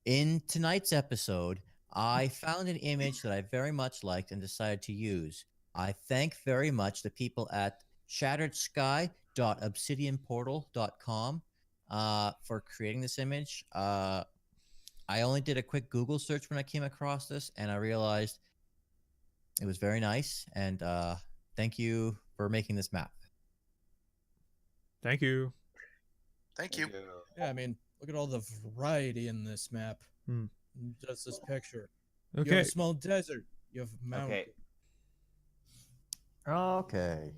In tonight's episode, I found an image that I very much liked and decided to use. I thank very much the people at shatteredsky.obsidianportal.com for creating this image. I only did a quick Google search when I came across this, and I realized it was very nice. And thank you for making this map. Thank you. Thank you. Yeah, I mean, look at all the variety in this map. Just this picture. You Okay. have a small desert. You have a mountain. Okay.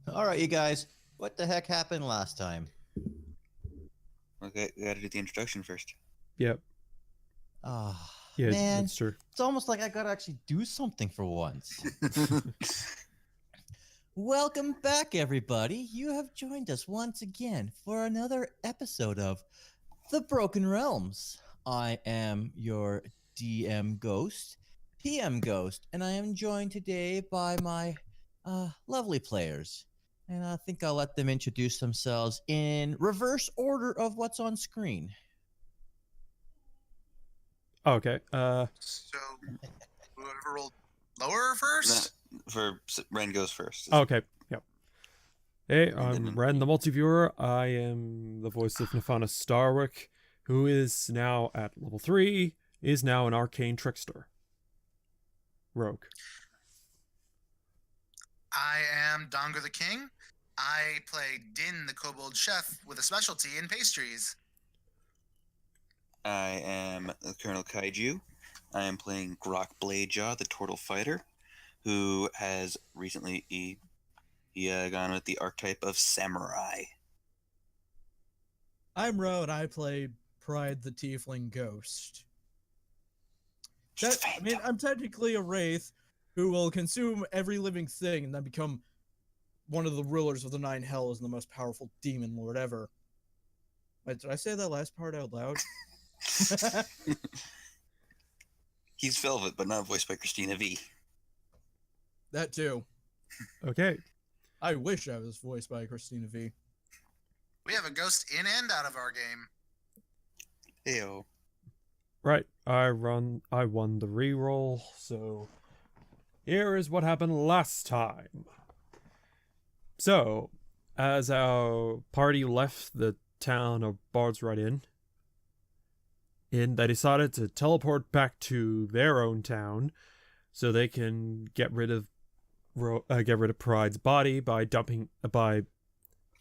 All right, you guys. What the heck happened last time? Okay, we gotta do the introduction first. Yep. Ah, Yeah, man, that's true. it's almost like I gotta actually do something for once. Welcome back, everybody. You have joined us once again for another episode of The Broken Realms. I am your DM Ghost, PM Ghost, and I am joined today by my lovely players. And I think I'll let them introduce themselves in reverse order of what's on screen. Okay. So, whoever rolled lower first? Ren goes first. Okay. Yep. Hey, I'm Ren the MultiViewer. I am the voice of Norfinas Starrick, who is now at level 3, is now an arcane trickster. Rogue. I am Dongo the King. I play Dynn, the kobold chef, with a specialty in pastries. I am Colonel Kaiju. I am playing Groc Bladejaw, the tortle fighter, who has recently gone with the archetype of samurai. I'm Ro, and I play Pride the Tiefling Ghost. I'm technically a wraith who will consume every living thing and then become one of the rulers of the Nine Hells and the most powerful demon lord ever. Wait, did I say that last part out loud? He's Velvet, but not voiced by Christina V. That too. Okay. I wish I was voiced by Christina V. We have a ghost in and out of our game. Heyo. Right. I won the reroll, so here is what happened last time. So, as our party left the town of Bard's Right Inn, they decided to teleport back to their own town so they can get rid of Pride's body by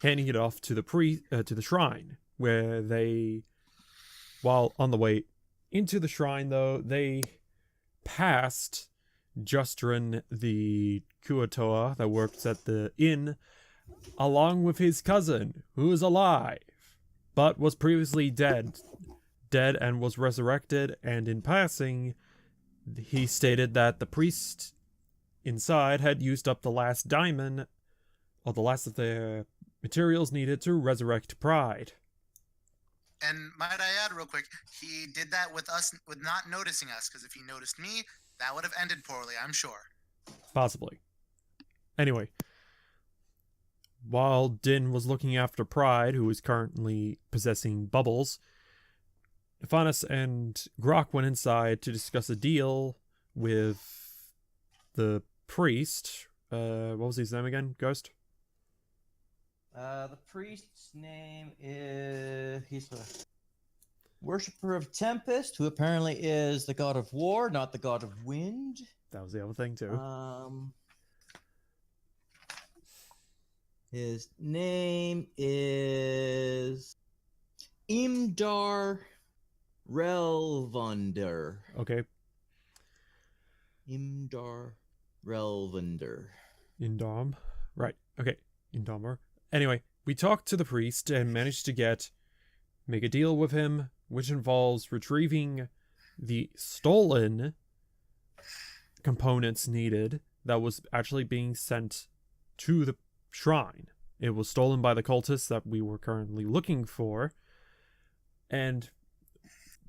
handing it off to the shrine, where they, while on the way into the shrine though, they passed Justrin the Kuatoa that works at the inn, along with his cousin, who is alive, but was previously dead and was resurrected, and in passing, he stated that the priest inside had used up the last diamond, or the last of the materials needed to resurrect Pride. And might I add real quick, he did that with not noticing us, because if he noticed me, that would have ended poorly, I'm sure. Possibly. Anyway, while Dynn was looking after Pride, who is currently possessing bubbles, Norfinas and Groc went inside to discuss a deal with the priest. What was his name again, Ghost? The priest's name is... He's a worshiper of Tempest, who apparently is the god of war, not the god of wind. That was the other thing, too. His name is Imdar Relvunder. Okay. Imdar Relvunder. Indom. Right. Okay. Indomar. Anyway, we talked to the priest and managed to make a deal with him, which involves retrieving the stolen components needed that was actually being sent to the shrine. It was stolen by the cultists that we were currently looking for, and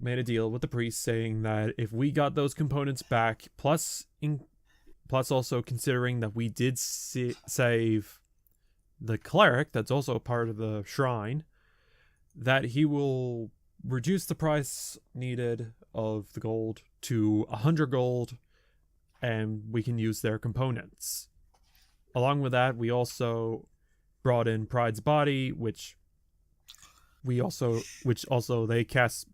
made a deal with the priest saying that if we got those components back, plus also considering that we did save the cleric that's also part of the shrine, that he will reduced the price needed of the gold to 100 gold, and we can use their components. Along with that, we also brought in Pride's body, which also they cast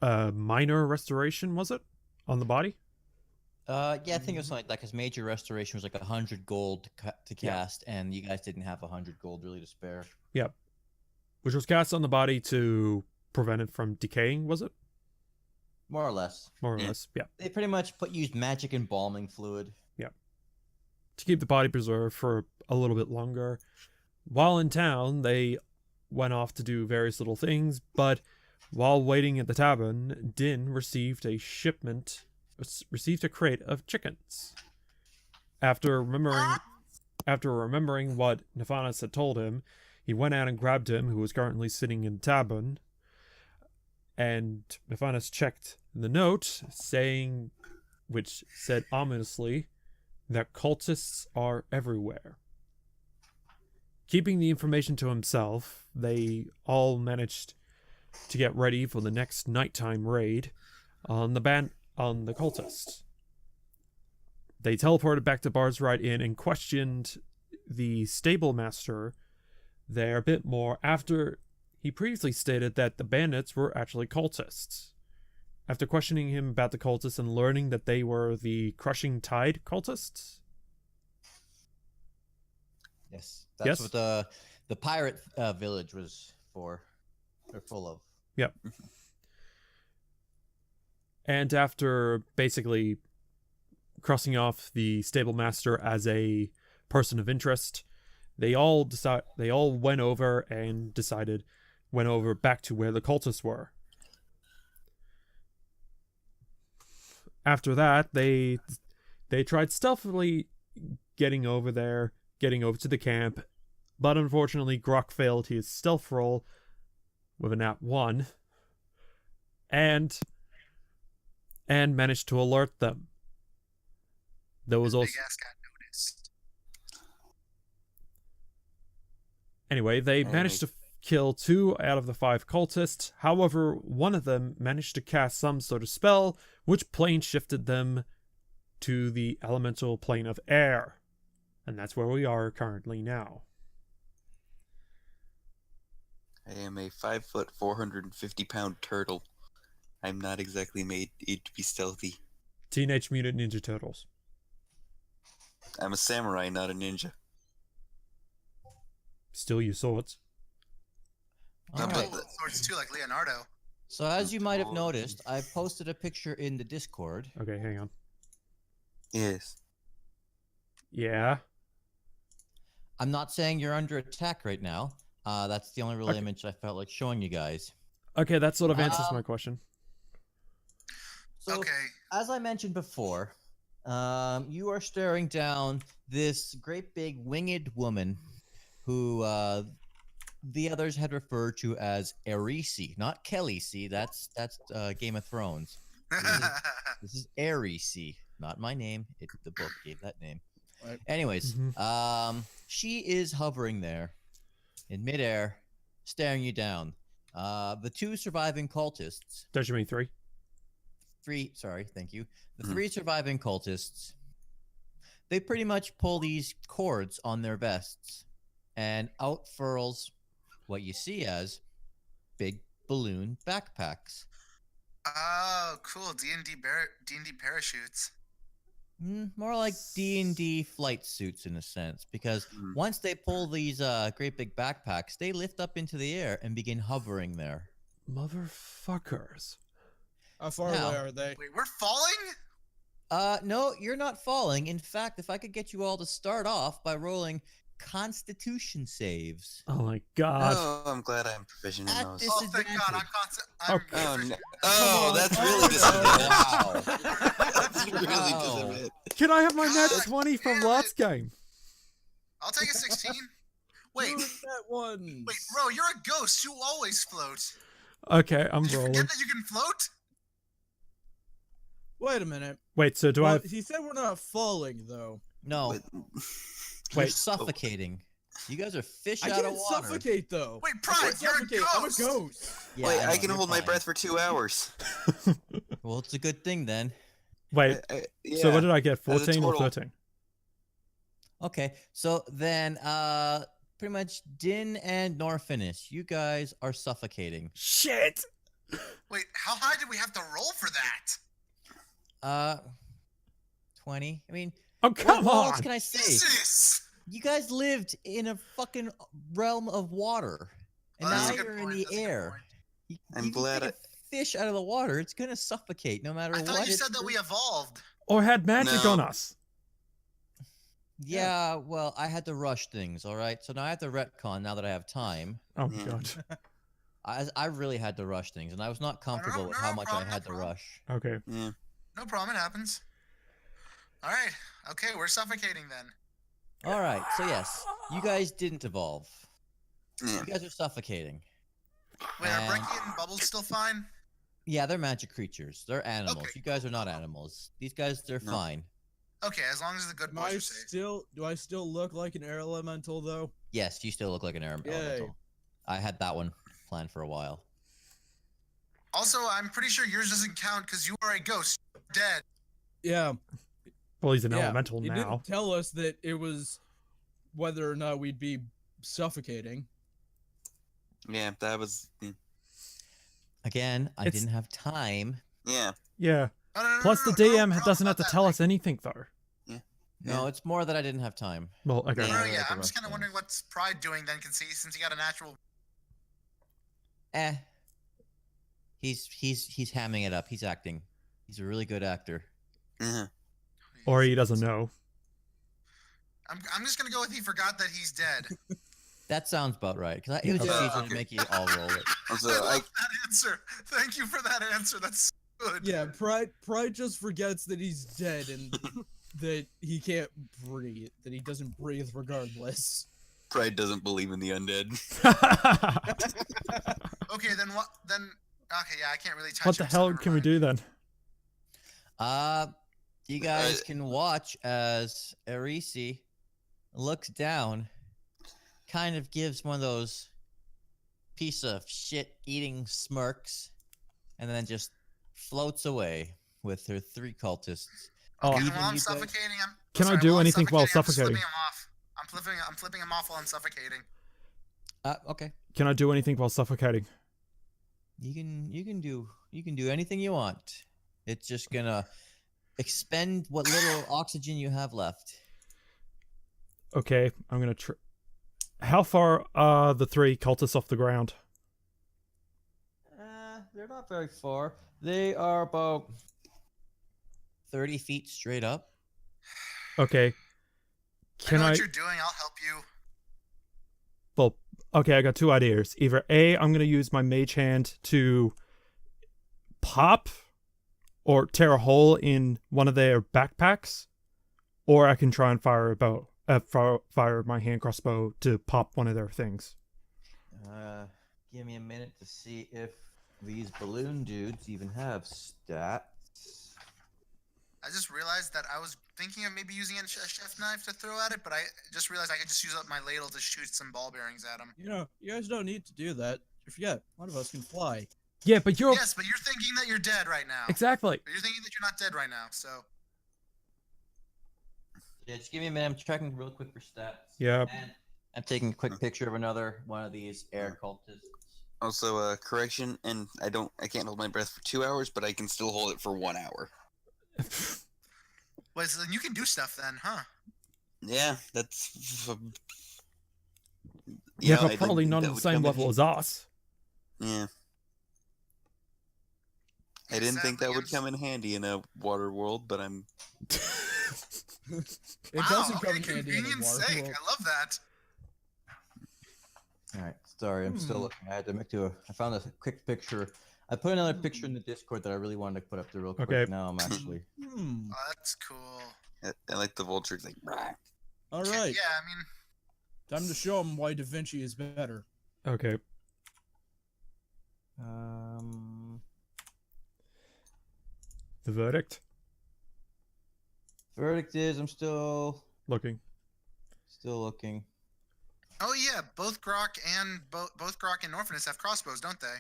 minor restoration, was it, on the body? Yeah, I think it was something like that because major restoration was like 100 gold to cast, and you guys didn't have 100 gold really to spare. Yep. Which was cast on the body to prevent it from decaying, was it? More or less. More or less, yeah. They pretty much used magic embalming fluid. To keep the body preserved for a little bit longer. While in town, they went off to do various little things, but while waiting at the tavern, Dynn received a crate of chickens. After remembering what Norfinas had told him, he went out and grabbed him, who was currently sitting in the tavern, and Norfinas checked the note, which said ominously that cultists are everywhere. Keeping the information to himself, they all managed to get ready for the next nighttime raid on the cultists. They teleported back to Bard's Ride Inn and questioned the stable master there a bit more after he previously stated that the bandits were actually cultists. After questioning him about the cultists and learning that they were the Crushing Tide cultists? Yes. That's what the pirate village was for. They're full of. Yep. And after basically crossing off the stable master as a person of interest, they all went over back to where the cultists were. After that, they tried stealthily getting over to the camp, but unfortunately Groc failed his stealth roll with a nat 1 and managed to alert them. There was also Big ass got noticed. Anyway, they managed to kill 2 out of the 5 cultists. However, one of them managed to cast some sort of spell, which plane shifted them to the elemental plane of air. And that's where we are currently now. I am a 5 foot, 450-pound turtle. I'm not exactly made to be stealthy. Teenage Mutant Ninja Turtles. I'm a samurai, not a ninja. Still use swords. All No, right. but Swords too, like Leonardo. So as you might have noticed, I posted a picture in the Discord. Okay, hang on. yes. Yeah. I'm not saying you're under attack right now. That's the only real Okay. image I felt like showing you guys. Okay, that sort of answers my question. So, Okay. as I mentioned before, you are staring down this great big winged woman who the others had referred to as Erisi, not Khaleesi. That's Game of Thrones. This is Erisi, not my name. The book gave that name. Right. Anyways, she is hovering there in midair, staring you down. The 2 surviving cultists. Don't you mean 3? Thank you. The 3 surviving cultists, they pretty much pull these cords on their vests, and out furls what you see as big balloon backpacks. Oh, cool. D&D parachutes. More like D&D flight suits in a sense, because once they pull these great big backpacks, they lift up into the air and begin hovering there. Motherfuckers. How far Now- away are they? Wait, we're falling? No, you're not falling. In fact, if I could get you all to start off by rolling Constitution saves. Oh my god. Oh, I'm glad I'm proficient in At those. this- Oh, thank God. I'm Okay. Oh, proficient. no. Oh, that's really disadvantage. That's really Wow. disadvantage. Can I have my nat God 20 from damn last it. game? I'll take a 16. Wait, That one. wait, bro, you're a ghost. You always float. Okay, I'm Did you rolling. forget that you can float? Wait a minute. Wait, so do I Well, have... he said we're not falling though. No, Wait. you're Wait. suffocating. You guys are fish I out of can't water. suffocate though. Wait, I Pride, can't you're a suffocate. I'm a ghost. ghost. Yeah, Wait, I know, can you're hold my fine. breath for 2 hours. Well, it's a good thing then. Wait, Yeah. so what did I get? As a 14 or turtle. 13? Okay, so then pretty much Dynn and Norfinas, you guys are suffocating. Shit! Wait, how high did we have to roll for that? 20. I mean, Oh, come what on! else can I say? Jesus! You guys lived in a fucking realm of water, and Oh, that's now a good you're in point, the that's a good air. point. I'm You glad take a fish out of the water, it's gonna suffocate no matter I what. thought you said that we evolved. Or had magic No. on us. Yeah, well, I had to rush things, all right? So now I have to retcon now that I have time. Oh my Yeah. god. I really had to rush things, and I was not comfortable with how much I had to rush. Okay. Yeah. No problem, it happens. All right. Okay, we're suffocating then. All right, so yes, you guys didn't evolve. Yeah. You guys are suffocating. Wait, are And- Breckie and Bubbles still fine? Yeah, they're magic creatures. They're animals. Okay, You guys are not animals. These guys, they're No. fine. Okay, as long as the good Am boys I are safe. do I still look like an air elemental though? Yes, you still look like an Yay. elemental. I had that one planned for a while. Also, I'm pretty sure yours doesn't count because you are a ghost. You're dead. Yeah. Well, he's an yeah. elemental He now. didn't tell us that it was whether or not we'd be suffocating. Yeah, that was. Again, I It's- didn't have time. Yeah. Yeah. No, Plus, the no DM problem doesn't have about to that. tell Like, us anything, though. No, it's more that I didn't have time. Well, okay. Yeah. No, I yeah, like to I'm just rush kind of wondering things. what's Pride doing then, since he got a natural. He's hamming it up. He's acting. He's a really good actor. Yeah. Or he doesn't know. I'm just gonna go with he forgot that he's dead. That sounds about right. Because it was just Okay. easier to make you all roll it. Also, I love that answer. Thank you for that answer. That's good. Yeah, Pride just forgets that he's dead and that he can't breathe. That he doesn't breathe regardless. Pride doesn't believe in the undead. Okay, then what? Then okay, yeah, I can't really touch What the him, so hell never can we mind. do then? You guys can watch as Arisi looks down, kind of gives one of those piece of shit eating smirks, and then just floats away with her 3 cultists. Oh, Okay, Even while I'm you guys- suffocating, Can I sorry, do while I'm anything while I'm just suffocating? flipping him off. I'm flipping him off while I'm suffocating. Okay. Can I do anything while suffocating? You can do anything you want. It's just gonna expend what little oxygen you have left. Okay, I'm gonna try. How far are the 3 cultists off the ground? They're not very far. They are about 30 feet straight up. Okay. I Can know I? what you're doing. I'll help you. Well, okay, I got 2 ideas. Either A, I'm gonna use my mage hand to pop or tear a hole in one of their backpacks, or I can try and fire a bow. Fire my hand crossbow to pop one of their things. Give me a minute to see if these balloon dudes even have stats. I just realized that I was thinking of maybe using a chef knife to throw at it, but I just realized I could just use up my ladle to shoot some ball bearings at him. You know, you guys don't need to do that. You forget, one of us can fly. Yeah, but you're Yes, but you're thinking that you're dead right now. exactly. But you're thinking that you're not dead right now, so. Yeah, just give me a minute. I'm checking real quick for stats. Yeah. And I'm taking a quick picture of another one of these air cultists. Also, correction, and I can't hold my breath for 2 hours, but I can still hold it for 1 hour. Wait, so then you can do stuff then, huh? Yeah, that's. Yeah, I but didn't probably think not that on the would same come in level as us. Yeah. I didn't think that would come in handy in a water world, but I'm. It Wow, doesn't okay, come in handy in the convenience water sake. world. I love that. All right, sorry, I'm still looking. I had to I found a quick picture. I put another picture in the Discord that I really wanted to put up there real quick. Okay. Now I'm actually. Hmm. Oh, that's cool. I like the vultures, like. "Rah." All Okay, right. Yeah, I mean, Time to show him why Da Vinci is better. Okay. The verdict? Verdict is I'm still Looking. looking. both Groc and both Groc and Norfinas have crossbows, don't they?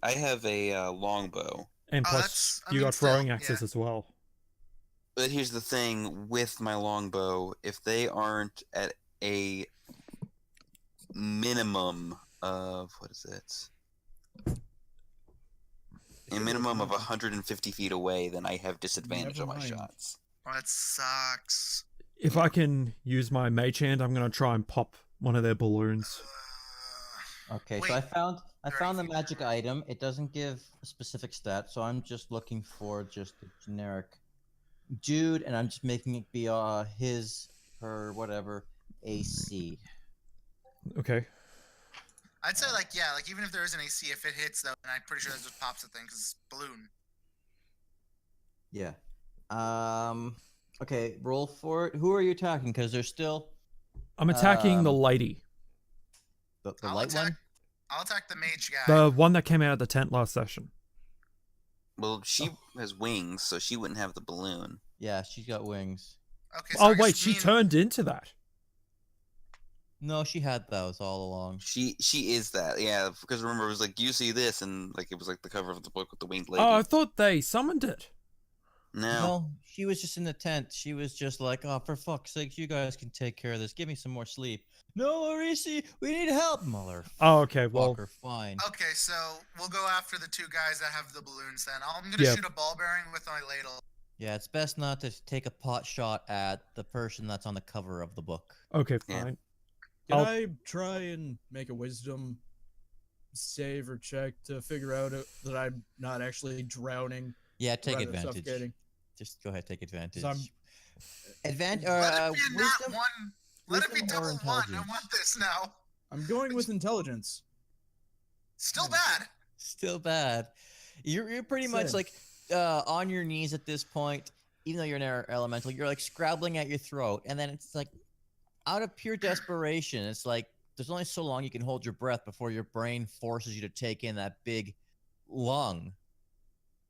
I have a longbow. And Oh, plus, that's- I you mean, got still, throwing axes yeah. as well. But here's the thing with my longbow: if they aren't at a minimum of what is it? A minimum of 150 feet away, then I have disadvantage on my Never mind. shots. Oh, that sucks. If I can use my mage hand, I'm gonna try and pop one of their balloons. Okay, Wait, so I found the feet. magic item. It doesn't give a specific stat, so I'm just looking for just a generic dude, and I'm just making it be his, her, whatever AC. Okay. I'd say like even if there is an AC, if it hits though, then I'm pretty sure that just pops the thing because it's balloon. Yeah. Okay, roll for it. Who are you attacking? Because there's still I'm attacking the Um, lady. the I'll light attack- one. I'll attack the mage guy. The one that came out of the tent last session. Well, she has wings, so she wouldn't have the balloon. Yeah, she's got wings. Okay, so I Oh guess wait, she me and- turned into that. No, she had those all along. She is that, yeah. Because remember, it was like you see this, and like it was like the cover of the book with the winged lady. Oh, I thought they summoned it. No, She was just in the tent. She was just like, "Oh, for fuck's sake, you guys can take care of this. Give me some more sleep." No, Arisi, we need help, mother. Oh, okay. Well, Fucker, fine. Okay, so we'll go after the two guys that have the balloons then. I'm gonna Yeah. shoot a ball bearing with my ladle. Yeah, it's best not to take a pot shot at the person that's on the cover of the book. okay, Yeah. fine. Can I'll- I try and make a wisdom save or check to figure out that I'm not actually drowning? Yeah, take rather advantage. suffocating? Just go ahead, take advantage. 'Cause I'm- Advantage. Let it be a nat Wisdom. one. Let it be wisdom or double one. I intelligence? want this now. I'm going with intelligence. Still bad. Still bad. You're pretty much Same. like on your knees at this point, even though you're an air elemental. You're like scrabbling at your throat, and then it's like out of pure desperation. It's like there's only so long you can hold your breath before your brain forces you to take in that big lung.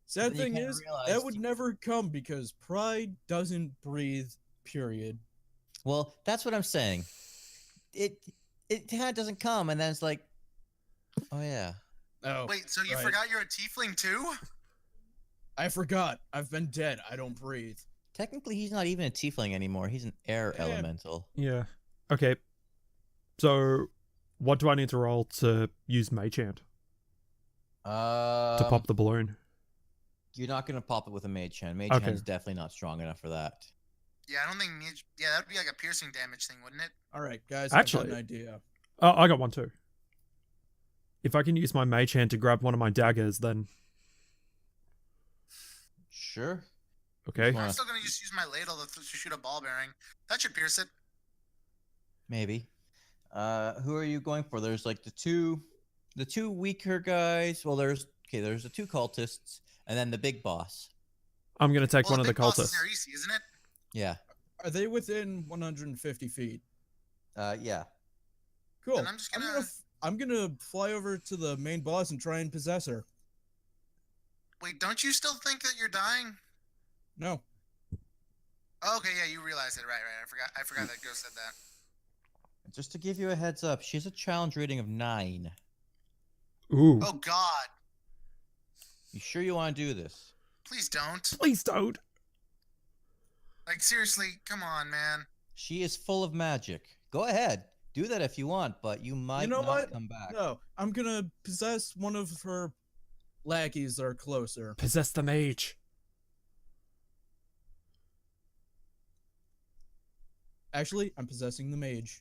Sad then you thing kinda is, realize that would you- never come because pride doesn't breathe. Period. Well, that's what I'm saying. It kind of doesn't come, and then it's like, oh yeah. Oh, Wait, so you right. forgot you're a tiefling too? I forgot. I've been dead. I don't breathe. Technically, he's not even a tiefling anymore. He's an air Yeah. elemental. Yeah. Okay. So, what do I need to roll to use mage hand to pop the balloon? You're not gonna pop it with a mage hand. Mage Okay. hand's definitely not strong enough for that. Yeah, I don't think mage. Yeah, that'd be like a piercing damage thing, wouldn't it? All right, guys. Actually- I've got an idea. Oh, I got one too. If I can use my mage hand to grab one of my daggers, then Sure. okay. Wow. I'm still gonna just use my ladle to shoot a ball bearing. That should pierce it. Maybe. Who are you going for? There's like the two weaker guys. Well, there's the two cultists, and then the big boss. I'm gonna take Well, one of the big boss is cultists. Arisi, isn't it? Yeah. Are they within 150 feet? Yeah. Cool. Then I'm just gonna- I'm gonna fly over to the main boss and try and possess her. Wait, don't you still think that you're dying? No. Oh, okay, yeah, you realized it. Right. I forgot that Ghost said that. Just to give you a heads up, she has a challenge rating of 9. Ooh. Oh God, You sure you want to do this? please don't. Please don't. Like seriously, come on, man. She is full of magic. Go ahead. Do that if you want, but you might know not what? come back. No. I'm gonna possess one of her lackeys that are closer. Possess the mage. Actually, I'm possessing the mage.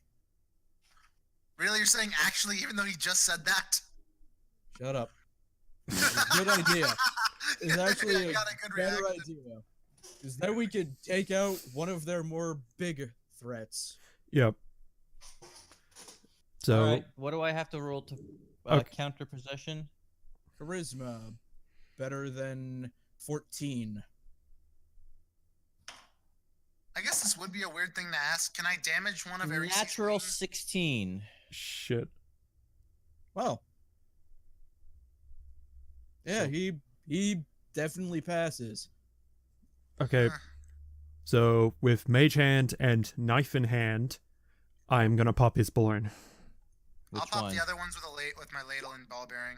Really, you're saying actually, even though he just said that? Shut up. Good idea. It's actually I a got a good better reaction. idea. Because then we could take out one of their more big threats. Yep. So All right. What do I have to roll to Okay. counter possession? Charisma, better than 14. I guess this would be a weird thing to ask. Can I damage one of Arisi's Natural wings? 16. shit. Wow. Yeah, So- he definitely passes. Okay. Huh. So with mage hand and knife in hand, I'm gonna pop his balloon. Which I'll pop one? the other ones with my ladle and ball bearing.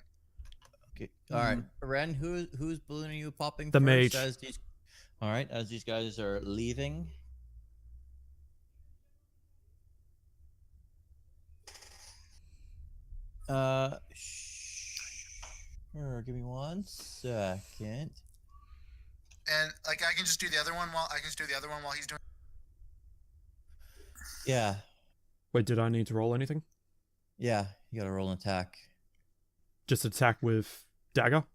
Okay. All right, Ren, whose balloon are you popping The first? mage. All right, as these guys are leaving. Sure. Give me 1 second. And like I can just do the other one while he's doing. Yeah, Wait, did I need to roll anything? yeah. You gotta roll an attack. Just attack with dagger?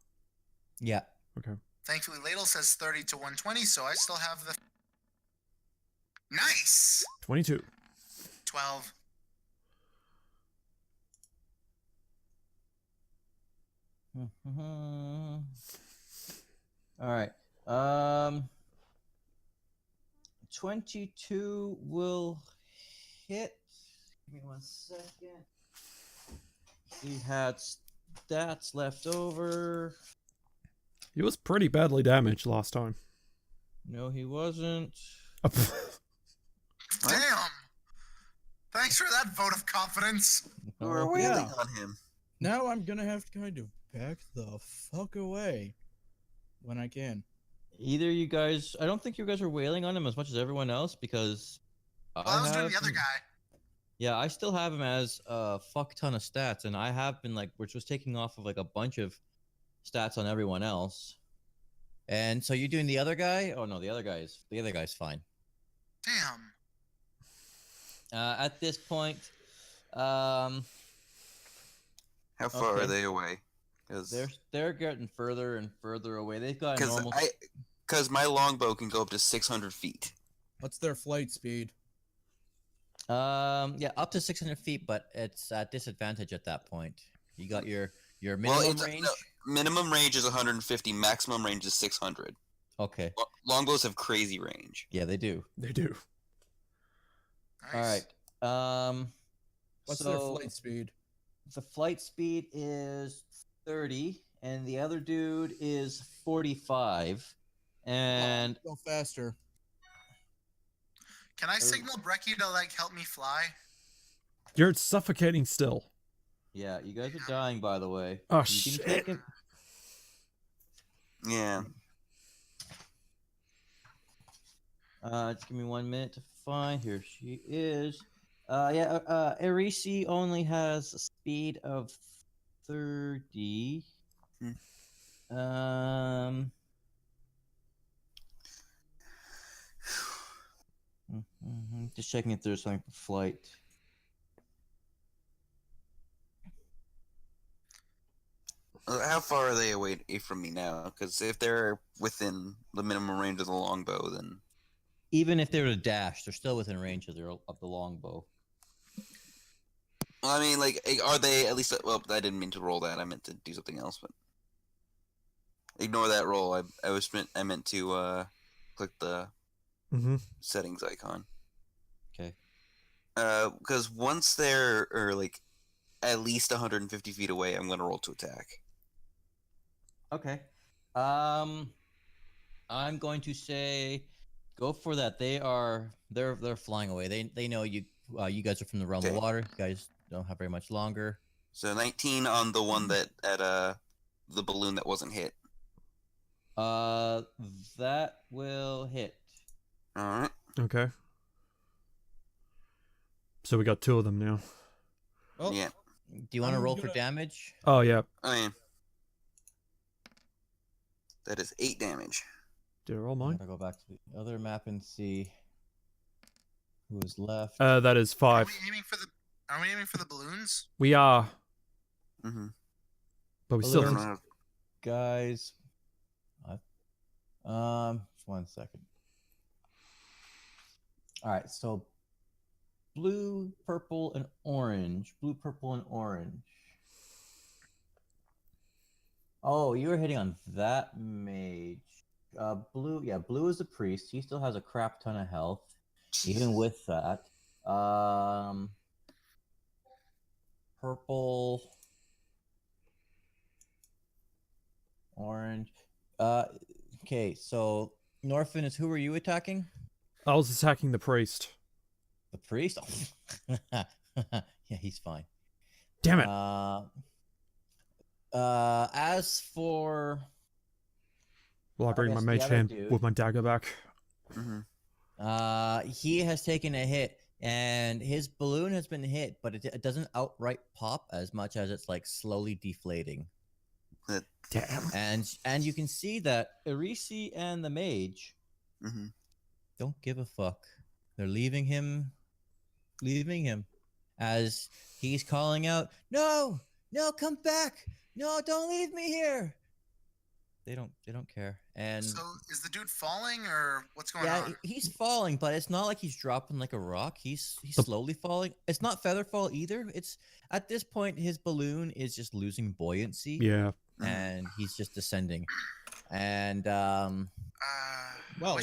Yeah. Okay. Thankfully, ladle says 30 to 120, so I still have the. Nice. 22. 12. All right. 22 will hit. Give me 1 second. He had stats left over. He was pretty badly damaged last time. No, he wasn't. Damn. Thanks for that vote of confidence. We were No. wailing on him. Now I'm gonna have to kind of back the fuck away when I can. Either you guys, I don't think you guys are wailing on him as much as everyone else because Well, I was doing the other him- guy. Yeah, I still have him as a fuck ton of stats, and I have been like, which was taking off of like a bunch of stats on everyone else. And so you're doing the other guy? Oh no, the other guy's fine. Damn. At this point, How far Okay. are they away? Because they're getting further and further away. They've got a normal. my longbow can go up to 600 feet. What's their flight speed? Yeah, up to 600 feet, but it's at disadvantage at that point. You got your minimum range. No, minimum range is 150. Maximum range is 600. Okay. Longbows have crazy range. Yeah, they do. They do. Nice. All right. What's their so flight speed? the flight speed is 30, and the other dude is 45. And Go faster. Can I signal Brecky to like help me fly? You're suffocating still. yeah, you guys are dying, by the way. Oh, You can shit. take him- Yeah. Just give me 1 minute to find. Here she is. Erisi only has a speed of 30. Just checking if there's something for flight. How far are they away from me now? Because if they're within the minimum range of the longbow, then Even if they were to dash, they're still within range of the longbow. I mean, like, are they at least? Well, I didn't mean to roll that. I meant to do something else, but ignore that roll. I meant to click the settings icon. Okay. Because once they're like at least 150 feet away, I'm gonna roll to attack. Okay. I'm going to say, go for that. They're flying away. They know you. You guys are from the realm of Okay. water. You guys don't have very much longer. So 19 on the one that at the balloon that wasn't hit. That will hit. All right. Okay. So we got 2 of them now. Well, Yeah. Do you want to I'm roll for gonna- damage? Oh, yeah. I mean, that is 8 damage. Did I roll I'm mine? gonna go back to the other map and see who is left. That is Are 5. we aiming for the? Are we aiming for the balloons? We are, Mm-hmm. but we Well, still there- have... Guys, just 1 second. All right, so blue, purple, and orange. Blue, purple, and orange. Oh, you were hitting on that mage. Blue, yeah, blue is a priest. He still has a crap ton of health, even with that. Purple, orange. Okay, so Norfinas, who were you attacking? I was attacking the priest. The priest? Yeah, he's fine. Damn it. As for Will I bring guess my the mage other hand dude- with my dagger back? he has taken a hit, and his balloon has been hit, but it doesn't outright pop as much as it's like slowly deflating. Damn. And you can see that Irisi and the mage don't give a fuck. They're leaving him as he's calling out, "No, come back! No, don't leave me here." They don't care. And So is the dude falling or what's going yeah, on? he's falling, but it's not like he's dropping like a rock. He's The- slowly falling. It's not featherfall either. It's at this point his balloon is just losing buoyancy. Yeah. And he's just descending. And Well, Well,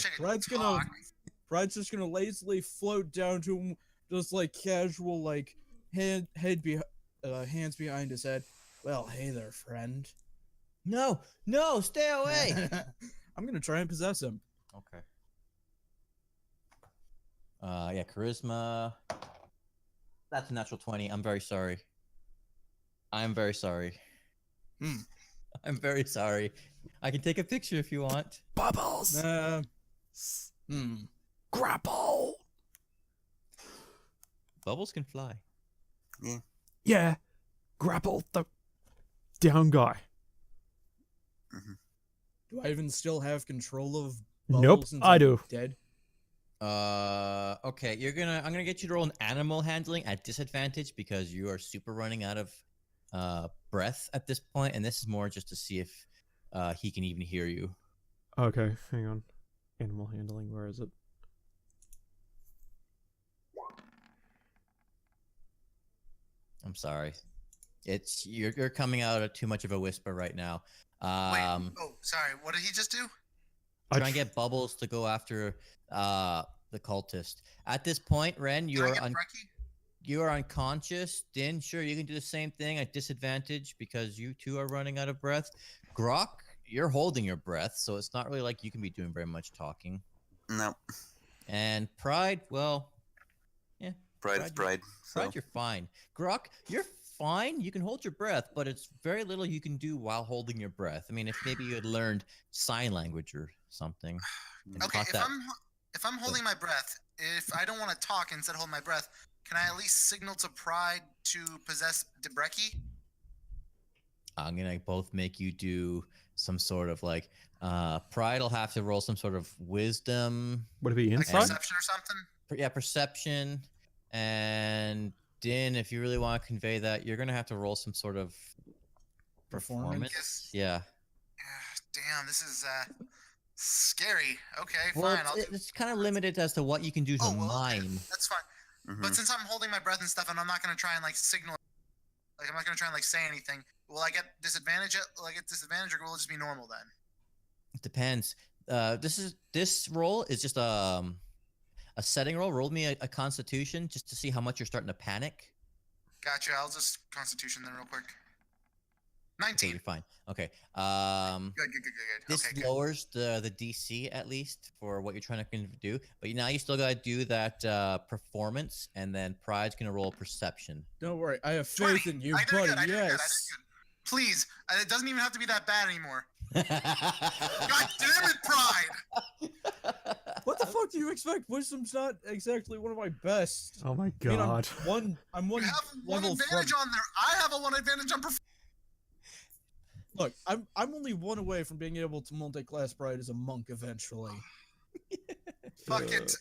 Pride's just gonna lazily float down to him, just like casual, like hands behind his head. Well, hey there, friend. no, stay away. I'm gonna try and possess him. Okay. Yeah, charisma. That's a natural 20. I'm very sorry. I'm very sorry. I'm very sorry. I can take a picture if you want. Bubbles. Grapple. Bubbles can fly. Yeah. Grapple the down guy. Do I even still have control of Nope, Bubbles since I I'm do. Dead. Okay, I'm gonna get you to roll an animal handling at disadvantage because you are super running out of breath at this point, and this is more just to see if he can even hear you. Okay, hang on. Animal handling, where is it? I'm sorry. It's you're coming out of too much of a whisper right now. Wait, sorry. What did he just do? Try and get Bubbles to go after the cultist. At this point, Ren, Can you I are get Brecky? you are unconscious. Dynn, sure, you can do the same thing at disadvantage because you too are running out of breath. Groc, you're holding your breath, so it's not really like you can be doing very much talking. No. And Pride, well, yeah. Pride is pride. So. Pride, you're fine. Groc, you're fine. You can hold your breath, but it's very little you can do while holding your breath. I mean, if maybe you had learned sign language or something. and Okay, caught if I'm holding my breath, if I don't want to talk instead of hold my breath, can I at least signal to Pride to possess Debrecki? I'm gonna both make you do some sort of like Pride will have to roll some sort of wisdom. Would it be Like inside? perception or something? Yeah, perception. And Dynn, if you really want to convey that, you're gonna have to roll some sort of performance. Yes. Yeah. Damn, this is scary. Okay, Well, fine. it's kind of limited as to what you can do to Oh, well, okay, mime. that's fine. But since I'm holding my breath and stuff, and I'm not gonna try and like signal, like I'm not gonna try and like say anything. Will I get disadvantage? Will I get disadvantage, or will it just be normal then? It depends. This roll is just a setting roll. Roll me a Constitution just to see how much you're starting to panic. Gotcha. I'll just Constitution then real quick. Okay, 19. you're fine. Okay. Good. This Okay, good. lowers the DC at least for what you're trying to do, but now you still gotta do that performance, and then Pride's gonna roll perception. Don't worry, I have faith 20. in you, I did buddy. good. I did good. I did Yes. good. Please, it doesn't even have to be that bad anymore. God damn it, Pride! What the fuck do you expect? Wisdom's not exactly one of my best. Oh my I mean, god. I'm one You have one level advantage from. on there. I have a one advantage on performance. Look, I'm only one away from being able to multi-class Pride as a monk eventually. Fuck it.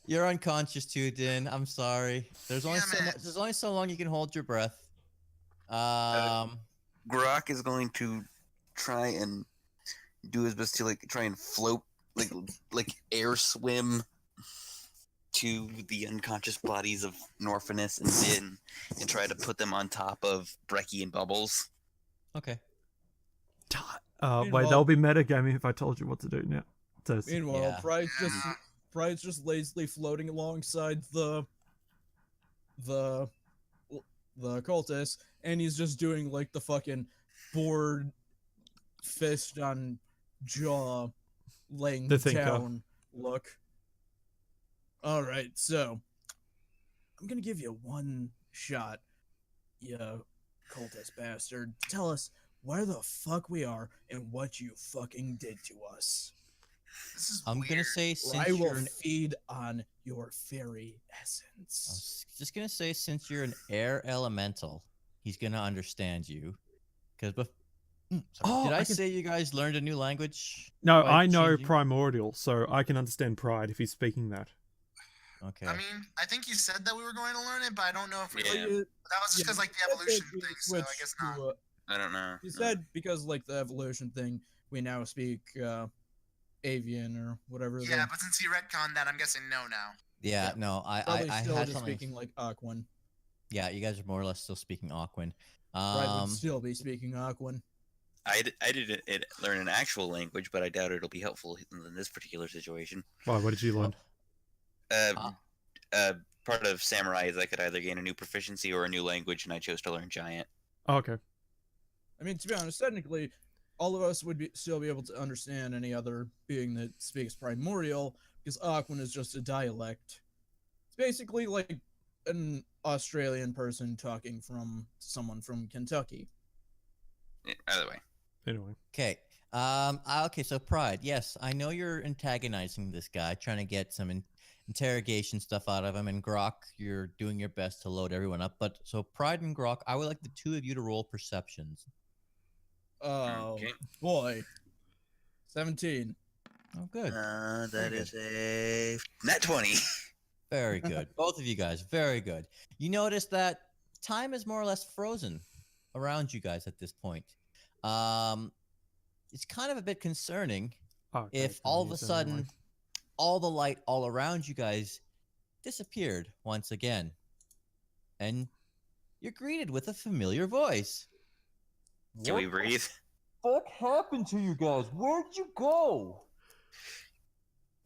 You're unconscious too, Dynn. I'm sorry. There's only Damn it. there's only so long you can hold your breath. Groc is going to try and do his best to like try and float like air swim to the unconscious bodies of Norfinas and Dynn and try to put them on top of Brecky and Bubbles. Okay. Wait, Meanwhile- that'll be metagaming if I told you what to do now. So, Meanwhile, Yeah. Pride's just lazily floating alongside the cultist, and he's just doing like the fucking bored fist on jaw laying The thinker. down look. All right, so I'm gonna give you one shot. you cultist bastard. Tell us where the fuck we are and what you fucking did to us. This is I'm weird. gonna say Or since I will you're an, feed on your fairy I essence. was just gonna say since you're an air elemental, he's gonna understand you. Because Oh, did I can- say you guys learned a new language? No, by I know changing? primordial, so I can understand pride if he's speaking that. Okay. I mean, I think you said that we were going to learn it, but I don't know if we. Yeah. That was just because like the evolution thing, so I guess not. I don't know. You No. said because like the evolution thing, we now speak avian or whatever. Yeah, but since he retconned that, I'm guessing no now. Yeah, no, probably I still had just something. speaking like Aquan. Yeah, you guys are more or less still speaking Aquan. Right, would still be speaking Aquan. I did learn an actual language, but I doubt it'll be helpful in this particular situation. Why? What did you learn? Part of samurai is I could either gain a new proficiency or a new language, and I chose to learn giant. Oh, okay. I mean, to be honest, technically, all of us would still be able to understand any other being that speaks primordial, because Aquan is just a dialect. It's basically like an Australian person talking from someone from Kentucky. Either way. Anyway. Okay. Okay, so Pride. Yes, I know you're antagonizing this guy, trying to get some interrogation stuff out of him, and Groc, you're doing your best to load everyone up. But so Pride and Groc, I would like the two of you to roll perceptions. Oh, Okay. boy. 17. Oh, good. That Very is a net 20. Very good. Both of you guys, very good. You notice that time is more or less frozen around you guys at this point. It's kind of a bit concerning Oh, okay, if all of a sudden all the light all around you guys disappeared once again. And you're greeted with a familiar voice. Can we breathe? What happened to you guys? Where'd you go?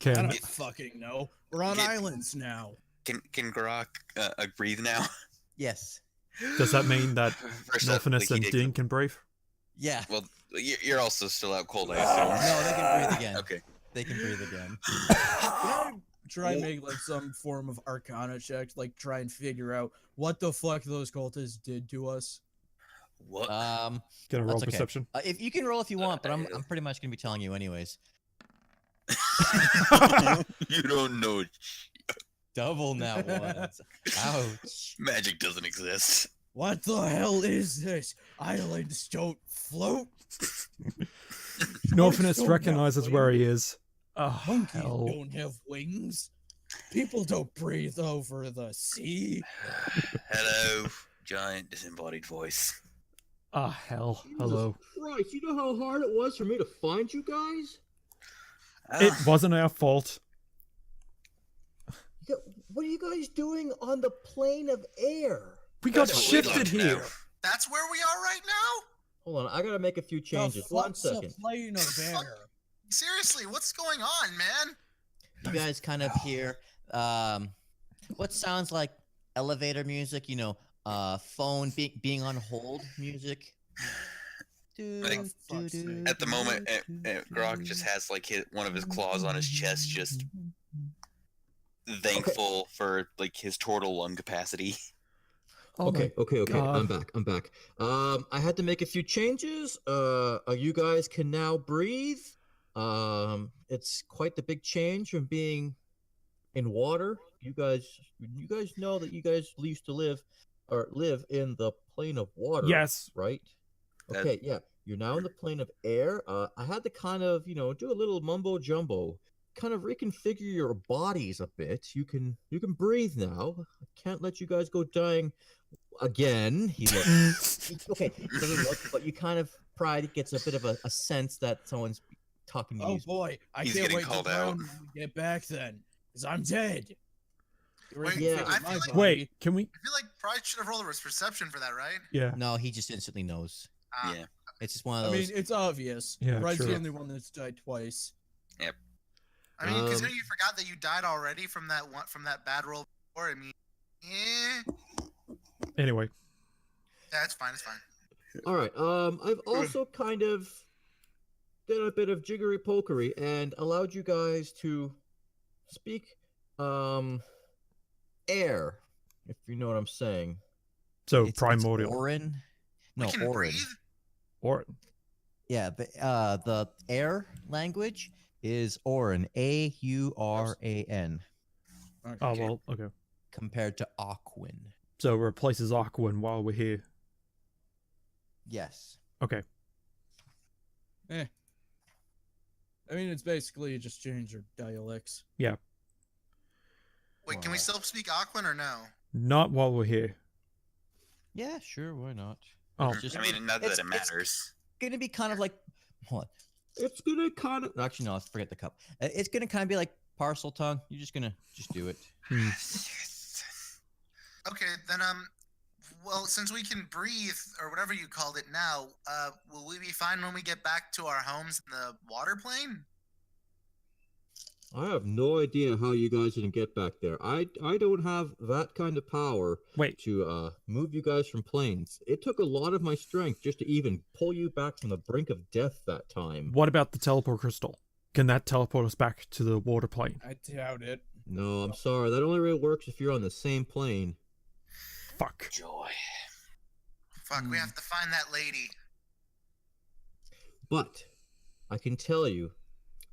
I Can don't fucking know. We're on islands now. Can Groc breathe now? Yes. does that mean that First up, Norfinas like, he and did- Dynn can breathe? Yeah. Well, you're also still out cold, I assume. No, they can breathe again. Okay. They can breathe again. Can I try and make like some form of Arcana check, like try and figure out what the fuck those cultists did to us? What? Gonna roll That's okay. perception. If you can roll if you want, but I'm pretty much gonna be telling you anyways. You don't know. Double now ones. Ouch. Magic doesn't exist. What the hell is this? Islands don't float. Norfinas don't recognizes have where he is. Oh, Monkeys hell. don't have wings. People don't breathe over the sea. Hello, giant disembodied voice. Ah, hell. Hello. Christ, you know how hard it was for me to find you guys? It wasn't our fault. What are you guys doing on the plane of air? We got That's what we shifted like here. now. That's where we are right now. Hold on, I gotta make a few changes. The 1 fuck's second. a plane of air? Seriously, what's going on, man? You guys kind of hear what sounds like elevator music, you know, phone being on hold music. At the moment, Groc just has like one of his claws on his chest, just thankful for like his tortle lung capacity. Oh my Okay. God. I'm back. I had to make a few changes. You guys can now breathe. It's quite the big change from being in water. You guys know that you guys used to live in the plane of water. Yes. Right? Okay, yeah. You're now in the plane of air. I had to kind of, do a little mumbo jumbo, kind of reconfigure your bodies a bit. You can breathe now. I can't let you guys go dying again. He looks okay. He doesn't look, but you kind of Pride gets a bit of a sense that someone's talking to you. Oh boy, I He's can't getting wait to called out. drown when we get back then, because I'm dead. Wait, Yeah. I feel like, Wait, can we? I feel like Pride should have rolled a perception for that, right? Yeah. No, he just instantly knows. Yeah. It's just one I of those. mean, it's obvious. Yeah, Pride's true. the only one that's died twice. I mean, considering Um, you forgot that you died already from that bad roll before. I mean, Anyway. yeah, it's fine. It's fine. All right. I've also kind of did a bit of jiggery pokery and allowed you guys to speak air, if you know what I'm saying. So It's primordial. Orin. No, we can Orin. breathe. Orin. Yeah, the air language is Auran, Auran, Okay. Oh, well, okay. compared to Aquin. So it replaces Aquin while we're here. Yes. Okay. I mean, it's basically just change your dialects. Yeah. Wait, can we Wow. still speak Aquan or no? Not while we're here. Yeah, sure, why not? Oh, It's just- I mean, not that it's- it matters. Gonna be kind of like, hold on. It's gonna kind of. Actually, no, forget the cup. It's gonna kind of be like parcel tongue. You're just gonna do it. Okay, then well, since we can breathe or whatever you called it now, will we be fine when we get back to our homes in the water plane? I have no idea how you guys can get back there. I don't have that kind of power wait. to move you guys from planes. It took a lot of my strength just to even pull you back from the brink of death that time. What about the teleport crystal? Can that teleport us back to the water plane? I doubt it. No, I'm sorry. That only really works if you're on the same plane. Fuck. Joy. Fuck, we have to find that lady. But I can tell you,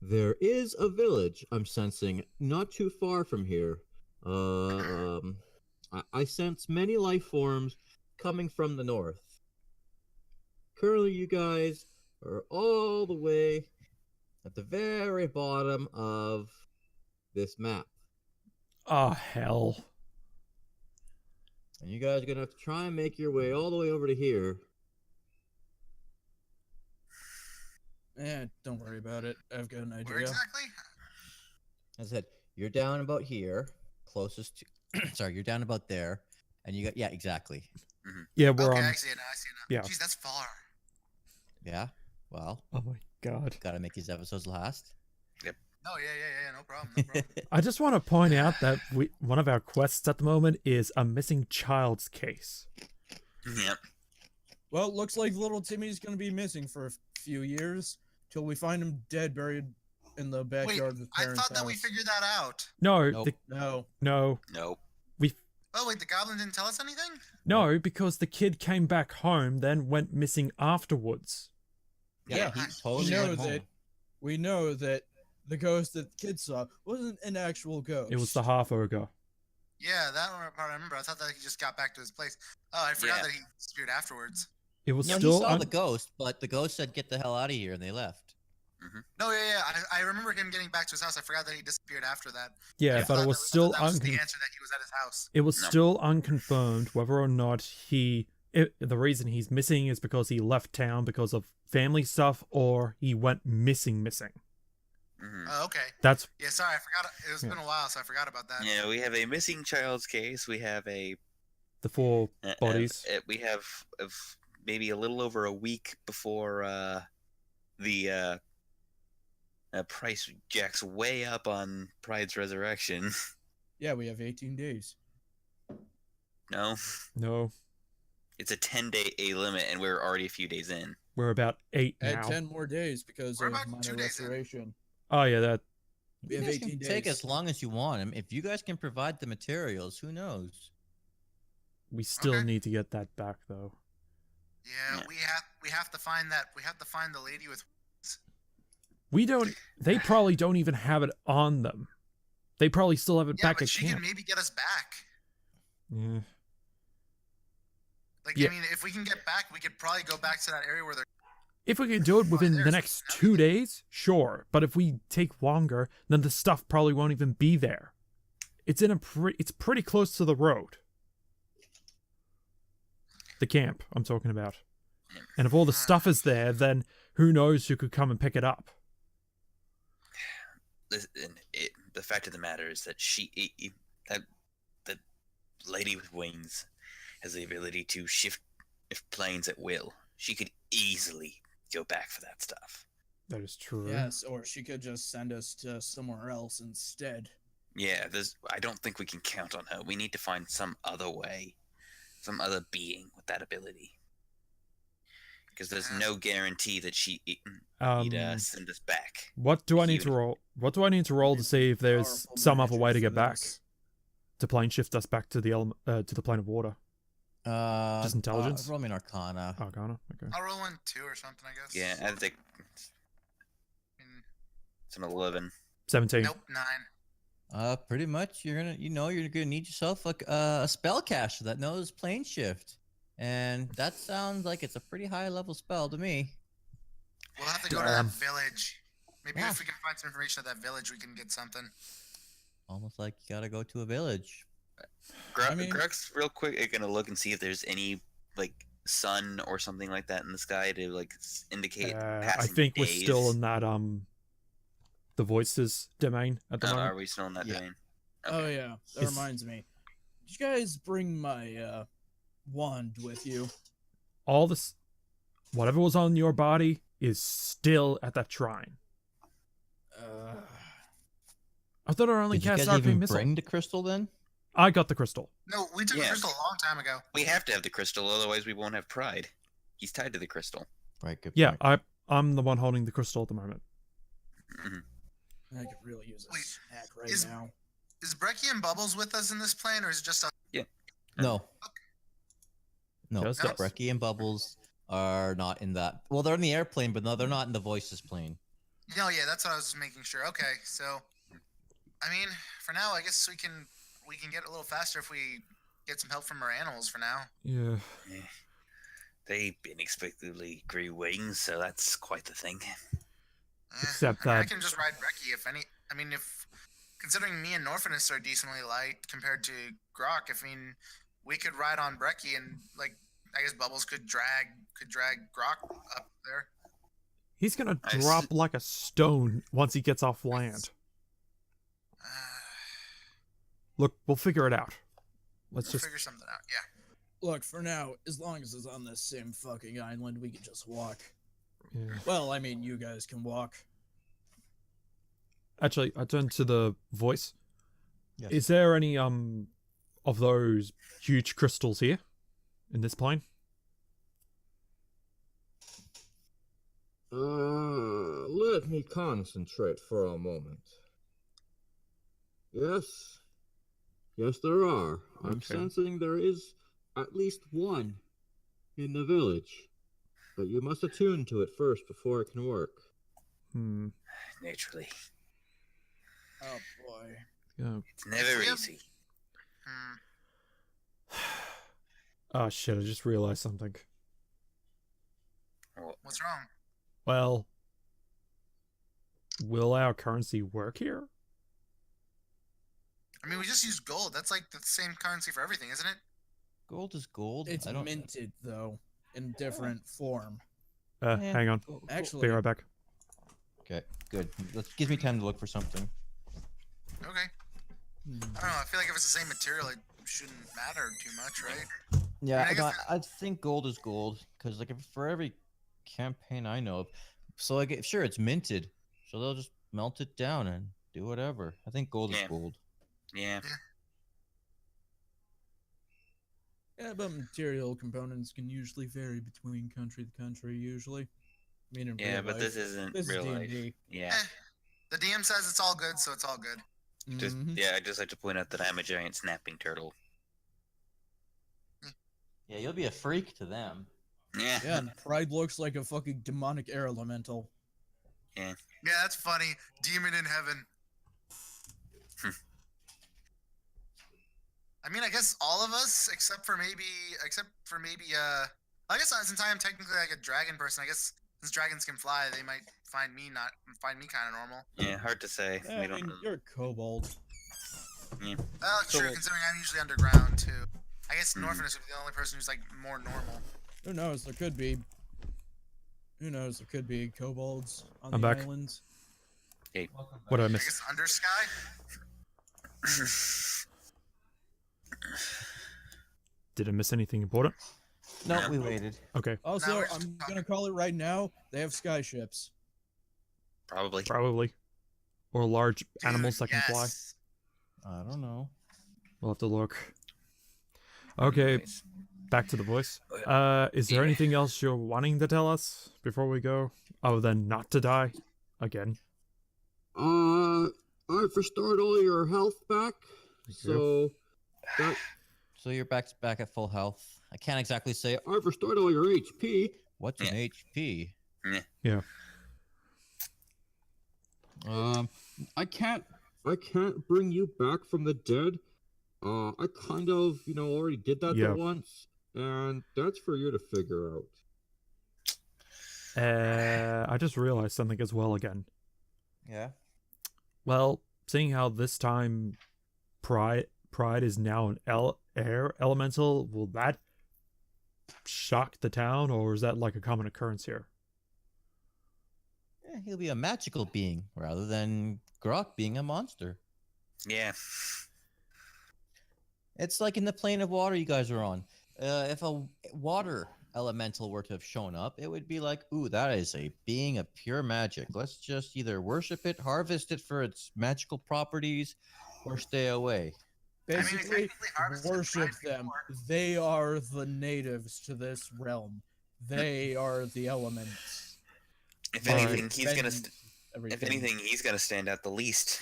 there is a village I'm sensing not too far from here. I sense many life forms coming from the north. Currently, you guys are all the way at the very bottom of this map. Oh, hell. And you guys are going to have to try and make your way all the way over to here. Don't worry about it. I've got an idea. Where exactly? As I said, you're down about here, closest to. Sorry, you're down about there, and you got exactly. Yeah, we're Okay, on. I see it now. I see it now. Yeah. Jeez, that's far. Yeah. Well, Oh my god. gotta make these episodes last. No, yeah, no problem. No problem. I just want to point out that one of our quests at the moment is a missing child's case. Yep. Well, it looks like little Timmy's gonna be missing for a few years till we find him dead, buried in the Wait, backyard of his I parents' thought that we house. figured that out. No, Nope. No. no, Nope. Oh, wait, the goblin didn't tell us anything? no, because the kid came back home, then went missing afterwards. Yeah, Yeah, he totally know went home. that- We know that the ghost that the kid saw wasn't an actual ghost. It was the half ogre. Yeah, that part I remember. I thought that he just got back to his place. Oh, I forgot Yeah. that he disappeared afterwards. It was No, he still saw the ghost, but the ghost said, "Get the hell out of here," and they left. No, yeah. I remember him getting back to his house. I forgot that he disappeared after that. yeah, I but thought it was that still that was the uncon- answer that he was at his house. it was No. still unconfirmed whether or not the reason he's missing is because he left town because of family stuff or he went missing. Oh, okay. That's Yeah, sorry, I forgot. It's Yeah. been a while, so I forgot about that. Yeah, we have a missing child's case. We have a the four bodies. we have maybe a little over a week before the price jacks way up on Pride's Resurrection. Yeah, we have 18 days. No, No, it's a 10-day A limit, and we're already a few days in. we're about 8 Add now. 10 more days because We're of about minor 2 days in. restoration. Oh yeah, that We You have guys 18 can days. take as long as you want. I mean, if you guys can provide the materials, who knows? we still Okay. need to get that back though. Yeah, Yeah. we have to find that. We have to find the lady with. We don't. They probably don't even have it on them. They probably still have it Yeah, back but at she camp. can maybe get us back. Yeah. Like, Yeah. I mean, if we can get back, we could probably go back to that area where they're. If we could do it within the there's next nothing. 2 days, sure. But if we take longer, then the stuff probably won't even be there. It's in a it's pretty close to the road. The camp I'm talking about. And if all the stuff is there, then who knows who could come and pick it up. The fact of the matter is that that the lady with wings has the ability to shift planes at will. She could easily go back for that stuff. That is true. Yes, or she could just send us to somewhere else instead. Yeah, I don't think we can count on her. We need to find some other way, some other being with that ability. Because there's no guarantee that she'd send us back. What do I need to Human. roll? What do I need to roll to see if there's Powerful some other magic way to for get back? this. To plane shift us back to the plane of water. Just intelligence? Roll me an Arcana. Arcana? Okay. I'll roll in 2 or something, I guess. Yeah, I think Mm, it's an 11. 17. Nope, 9. Pretty much. You're gonna need yourself a spell caster that knows plane shift, and that sounds like it's a pretty high level spell to me. We'll have to go to that village. Maybe if we can find some information at that village, we can get something. Almost like you gotta go to a village. Groc's real quick gonna look and see if there's any like sun or something like that in the sky to like indicate. I think we're still in that the voices domain at the moment. Are we still in that domain? Oh Okay. yeah, that reminds me. Did you guys bring my wand with you? All this, whatever was on your body, is still at that shrine. I thought I only Did you cast guys arcane even missile. bring the crystal then? I got the crystal. No, we took the crystal a long time ago. We have to have the crystal, otherwise we won't have pride. He's tied to the crystal. Right. Good. Yeah, point. I'm the one holding the crystal at the moment. I could really use a Wait, snack right is- now. Is Brecky and Bubbles with us in this plane, or is it just us? No. No. Just us. Brecky and Bubbles are not in that. Well, they're in the airplane, but no, they're not in the voices plane. No, yeah, that's what I was making sure. Okay, so, I mean, for now, I guess we can get a little faster if we get some help from our animals for now. Yeah. They inexplicably grew wings, so that's quite the thing. Except I mean, I that- can just ride Brecky if any. I mean, if considering me and Norfinas are decently light compared to Groc, we could ride on Brecky and like I guess Bubbles could drag Groc up there. He's gonna I drop like a stone once he gets off land. Look, we'll figure it out. Let's We'll just figure something out. Yeah. Look, for now, as long as it's on this same fucking island, we can just walk. yeah. Well, I mean, you guys can walk. Actually, I turn to the voice. Yes. Is there any of those huge crystals here in this plane? Let me concentrate for a moment. Yes. Yes, there are. I'm Okay. sensing there is at least one in the village. But you must attune to it first before it can work. Naturally. Oh boy. Yeah. It's never Yeah. easy. Oh shit! I just realized something. What's wrong? Well, will our currency work here? I mean, we just used gold. That's like the same currency for everything, isn't it? Gold is gold. It's I don't. minted though, in different form. Hang on. Actually, Be right back. Okay. Good. Gives me time to look for something. Okay. I don't know. I feel like if it's the same material, it shouldn't matter too much, right? Yeah, I guess I think gold is gold because like for every campaign I know of, so like sure it's minted, so they'll just melt it down and do whatever. I think gold is Yeah. gold. Yeah. yeah, but material components can usually vary between country to country. Usually, I mean, in Yeah, real but life. this isn't This is real life. D&D. Yeah. The DM says it's all good, so it's all good. Just Mhm. yeah, I just like to point out that I'm a giant snapping turtle. Yeah, you'll be a freak to them. Yeah. Yeah, and Pride looks like a fucking demonic air elemental. Yeah, that's funny. Demon in heaven. I mean, I guess all of us, except for maybe, I guess since I am technically like a dragon person, I guess since dragons can fly, they might find me kind of normal. Yeah, hard to say. Yeah, We I don't mean, know. you're a kobold. Oh, So- true. Considering I'm usually underground too. I guess Mhm. Norfinas would be the only person who's like more normal. Who knows? There could be. Who knows? There could be kobolds on I'm the back. islands. What did I I miss? guess under sky. Did I miss anything important? No, Yeah. we waited. Okay, Also, we're just I'm talking. gonna call it right now. They have sky ships. Probably. probably. Or large animals that Dude, can fly. yes. I don't know. We'll have to look. Okay, Anyways. back to the voice. Is there Yeah. anything else you're wanting to tell us before we go? Other than not to die again. I've restored all your health back, so that So you're back at full health. I can't exactly say I've restored all your HP. what's an HP. Yeah. I can't bring you back from the dead. I kind of, already did that Yeah. once, and that's for you to figure out. I just realized something as well again. Yeah. Well, seeing how this time pride is now an air elemental, will that shock the town, or is that like a common occurrence here? Yeah, he'll be a magical being rather than Groc being a monster. Yeah. It's like in the plane of water you guys are on. If a water elemental were to have shown up, it would be like, ooh, that is a being of pure magic. Let's just either worship it, harvest it for its magical properties, or stay away. Basically, harvested worship pride them. before. They are the natives to this realm. They are the elements. If Alright. anything, he's gonna. Bend If everything. anything, he's gonna stand out the least.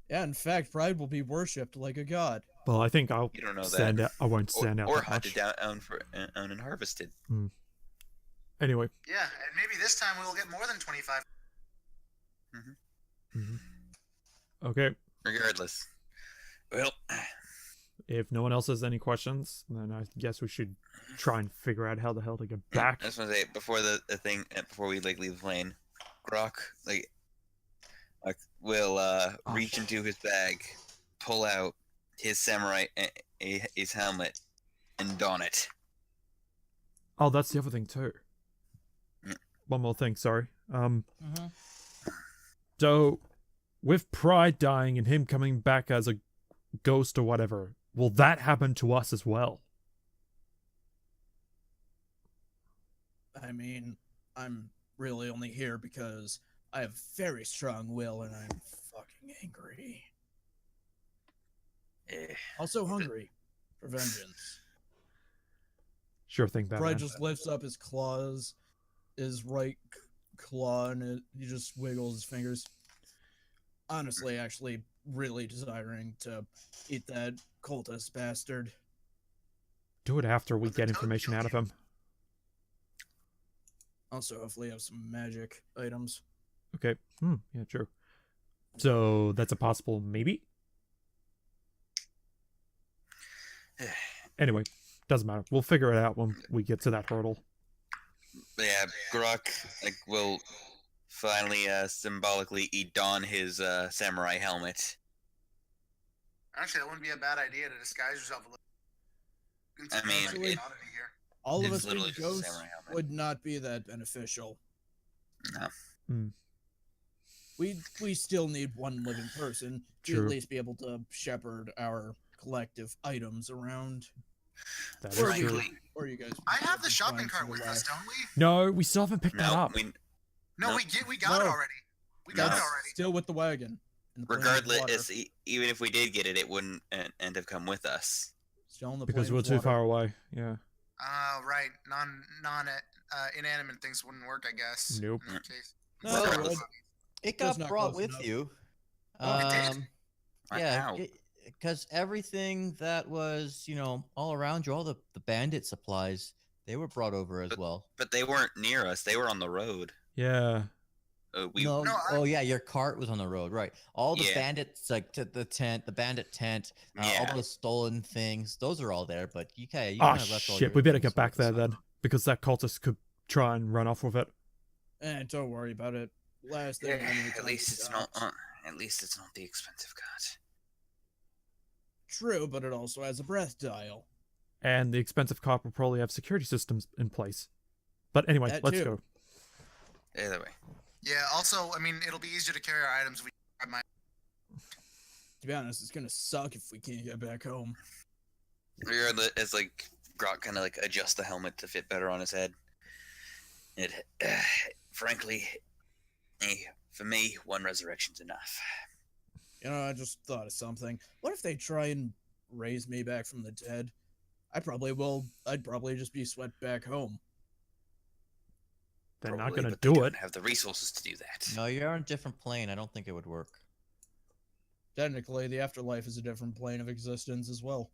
Yeah, in fact, Pride will be worshipped like a god. Well, I think I'll You don't know stand that. out. I won't stand out Or that much. hunted down, owned and harvested. Anyway. Yeah, and maybe this time we'll get more than 25. Okay. Regardless. Well, If no one else has any questions, then I guess we should try and figure out how the hell to get back. I just want to say before the thing, before we leave the plane, Groc will reach into his bag, pull out his samurai his helmet, and don it. Oh, that's the other thing too. Yeah. One more thing, sorry. So, with Pride dying and him coming back as a ghost or whatever, will that happen to us as well? I mean, I'm really only here because I have very strong will and I'm fucking angry. Also hungry for vengeance. Sure thing, Batman. Pride just lifts up his claws, his right claw, and he just wiggles his fingers. Honestly, actually, really desiring to eat that cultist bastard. Do it after we Well, the get toad information killed out of you. him. Also, hopefully, have some magic items. Okay. Yeah, true. So, that's a possible maybe? Anyway, doesn't matter. We'll figure it out when we get to that hurdle. But yeah, Groc will finally symbolically don his samurai helmet. Actually, that wouldn't be a bad idea to disguise yourself a little. You can I mean, see it- the oddity here. All of It's us being literally just a ghosts samurai helmet. would not be that beneficial. No. We still need one living person to True. at least be able to shepherd our collective items around. That Or is you, true. Frankly, or you guys. I have the been shopping trying cart for the with us, last- don't we? No, we still haven't picked that no, up. No, No. we got it No. already. We got That's it already. still with the wagon. in the plane of water. regardless, even if we did get it, it wouldn't and have come with us. Still in the Because plane we're of too water. far away. Yeah. Right. Inanimate things wouldn't work, I guess. Nope. In that case. No, Well, Regardless. It Just got not brought close with enough. you. Oh, it did? Yeah, Wow. because everything that was, all around you, all the bandit supplies, they were brought over as well. But they weren't near us. They were on the road. Yeah. No, No, oh yeah, your cart was on the road, right? All the Yeah. bandits, like the bandit tent, all Yeah. those stolen things, those are all there. But you Ah, kind of left all shit. your We better things get back over there the then. side. Because that cultist could try and run off with it. Don't worry about it. Last thing I need At least it's not. At least it's not the expensive cut. True, but it also has a breath dial. And the expensive cop will probably have security systems in place. But anyway, That let's too. go. Either way. Yeah. Also, I mean, it'll be easier to carry our items if we grab my. To be honest, it's gonna suck if we can't get back home. Regardless, it's like Groc kind of adjusts the helmet to fit better on his head. It, frankly, for me, one resurrection's enough. I just thought of something. What if they try and raise me back from the dead? I'd probably just be swept back home. They're not Probably, going to but they do don't it. have the resources to do that. No, you're on a different plane. I don't think it would work. Technically, the afterlife is a different plane of existence as well.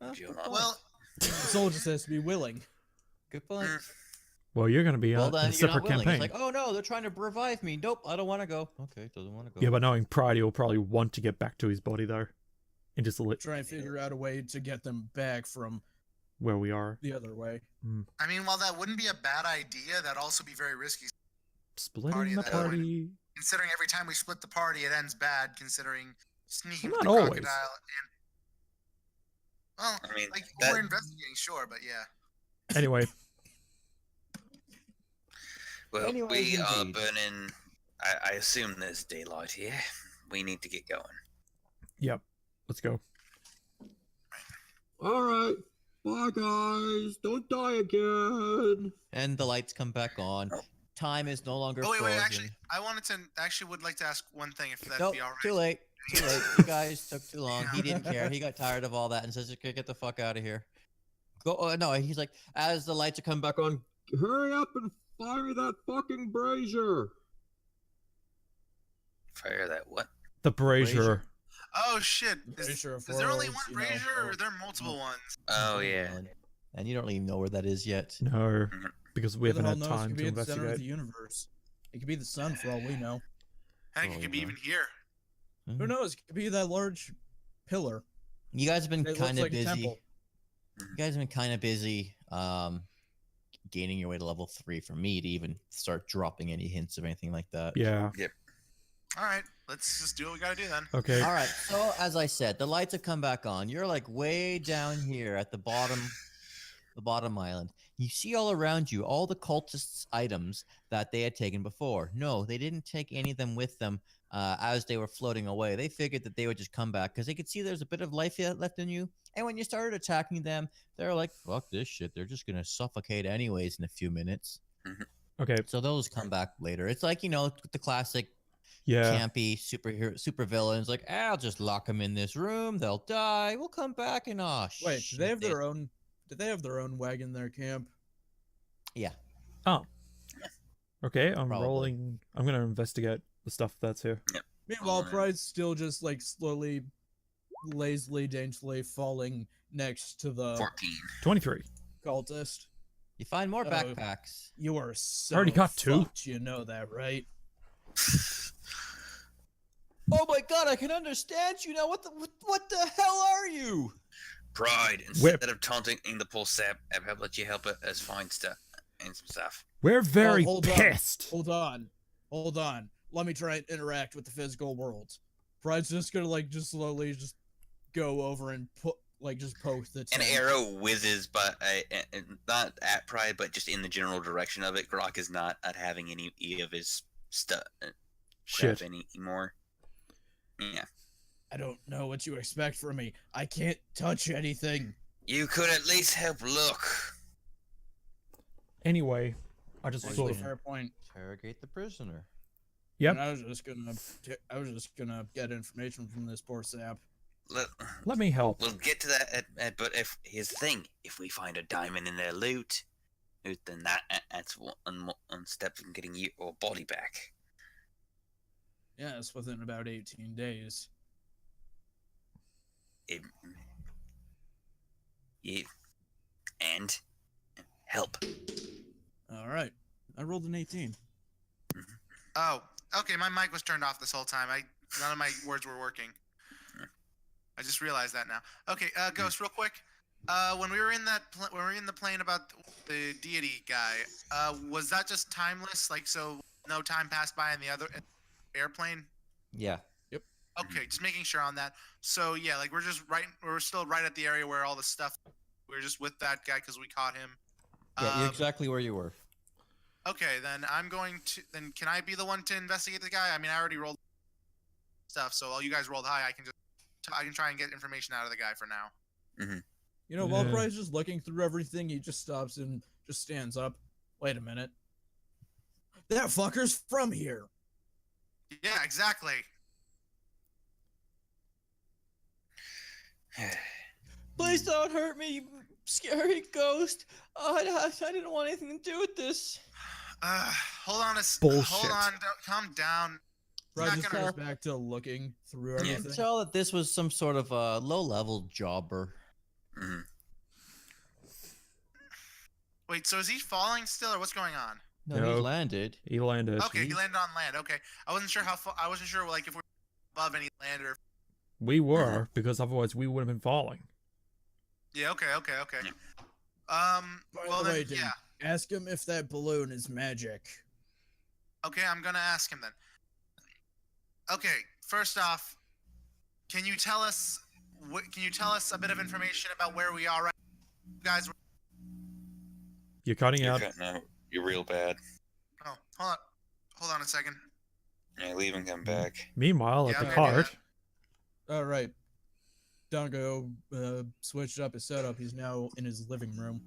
You're good not. point. Well, The soul just has to be willing. Good point. Well, you're going to be Well, in then a you're not separate willing. campaign. It's like, oh no, they're trying to revive me. Nope, I don't want to go. Okay, doesn't want to go. Yeah, but knowing Pride, he'll probably want to get back to his body, though. And just Try and figure out a way to get them back from where we are. the other way. I mean, while that wouldn't be a bad idea, that'd also be very risky. Splitting the that party. Considering every time we split the party, it ends bad. Considering sneaking Well, with not the always. crocodile and well, I mean, like that- we're investigating, sure, but yeah. Anyway, Well, Anyways, we are indeed. burning. I assume there's daylight here. We need to get going. yep. Let's go. All right. Bye, guys. Don't die again. And the lights come back on. Time is no longer Oh wait, frozen. actually, I wanted to would like to ask one thing if that'd Nope, be all right. too late. Too late. You guys took too long. He didn't care. He got tired of all that and says, "Okay, get the fuck out of here." Go. Oh, no, he's like, as the lights are coming back on. Hurry up and fire that fucking brazier. Fire that what? The brazier. Oh shit! Brazier Is of there only Worlds, one you know, brazier, or oh. are there multiple ones? Oh yeah. And you don't even know where that is yet. No, because we Who the haven't hell had knows? It time could to be at the center of investigate. the universe. It could be the sun for all we know. Heck, Oh, it could be yeah. even here. Who knows? It could be that large pillar. You guys have been It looks kind of like a busy. temple. You guys have been kind of busy gaining your way to level 3 for me to even start dropping any hints of anything like that. Yeah. All right, let's just do what we gotta do then. Okay. All right. So as I said, the lights have come back on. You're like way down here at the bottom island. You see all around you all the cultists' items that they had taken before. No, they didn't take any of them with them as they were floating away. They figured that they would just come back because they could see there's a bit of life yet left in you. And when you started attacking them, they're like, "Fuck this shit. They're just gonna suffocate anyways in a few minutes." Okay. So those come back later. It's like, you know, the classic Yeah. campy super villains. Like, I'll just lock them in this room. They'll die. We'll come back and Wait, do they have shit, their own? Did they have their own wagon there, camp? Yeah. Oh. Okay, I'm Probably. rolling. I'm gonna investigate the stuff that's here. Meanwhile, Alright. Pride's still just like slowly, lazily, daintily falling next to the 14. 23. cultist. You find more Oh. backpacks. You are so Already got 2. fucked, you know that, right? Oh my god, I can understand you now. What the hell are you? Pride. Whip. Instead of taunting the poor sap, how about you help us find stuff and some stuff? We're very hold on. pissed. Hold on. Let me try and interact with the physical world. Pride's just gonna like just slowly just go over and just poke the An tent. arrow whizzes, but not at Pride, but just in the general direction of it. Groc is not at having any of his stuff Shit. anymore. Yeah. I don't know what you expect from me. I can't touch anything. You could at least help look. Anyway, I just Actually, sort Actually, of. fair point. Interrogate the prisoner. Yep. And I was just gonna get information from this poor sap. Let me help. We'll get to that, but here's the thing: if we find a diamond in their loot, then that's one step from getting your body back. Yes, within about 18 days. And help. All right. I rolled an 18. Oh, okay. My mic was turned off this whole time. None of my words were working. I just realized that now. Okay, Ghost, real quick. When we were in the plane about the deity guy, was that just timeless? Like, so no time passed by in the other airplane? Yeah. Okay, just making sure on that. So yeah, like we're still right at the area where all the stuff. We're just with that guy because we caught him. Yeah, you're exactly where you were. Okay, then I'm going to. Then can I be the one to investigate the guy? I mean, I already rolled stuff, so while you guys rolled high, I can try and get information out of the guy for now. You know, while Yeah. Pride's just looking through everything, he just stops and just stands up. Wait a minute. That fucker's from here. Yeah, exactly. Please don't hurt me, you scary ghost. I didn't want anything to do with this. Hold on Bullshit. Hold on. Calm down. Pride not just gonna- goes back to looking through You everything. can tell that this was some sort of low-level jobber. Mhm. Wait, so is he falling still, or what's going on? No, No. he landed. He landed. Okay, he landed on land. Okay, I wasn't sure how far. I wasn't sure like if we're above any land or. We were, because otherwise we would have been falling. Yeah. Okay. By Well the way, then, Dynn, yeah. ask him if that balloon is magic. Okay, I'm gonna ask him then. Okay, first off, can you tell us a bit of information about where we are right now? You guys? You're cutting You're out. cutting out. You're real bad. Oh, hold on a second. Yeah, leave and come back. Meanwhile, Yeah, at the I'm gonna do cart. All right. Dongo switched up his setup. He's now in his living room.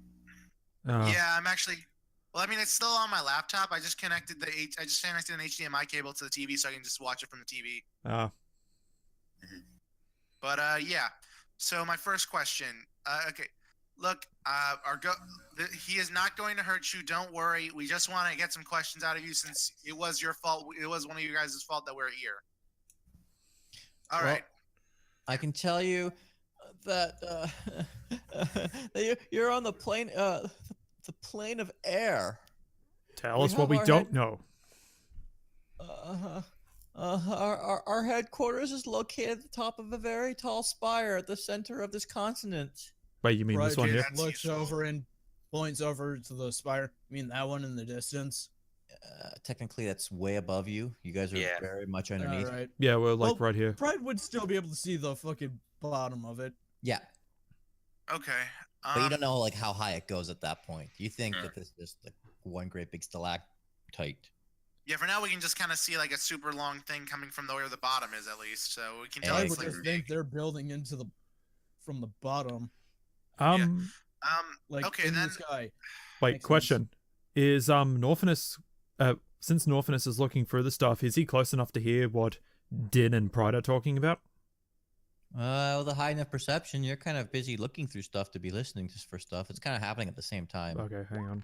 Yeah, I'm actually. Well, I mean, it's still on my laptop. I just connected I just connected an HDMI cable to the TV, so I can just watch it from the TV. But yeah. So my first question. Okay, look, he is not going to hurt you. Don't worry. We just want to get some questions out of you since it was your fault. It was one of you guys' fault that we're here. All right. I can tell you that that you're on the plane of air. Tell We us what have we our don't know. Our headquarters is located at the top of a very tall spire at the center of this continent. Wait, you mean this one here? That's Looks useful. over and points over to the spire. You mean that one in the distance? Technically, that's way above you. You guys are Yeah. very much underneath. All right. Yeah, we're like Well, right here. Pride would still be able to see the fucking bottom of it. Yeah, Okay. but you don't know like how high it goes at that point. You think Mm. that this is like one great big stalactite. Yeah, for now we can just kind of see like a super long thing coming from where the bottom is, at least. So we can tell I it's would like just big. think they're building into the from the bottom, like Okay, in then. the sky. Wait, Makes question. Is Norfinus since Norfinus is looking through the stuff, is he close enough to hear what Dynn and Pride are talking about? With a high enough perception, you're kind of busy looking through stuff to be listening just for stuff. It's kind of happening at the same time. Okay, hang on.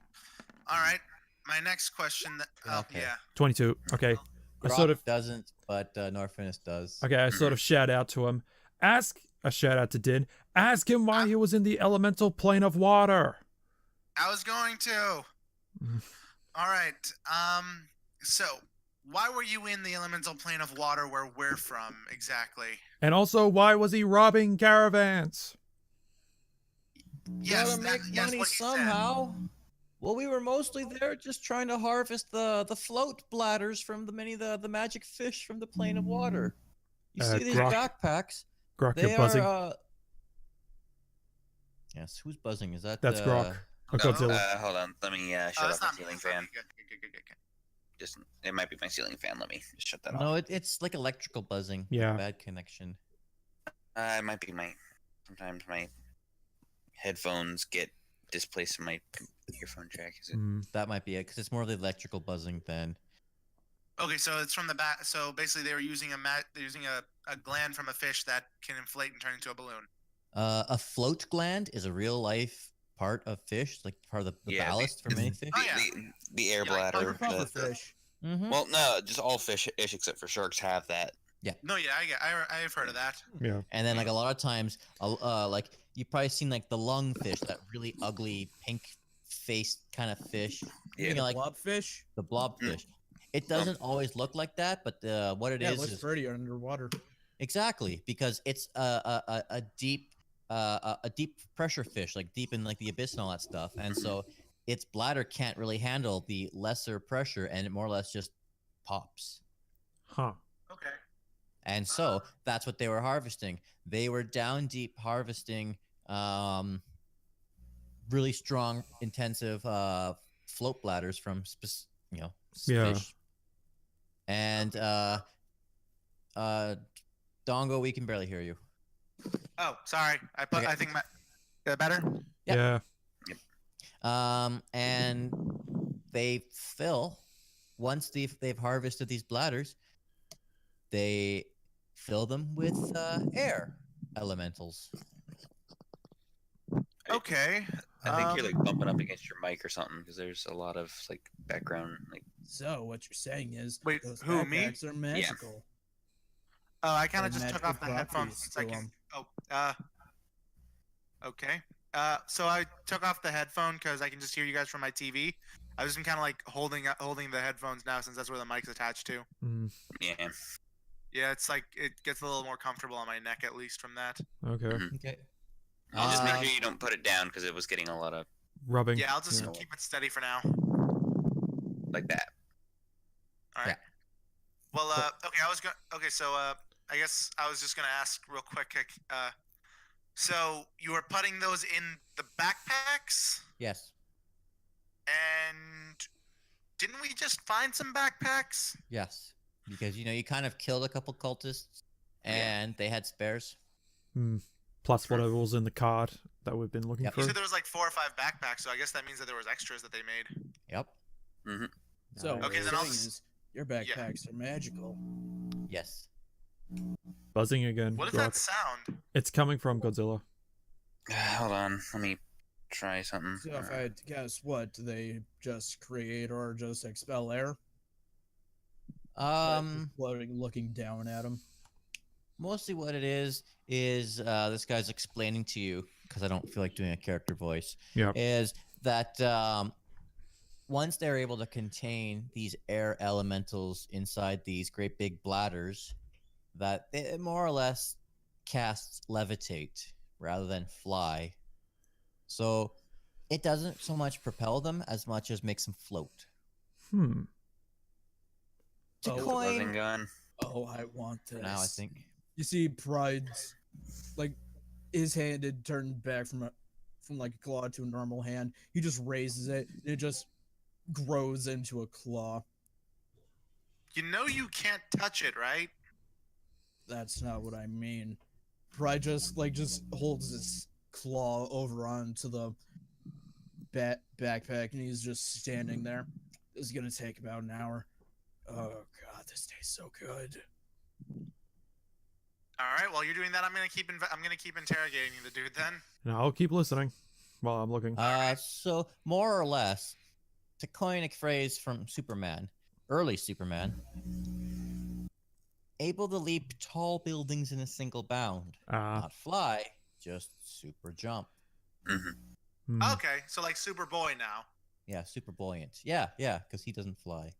All right. My next question. Okay. Yeah. 22. Okay. I Groc sort of doesn't, but Norfinis does. Okay, I sort of shout out to him. A shout out to Dynn. Ask him why he was in the elemental plane of water. I was going to. All right. So, why were you in the elemental plane of water where we're from exactly? And also, why was he robbing caravans? Yes, Gotta make yes, money what he said. somehow. Well, we were mostly there just trying to harvest the float bladders from the magic fish from the plane of water. You see these Groc. backpacks? Groc, They you're buzzing. are. Yes, who's buzzing? Is that? That's Groc. Or Godzilla. Hold on. Let me Oh, shut off that's my not me. ceiling That's not fan. me. Good. Just it might be my ceiling fan. Let me just shut that off. No, it's like electrical buzzing. Yeah. Bad connection. It might be sometimes my headphones get displaced from my earphone jack. Is it? That might be it, because it's more of the electrical buzzing than. Okay, so it's from the back. So basically, they were using a gland from a fish that can inflate and turn into a balloon. A float gland is a real life part of fish, like part of the Yeah, ballast for many fish. Oh, yeah. The air Yeah, like bladder. Pufferfish. Mm-hmm. Well, no, just all fish except for sharks have that. No, yeah, I've heard of that. Yeah. And then like a lot of times, like you've probably seen like the lungfish, that really ugly pink faced kind of fish. Yeah. You know, like Blobfish. the blobfish. It doesn't always look like that, but what it Yeah, it is looks pretty underwater. exactly because it's a deep pressure fish, like deep in like the abyss and all that stuff, and so its bladder can't really handle the lesser pressure, and it more or less just pops. Huh. Okay. And so that's what they were harvesting. They were down deep harvesting really strong, intensive float bladders from Yeah. fish. And Dongo, we can barely hear you. Oh, sorry. Okay. I think my better. Yeah. Yeah. And they fill once they've harvested these bladders, they fill them with air elementals. Okay. I think you're like bumping up against your mic or something because there's a lot of like background like. So what you're saying is, Wait, those who, me? backpacks are magical. Oh, I kind Or of just took magical off the headphones. properties to 'em. Okay. So I took off the headphone because I can just hear you guys from my TV. I've just been kind of like holding the headphones now since that's where the mic's attached to. Yeah. Yeah, it's like it gets a little more comfortable on my neck at least from that. Okay. Mhm. Okay. I'll just make sure you don't put it down because it was getting a lot of Rubbing. Yeah, I'll just keep it steady for now. like that. All right. Yeah. Well, okay, so I guess I was just gonna ask real quick. So you were putting those in the backpacks, Yes. and didn't we just find some backpacks? Yes. Because you kind of killed a couple cultists, and they had spares. Plus whatever was in the card that we've been looking Yep. for. You said there was like 4 or 5 backpacks, so I guess that means that there was extras that they made. Yep. Mm-hmm. So Okay, what then you're I'll saying just- is your backpacks are magical. Yes. Buzzing again. What is Groc. that sound? It's coming from Godzilla. Hold on, let me try something. So if I had to guess, what do they just create or just expel air? Floating, looking down at him. Mostly what it is this guy's explaining to you, because I don't feel like doing a character voice, Yeah. is that once they're able to contain these air elementals inside these great big bladders, that it more or less casts levitate rather than fly. So it doesn't so much propel them as much as makes them float. To Oh, Buzzing coin gun. Oh, I want this. for now, I think. You see Pride's, like, his hand had turned back from like a claw to a normal hand. He just raises it, and it just grows into a claw. You know you can't touch it, right? That's not what I mean. Pride just holds his claw over onto the backpack, and he's just standing there. This is gonna take about an hour. Oh god, this tastes so good. All right. While you're doing that, I'm gonna keep interrogating the dude then. And I'll keep listening while I'm looking. So more or less, to coin a phrase from Superman, early Superman, able to leap tall buildings in a single bound, not fly, just super jump. Mm-hmm. Okay, so like Superboy now. Yeah, super buoyant. Yeah, because he doesn't fly.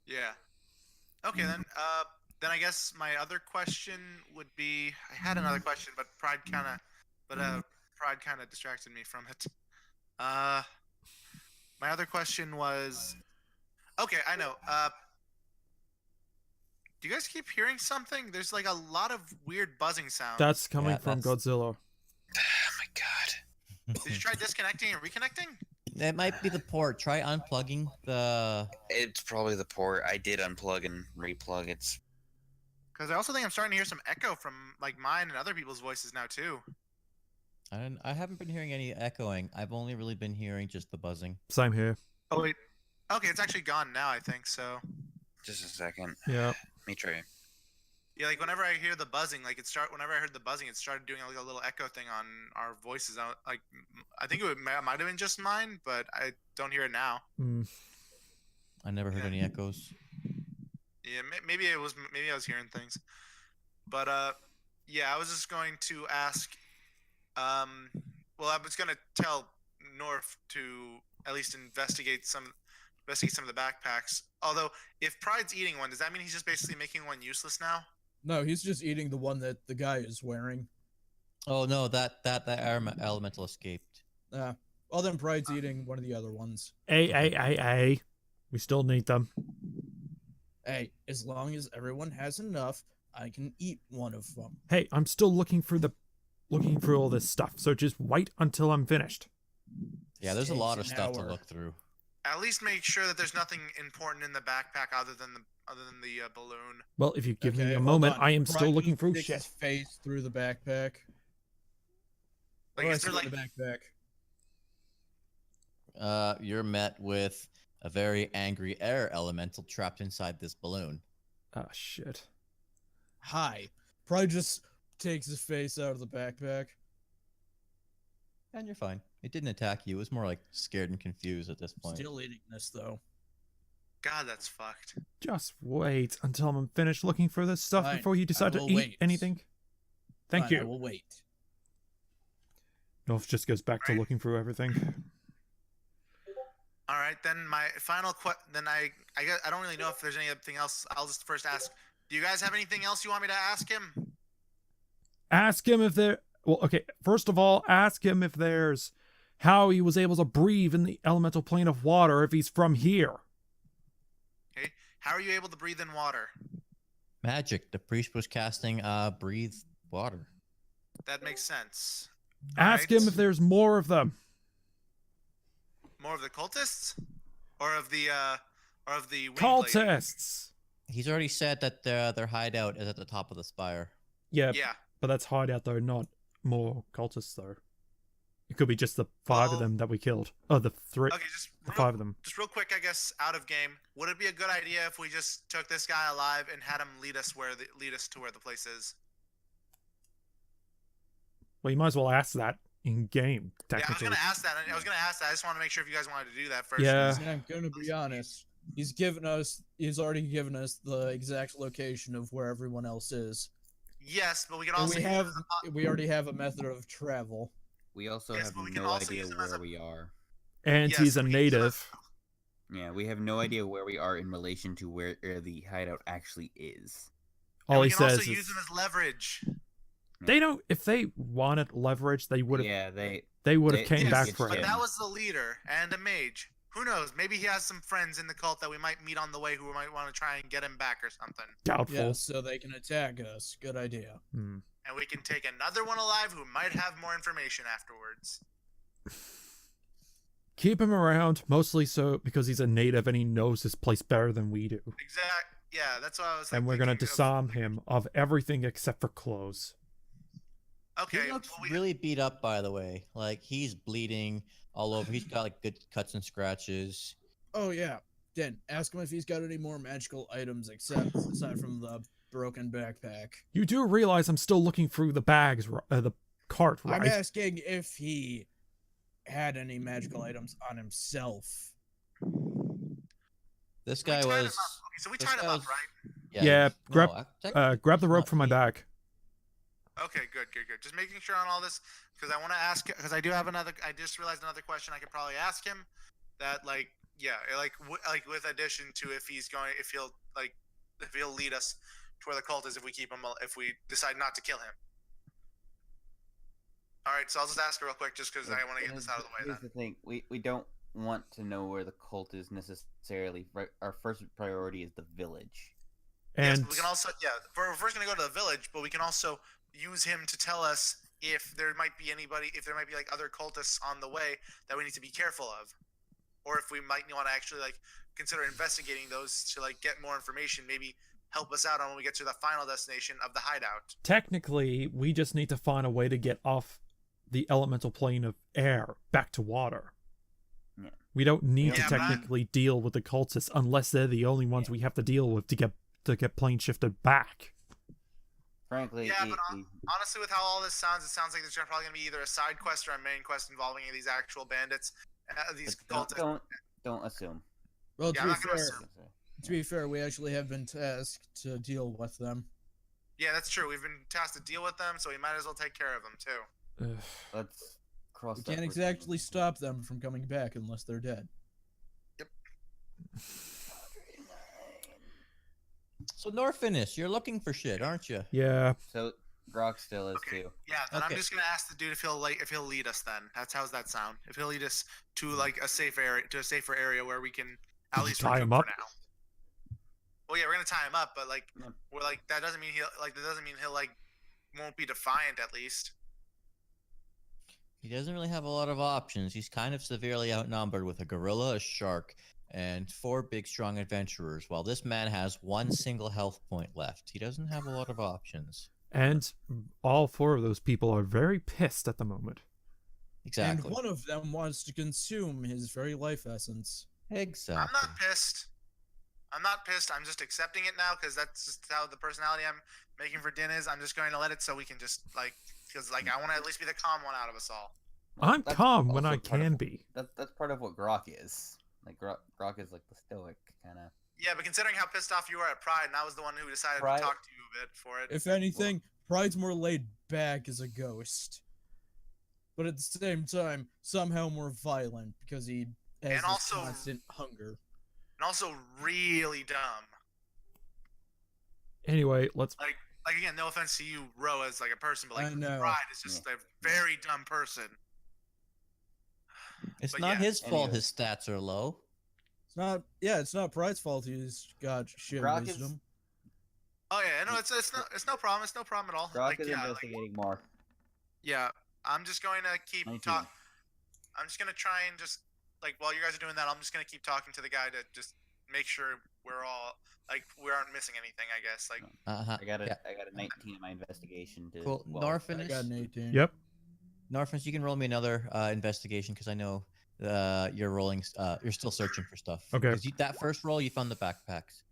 Yeah. Okay then. Then I guess my other question would be, I had another question, but pride kind of distracted me from it. My other question was, okay, I know. Do you guys keep hearing something? There's like a lot of weird buzzing sounds. That's coming from that's- Godzilla. Oh my god. Did you try disconnecting and reconnecting? It might be the port. Try unplugging the. It's probably the port. I did unplug and replug. It's Because I also think I'm starting to hear some echo from like mine and other people's voices now too. I haven't been hearing any echoing. I've only really been hearing just the buzzing. Same here. Oh wait. Okay, it's actually gone now, I think so. just a second. Yeah. Let me try. Yeah, like whenever I hear the buzzing, whenever I heard the buzzing, it started doing like a little echo thing on our voices. I think it might have been just mine, but I don't hear it now. I never heard any echoes. Yeah, maybe I was hearing things, but yeah, I was just going to ask. Well, I was gonna tell Norf to at least investigate some of the backpacks. Although, if Pride's eating one, does that mean he's just basically making one useless now? No, he's just eating the one that the guy is wearing. Oh no, that elemental escaped. Well, then Pride's eating one of the other ones. Hey. We still need them. Hey, as long as everyone has enough, I can eat one of them. Hey, I'm still looking through all this stuff, so just wait until I'm finished. Yeah, there's a Takes lot of an stuff to hour. look through. At least make sure that there's nothing important in the backpack other than the balloon. Well, if you give me Okay, a hold moment, on. I am Pride still looking through sticks shit. his face through the backpack. Like, What do I is there see in like the backpack? You're met with a very angry air elemental trapped inside this balloon. Ah, shit. Hi. Pride just takes his face out of the backpack. And you're fine. It didn't attack you. It was more like scared and confused at this point. Still eating this though. God, that's fucked. Just wait until I'm finished looking for this stuff Fine, before you decide to will eat wait. anything. Thank Fine, I you. will wait. North just goes back to looking through everything. All right, then my final then I guess I don't really know if there's anything else. I'll just first ask. Do you guys have anything else you want me to ask him? Ask him if there. Well, okay. First of all, ask him if there's how he was able to breathe in the elemental plane of water if he's from here. Okay. How are you able to breathe in water? Magic. The priest was casting breathe water. That makes sense. Ask him if there's more of them. More of the cultists, or of the winged lady? Cultists. He's already said that their hideout is at the top of the spire. Yeah. Yeah. But that's hideout though, not more cultists though. It could be just the 5 of them that we killed. Oh, the 3. Okay, the 5 of them. Just real quick, I guess, out of game. Would it be a good idea if we just took this guy alive and had him lead us to where the place is? Well, you might as well ask that in game. Technically. Yeah, I was gonna ask that. I just want to make sure if you guys wanted to do that first. Yeah. I'm gonna be honest. He's already given us the exact location of where everyone else is. Yes, but we can And also we already have a method of travel. We also Yes, have but we can no also idea use them as where a- we are. And Yes, he's a we can use them as- native. Yeah, we have no idea where we are in relation to where the hideout actually is. All we he can says also is use them as leverage. they don't. If they wanted leverage, they would have. Yeah, They would have they- came Yes, back it's for but him. him. that was the leader and a mage. Who knows? Maybe he has some friends in the cult that we might meet on the way who might want to try and get him back or something. Doubtful. Yeah, so they can attack us. Good idea. Hmm. And we can take another one alive who might have more information afterwards. Keep him around, mostly so because he's a native and he knows this place better than we do. Yeah, that's what I was. And we're gonna thinking of. disarm him of everything except for clothes. Okay. He looks well, really beat up, by the way. Like, he's bleeding all over. He's got, like, good cuts and scratches. Oh yeah, Dynn, ask him if he's got any more magical items aside from the broken backpack. You do realize I'm still looking through the bags, the cart, right? I'm asking if he had any magical items on himself. This we guy tied him was... up. Okay, so we this tied him guy up, was- right? Yeah, grab- technically grab the he's rope not from my beat. bag. Okay, good. Just making sure on all this because I want to ask because I do have another. I just realized another question I could probably ask him. That with addition to if he'll lead us to where the cult is if we keep him if we decide not to kill him. All right, so I'll just ask her real quick just because I want to get this out of the way. Here's the thing: we don't want to know where the cult is necessarily. Our first priority is the village. And yes, but we can also we're first gonna go to the village, but we can also use him to tell us if there might be like other cultists on the way that we need to be careful of, or if we might want to actually like consider investigating those to like get more information, maybe help us out on when we get to the final destination of the hideout. technically, we just need to find a way to get off the elemental plane of air back to water. Yeah. We don't need Yeah, to but I- technically deal with the cultists unless they're the only ones we have to deal with to get plane shifted back. Frankly, Yeah, but honestly, with how all this sounds, it sounds like there's probably gonna be either a side quest or a main quest involving any of these actual bandits, these cultists. don't assume. Well, Yeah, I'm not gonna assume. to be fair, we actually have been tasked to deal with them. Yeah, that's true. We've been tasked to deal with them, so we might as well take care of them too. Ugh. Let's cross. We that can't bridge exactly when we stop them from coming back unless they're dead. So, Norfinas, you're looking for shit, aren't you? Yeah. So Groc still is Okay. too. Yeah, then I'm Okay. just gonna ask the dude if he'll lead us. Then how's that sound? If he'll lead us to like a safer area where we can at Did you least tie recoup him for up? now. Well, yeah, we're gonna tie him up, but like Yeah. we're like that doesn't mean he'll like won't be defiant at least. He doesn't really have a lot of options. He's kind of severely outnumbered with a gorilla, a shark, and 4 big, strong adventurers, while this man has 1 single health point left. He doesn't have a lot of options. And all 4 of those people are very pissed at the moment. Exactly. And one of them wants to consume his very life essence. Exactly. I'm not pissed. I'm just accepting it now because that's just how the personality I'm making for Dynn is. I'm just going to let it so we can just because I want to at least be the calm one out of us all. I'm That's calm when also I part of- can be. That's part of what Groc is. Like Groc is like the stoic kind of. Yeah, but considering how pissed off you were at Pride, and I was the one who decided Pride- to talk to you a bit for it. If anything, Pride's more laid back as a ghost. but at the same time, somehow more violent because he has And this also- constant hunger. And also really dumb. Anyway, let's. Like again, no offense to you, Ro, as like a person, but I like know. Pride is just a very dumb person. It's But not yeah, his fault anyway. his stats are low. It's not. Yeah, it's not Pride's fault. He's got shit Groc is- wisdom. Oh yeah, no, it's no problem. It's no problem at all. Groc Like is yeah, like, investigating more. yeah. I'm just going to keep 19. talking. I'm just gonna try and just like while you guys are doing that, I'm just gonna keep talking to the guy to just make sure we're all like we aren't missing anything. I guess like Uh-huh. I got a Yeah. I got a 19 in my investigation to. Cool. well, I Norfinas, got an 18. Yep. Norfinas, you can roll me another investigation because I know you're rolling. You're still searching for stuff. Okay. 'Cause that first roll, you found the backpacks.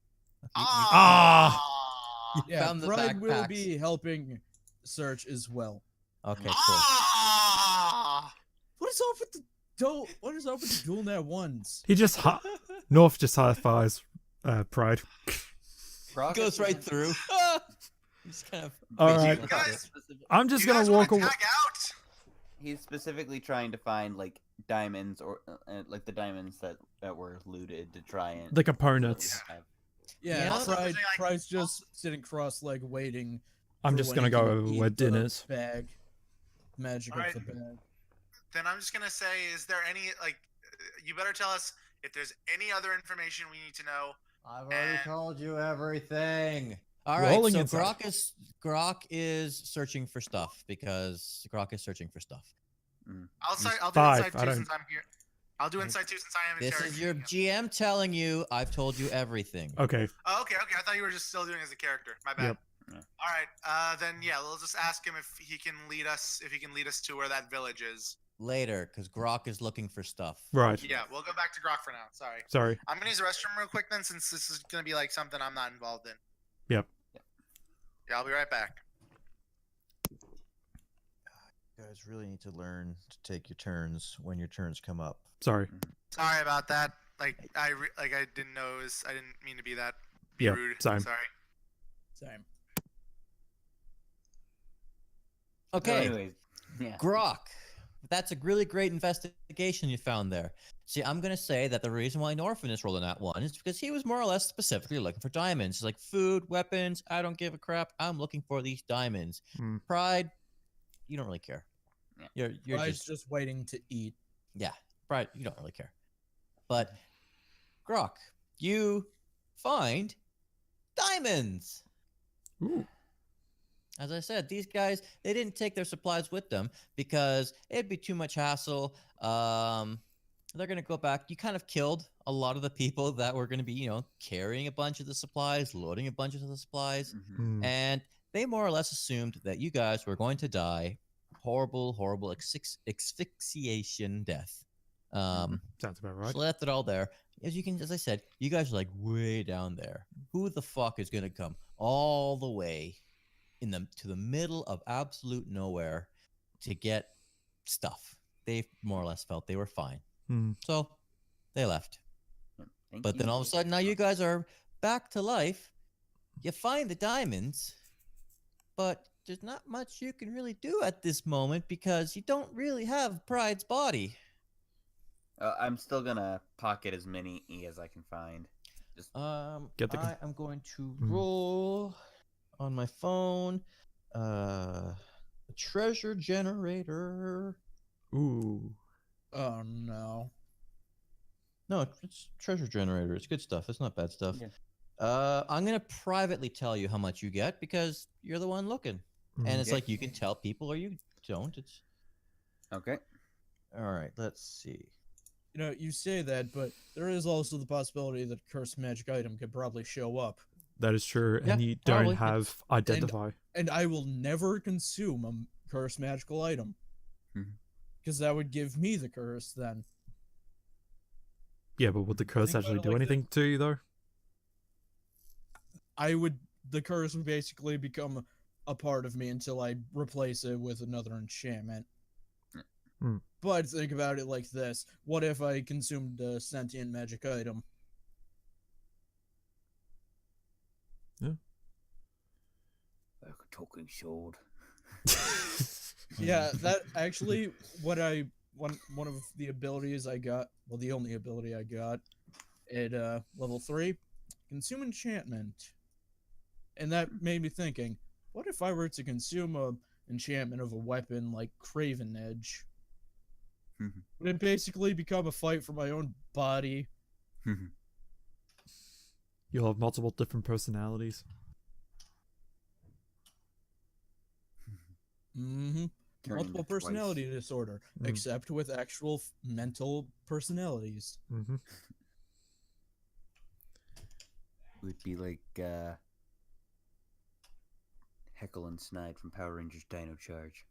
You Yeah, found the Pride will backpacks. be helping search as well. Okay, cool. Ah! What is up with the What is up with the dual net ones? He just North just high fives Pride. Groc Goes is right through. He's kind of. All busy right. with Guys, it. I'm just You gonna guys wanna walk away. tag out? He's specifically trying to find like diamonds or like the diamonds that were looted to try and The components. Yeah, Yeah. Also, Pride, there's, like- Pride's just sitting cross-legged waiting. I'm for just when gonna he go can over eat where the Dynn is. Bag. Magic Alright. of the bag. Then I'm just gonna say, is there any like? You better tell us if there's any other information we need to know. I've already told you everything. All Rolling right, so insight. Groc is searching for stuff because Groc is searching for stuff. I'll do 5, insight I too don't- since I'm here. I'll do insight too since I am This is interrogating your him. GM telling you I've told you everything. Okay. Oh, okay. I thought you were just still doing it as a character. My bad. Yep. Yeah. All right. Then yeah, we'll just ask him if he can lead us. If he can lead us to where that village is. Later, because Groc is looking for stuff. Right. Yeah, we'll go back to Groc for now. Sorry. Sorry. I'm gonna use the restroom real quick then, since this is gonna be like something I'm not involved in. Yep. Yeah, I'll be right back. You guys really need to learn to take your turns when your turns come up. Sorry. Sorry about that. Like I didn't know. I didn't mean to be that. Be Yeah, rude. same. Sorry. Same. So Okay, anyways, yeah. Groc. That's a really great investigation you found there. See, I'm going to say that the reason why Norfinas rolled in that one is because he was more or less specifically looking for diamonds. He's like, food, weapons, I don't give a crap. I'm looking for these diamonds. Hmm. Pride, you don't really care. Yeah. You're Pride's just waiting to eat. Yeah, Pride, you don't really care. But, Groc, you find diamonds. Ooh. As I said, these guys, they didn't take their supplies with them because it'd be too much hassle. They're going to go back. You kind of killed a lot of the people that were going to be, carrying a bunch of the supplies, loading a bunch of the supplies. Mhm. Hmm. And they more or less assumed that you guys were going to die horrible, horrible asphyxiation death. Sounds about right. So left it all there. As I said, you guys are like way down there. Who the fuck is going to come all the way to the middle of absolute nowhere to get stuff? They more or less felt they were fine. Hmm. So they left. Thank But then you. all of a sudden, now you guys are back to life. You find the diamonds, but there's not much you can really do at this moment because you don't really have Pride's body. I'm still gonna pocket as many as I can find. Just Get the- I am going to Mm. roll on my phone a treasure generator. Ooh. Oh no. No, it's treasure generator. It's good stuff. It's not bad stuff. Yeah. I'm gonna privately tell you how much you get because you're the one looking, and it's Okay. like you can tell people or you don't. It's okay. all right. Let's see. You say that, but there is also the possibility that a cursed magic item could probably show up. That is true, Yeah, and you probably. don't have identify. And I will never consume a cursed magical item. Mhm. Because that would give me the curse then. Yeah, but would the curse Think about actually it do like anything to you though? The curse would basically become a part of me until I replace it with another enchantment. Hmm. But think about it like this. What if I consumed a sentient magic item? Like a talking sword. Yeah, that actually one of the abilities I got, well, the only ability I got at level 3, consume enchantment. And that made me thinking, what if I were to consume a enchantment of a weapon like Craven Edge? Would it basically become a fight for my own body? You'll have multiple different personalities. Mm-hmm. Turn Multiple into twice. personality disorder, except with actual mental personalities. Would be like Heckle and Snide from Power Rangers Dino Charge.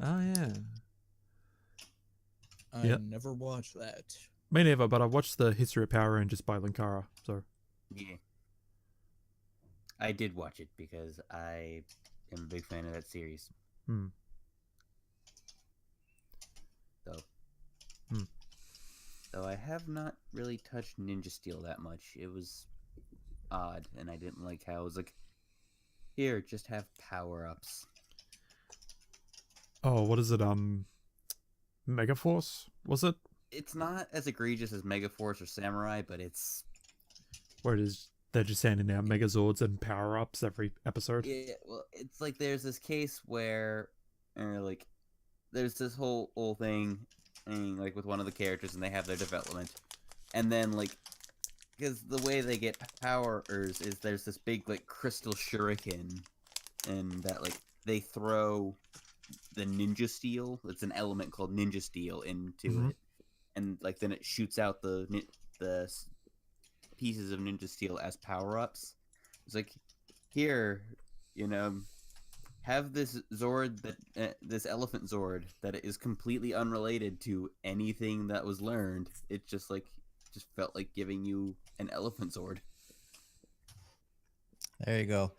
Oh, yeah. I never watched that. Me neither, but I watched the History of Power Rangers by Linkara, so. Yeah. I did watch it because I am a big fan of that series. So I have not really touched Ninja Steel that much. It was odd, and I didn't like how it was like, here, just have power-ups. Oh, what is it, Megaforce, was it? It's not as egregious as Megaforce or Samurai, but it's... Where it is, they're just handing out Megazords and power-ups every episode? Yeah, well, it's like there's this case where, like, there's this whole thing, and, like, with one of the characters, and they have their development. And then, like, because the way they get powers is there's this big, like, crystal shuriken, and that, like, they throw the ninja steel. It's an element called ninja steel into it, and, like, then it shoots out the pieces of ninja steel as power-ups. It's like, here, you know, have this Zord, that this elephant Zord that is completely unrelated to anything that was learned. It just felt like giving you an elephant Zord. There you go.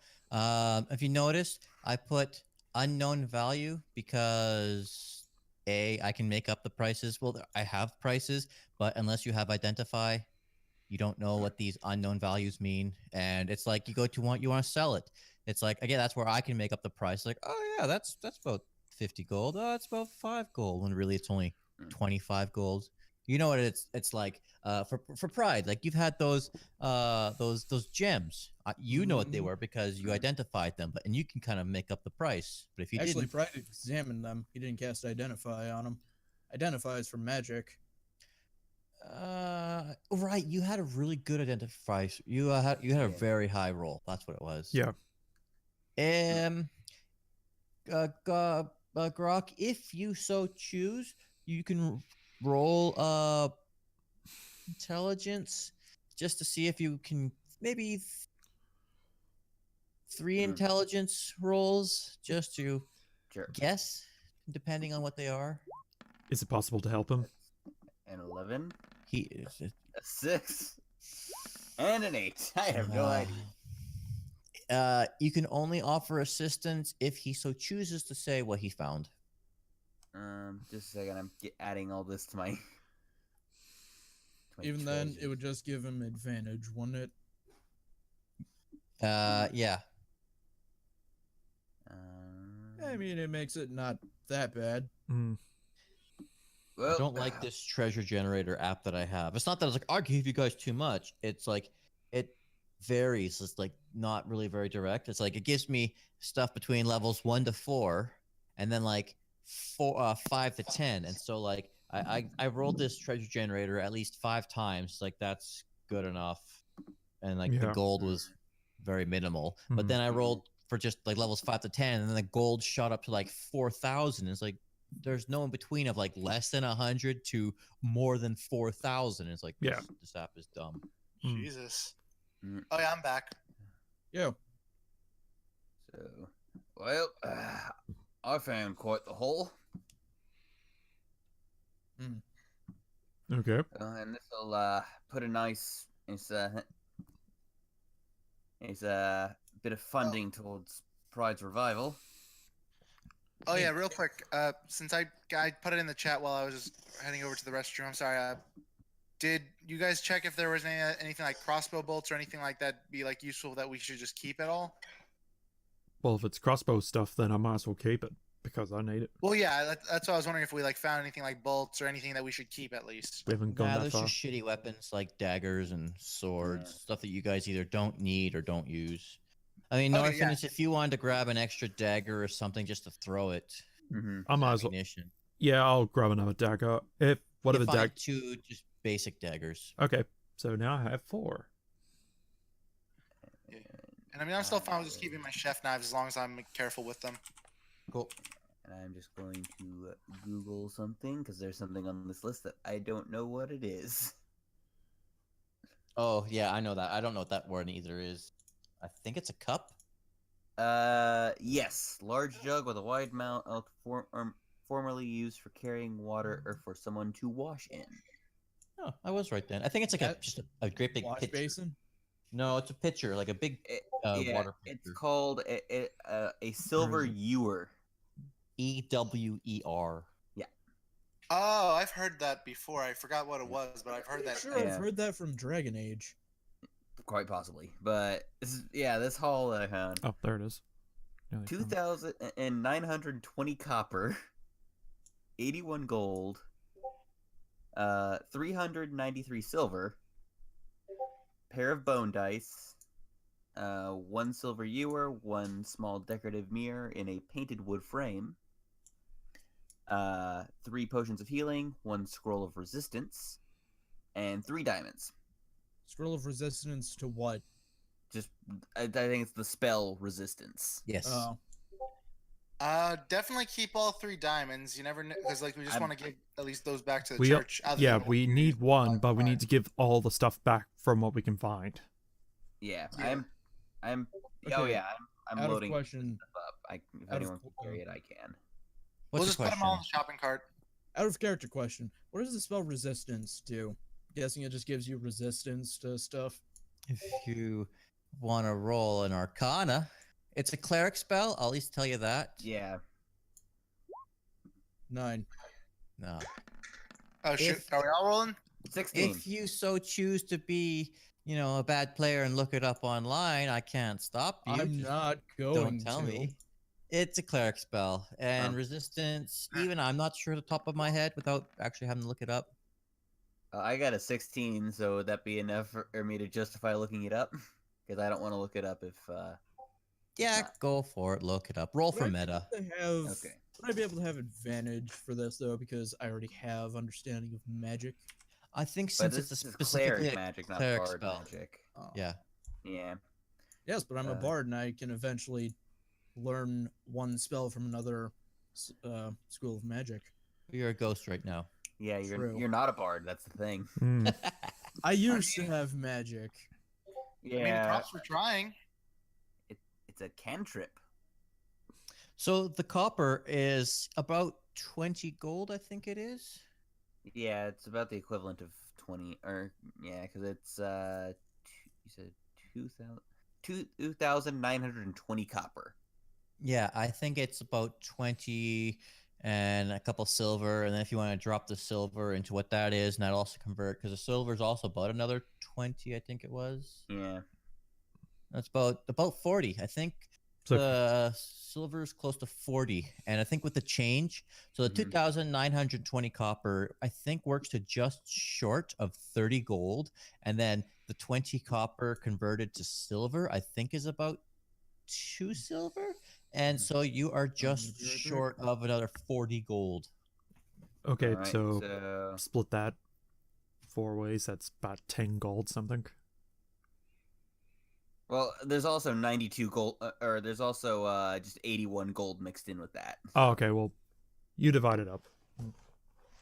If you noticed, I put unknown value because I can make up the prices. Well, I have prices, but unless you have identify, you don't know what these unknown values mean. And it's like you want to sell it. It's like, again, that's where I can make up the price. Like, oh yeah, that's about 50 gold. Oh, it's about 5 gold. When really it's only 25 gold. You know what it's like for Pride. Like you've had those gems. You know what they were because you identified them, and you can kind of make up the price. But if you Actually, didn't, Pride examined them. He didn't cast Identify on them. Identify is for magic. right, you had a really good identify. You had a very high roll. That's what it was. Yeah. Groc, if you so choose, you can roll intelligence just to see if you can maybe 3 intelligence rolls just to guess, depending on what they are. Is it possible to help him? An 11? He is A 6? And an 8. I have no idea. You can only offer assistance if he so chooses to say what he found. Just a second. I'm adding all this to my. Even then, it would just give him advantage, wouldn't it? Yeah. I mean, it makes it not that bad. I don't like this treasure generator app that I have. It's not that I was like, I gave you guys too much. It's like, it varies. It's like not really very direct. It's like, it gives me stuff between levels 1 to 4, and then like 5 to 10. And so like, I rolled this treasure generator at least 5 times. Like that's good enough. And like the gold was very minimal. But then I rolled for just like levels 5 to 10, and then the gold shot up to like 4,000. It's like, there's no in between of like less than 100 to more than 4,000. It's like, this app is dumb. Jesus. Oh yeah, I'm back. Yeah. So, well, I found quite the haul. Okay. And this will put a nice it's a bit of funding towards Pride's revival. Oh yeah, real quick. Since I put it in the chat while I was heading over to the restroom. I'm sorry. Did you guys check if there was anything like crossbow bolts or anything like that be like useful that we should just keep at all? Well, if it's crossbow stuff, then I might as well keep it because I need it. Well, yeah, that's why I was wondering if we like found anything like bolts or anything that we should keep at least. We haven't gone Nah, that there's far. just shitty weapons like daggers and swords, Yeah. stuff that you guys either don't need or don't use. I mean, Okay, yeah. Norfinas, if you wanted to grab an extra dagger or something just to throw it, Mm-hmm. I might as well. ammunition. Yeah, I'll grab another dagger. If whatever you find dagger. 2 just basic daggers. Okay, so now I have 4. And I mean, I'm still fine with just keeping my chef knives as long as I'm careful with them. Cool. And I'm just going to Google something because there's something on this list that I don't know what it is. Oh, yeah, I know that. I don't know what that word either is. I think it's a cup. Yes, large jug with a wide mouth, formerly used for carrying water or for someone to wash in. Oh, I was right then. I think it's like just a great big Wash pitcher. basin. No, it's a pitcher, like a big Yeah, water pitcher. it's called a silver ewer. EWER. Oh, I've heard that before. I forgot what it was, but I've heard that. Sure, Yeah. I've heard that from Dragon Age. Quite possibly, but this haul I found Oh, there it is. Nearly found it. 2,920 copper, 81 gold, 393 silver, pair of bone dice, 1 silver ewer, 1 small decorative mirror in a painted wood frame, 3 potions of healing, 1 scroll of resistance, and 3 diamonds. Scroll of resistance to what? Just, I think it's the spell resistance. Yes. Oh, Definitely keep all 3 diamonds. You never know, because like we just want to give at least those back to the We church. other yeah, than we what need one, but we find. need to give all the stuff back from what we can find. Yeah, Yeah. I'm. Oh Okay, yeah, I'm out of loading question. stuff up. If out of anyone can carry it, I can. What's We'll just the put them all in question? the shopping cart. Out of character question. What does the spell resistance do? Guessing it just gives you resistance to stuff. If you want to roll an Arcana, it's a cleric spell. I'll at least tell you that. Yeah. 9. No. Oh shoot! If- Are we all rolling? 16. If you so choose to be, a bad player and look it up online, I can't stop you. I'm Just not going don't tell to. me. It's a cleric spell, and resistance. Even I'm not sure the top of my head without actually having to look it up. I got a 16, so would that be enough for me to justify looking it up? Because I don't want to look it up if. Yeah, Not- go for it. Look it up. Roll for Would I be meta. able to have- Okay. Would I be able to have advantage for this though, because I already have understanding of magic? I think But since this it's a is specifically cleric a magic, not cleric bard spell. magic. Oh. Yeah. Yeah. Yes, but I'm a Uh, bard and I can eventually learn one spell from another school of magic. You're a ghost right now. Yeah, True. you're not a bard. That's the thing. Hmm. I used to have magic. I mean, Yeah. props for trying. It's a cantrip. So the copper is about 20 gold, I think it is. Yeah, it's about the equivalent of 20, or yeah, because it's you said 2,920 copper. Yeah, I think it's about 20 and a couple silver. And then if you want to drop the silver into what that is, and that also convert, because the silver is also about another 20, I think it was. Yeah. That's about 40. I think So- the silver is close to 40. And I think with the change, so the Mhm. 2,920 copper, I think works to just short of 30 gold. And then the 20 copper converted to silver, I think is about 2 silver. And so you are just maybe right there. short of another 40 gold. Okay, Alright, so split that 4 ways. That's about 10 gold something. well, there's also 92 gold, or there's also just 81 gold mixed in with that. Oh, okay. Well, you divide it up.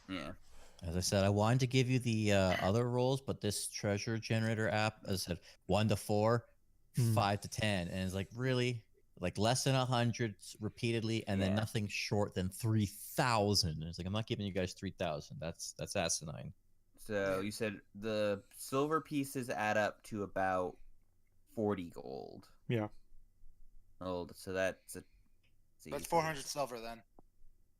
Yeah. As I said, I wanted to give you the other rolls, but this treasure generator app, as I said, 1 to 4, Hmm. 5 to 10, and it's like really like less than 100 repeatedly, and then Yeah. nothing short than 3,000. It's like I'm not giving you guys 3,000. That's asinine. So you said the silver pieces add up to about 40 gold. Yeah. Gold. So that's a. see, That's so 400 silver then.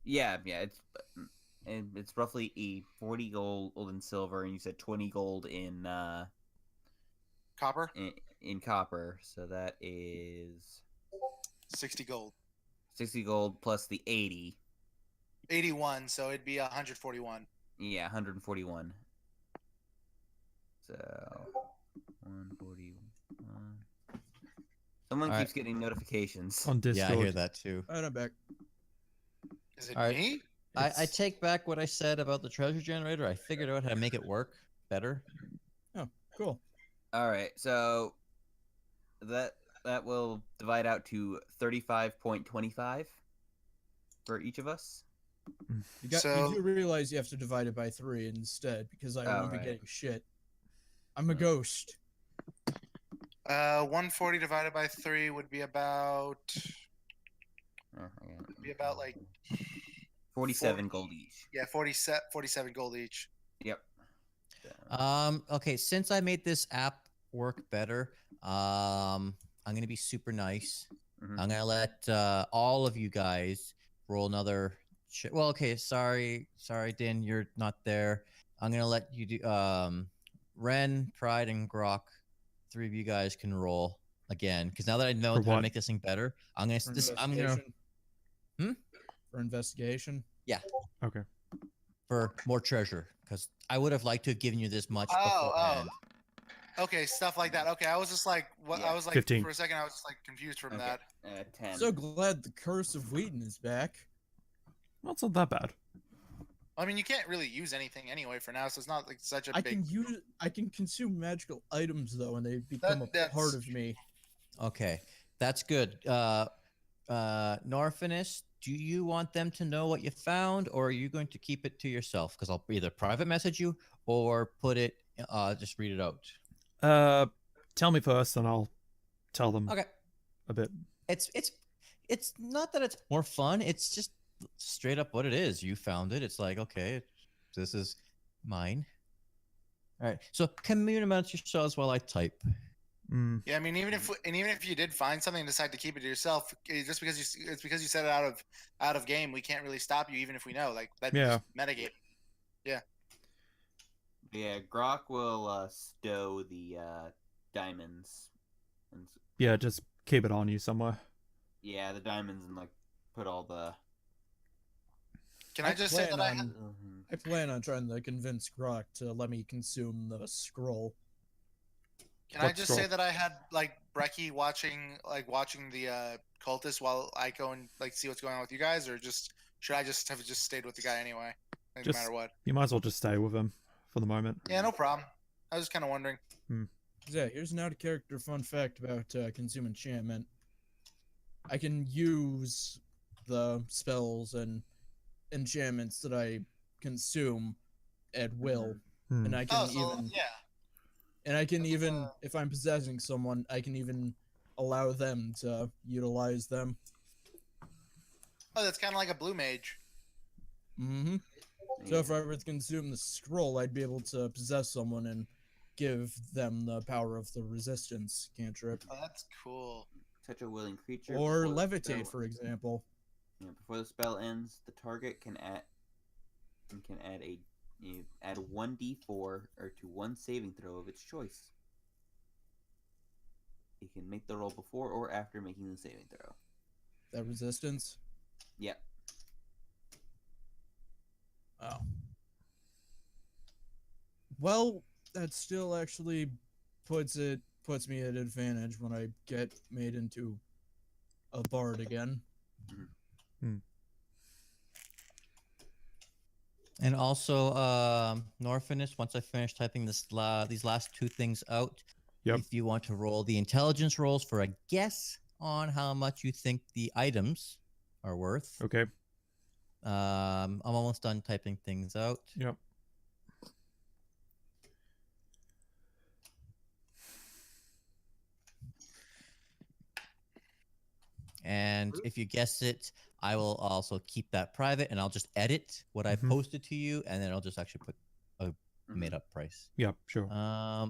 Yeah, it's roughly 40 gold in silver, and you said 20 gold in Copper. in copper. So that is 60 gold. 60 gold plus the 80. 81, so it'd be 141. Yeah, 141. So 141. Someone All keeps right. getting notifications. On Discord. Yeah, I hear that too. Alright, I'm back. Is it All right. me? I It's- take back what I said about the treasure generator. I figured out how to make it work better. Oh, cool. All right, so that will divide out to 35.25 for each of us. You do realize you have to divide it by 3 instead, because I won't be Alright. getting shit. I'm a ghost. 140 divided by 3 would be about like 47 gold each. 47 gold each. Yep. Okay, since I made this app work better, I'm gonna be super nice. Mhm. I'm gonna let all of you guys roll another. Well, okay, sorry, Dynn, you're not there. I'm gonna let you do. Ren, Pride, and Groc, 3 of you guys can roll again, because now that I know For how to what? make this thing better, I'm gonna. For I'm gonna. investigation. Hmm? For investigation. Okay. For more treasure, because I would have liked to have given you this much Oh, beforehand. Okay, stuff like that. Okay, I was just like, what? Yeah. I was like, 15. for a second, I was just like confused from Okay. that. 10. So glad the Curse of Wheaton is back. Well, it's not that bad. I mean, you can't really use anything anyway for now, so it's not like such a I big. I can consume magical items though, and they become a that's part of me. Okay, that's good. Norfinas, do you want them to know what you found, or are you going to keep it to yourself? Because I'll either private message you or put it, just read it out. Tell me first, and I'll tell them Okay, a bit. it's not that it's more fun. It's just straight up what it is. You found it. It's like, okay, this is mine. All right. So commune amongst yourselves while I type. Mm. Yeah, I mean, even if you did find something and decide to keep it to yourself, just because it's because you set it out of game, we can't really stop you, even if we know. Like that's Yeah. metagame. Yeah, Groc will stow the diamonds. And Yeah, just keep it on you somewhere. yeah, the diamonds and like put all the. Can I just say that I had? I plan on trying to convince Groc to let me consume the scroll. Can I What just scroll? say that I had like Brecky watching the cultist while I go and like see what's going on with you guys, or should I just have stayed with the guy anyway, like, no Just- matter what? You might as well just stay with him for the moment. Yeah, no problem. I was just kind of wondering. Yeah, here's an out-of-character fun fact about consume enchantment. I can use the spells and enchantments that I consume at will, Hmm. and I can That's, even, if I'm possessing someone, I can even allow them to utilize them. Oh, that's kind of like a blue mage. Mm-hmm. So if I were to consume the scroll, I'd be able to possess someone and give them the power of the resistance cantrip. Oh, that's cool. Touch a willing creature. Or before the levitate, spell- for example. Yeah, before the spell ends, the target can add add 1d4 or to one saving throw of its choice. You can make the roll before or after making the saving throw. That resistance? Yep. Oh. Well, that still actually puts me at advantage when I get made into a bard again. And also, Norfinas, once I finish typing these last 2 things out, Yep. if you want to roll the intelligence rolls for a guess on how much you think the items are worth. Okay. I'm almost done typing things out. Yep. And if you guess it, I will also keep that private, and I'll just edit what I Mhm. posted to you, and then I'll just actually put a made up price. Yep. Sure. I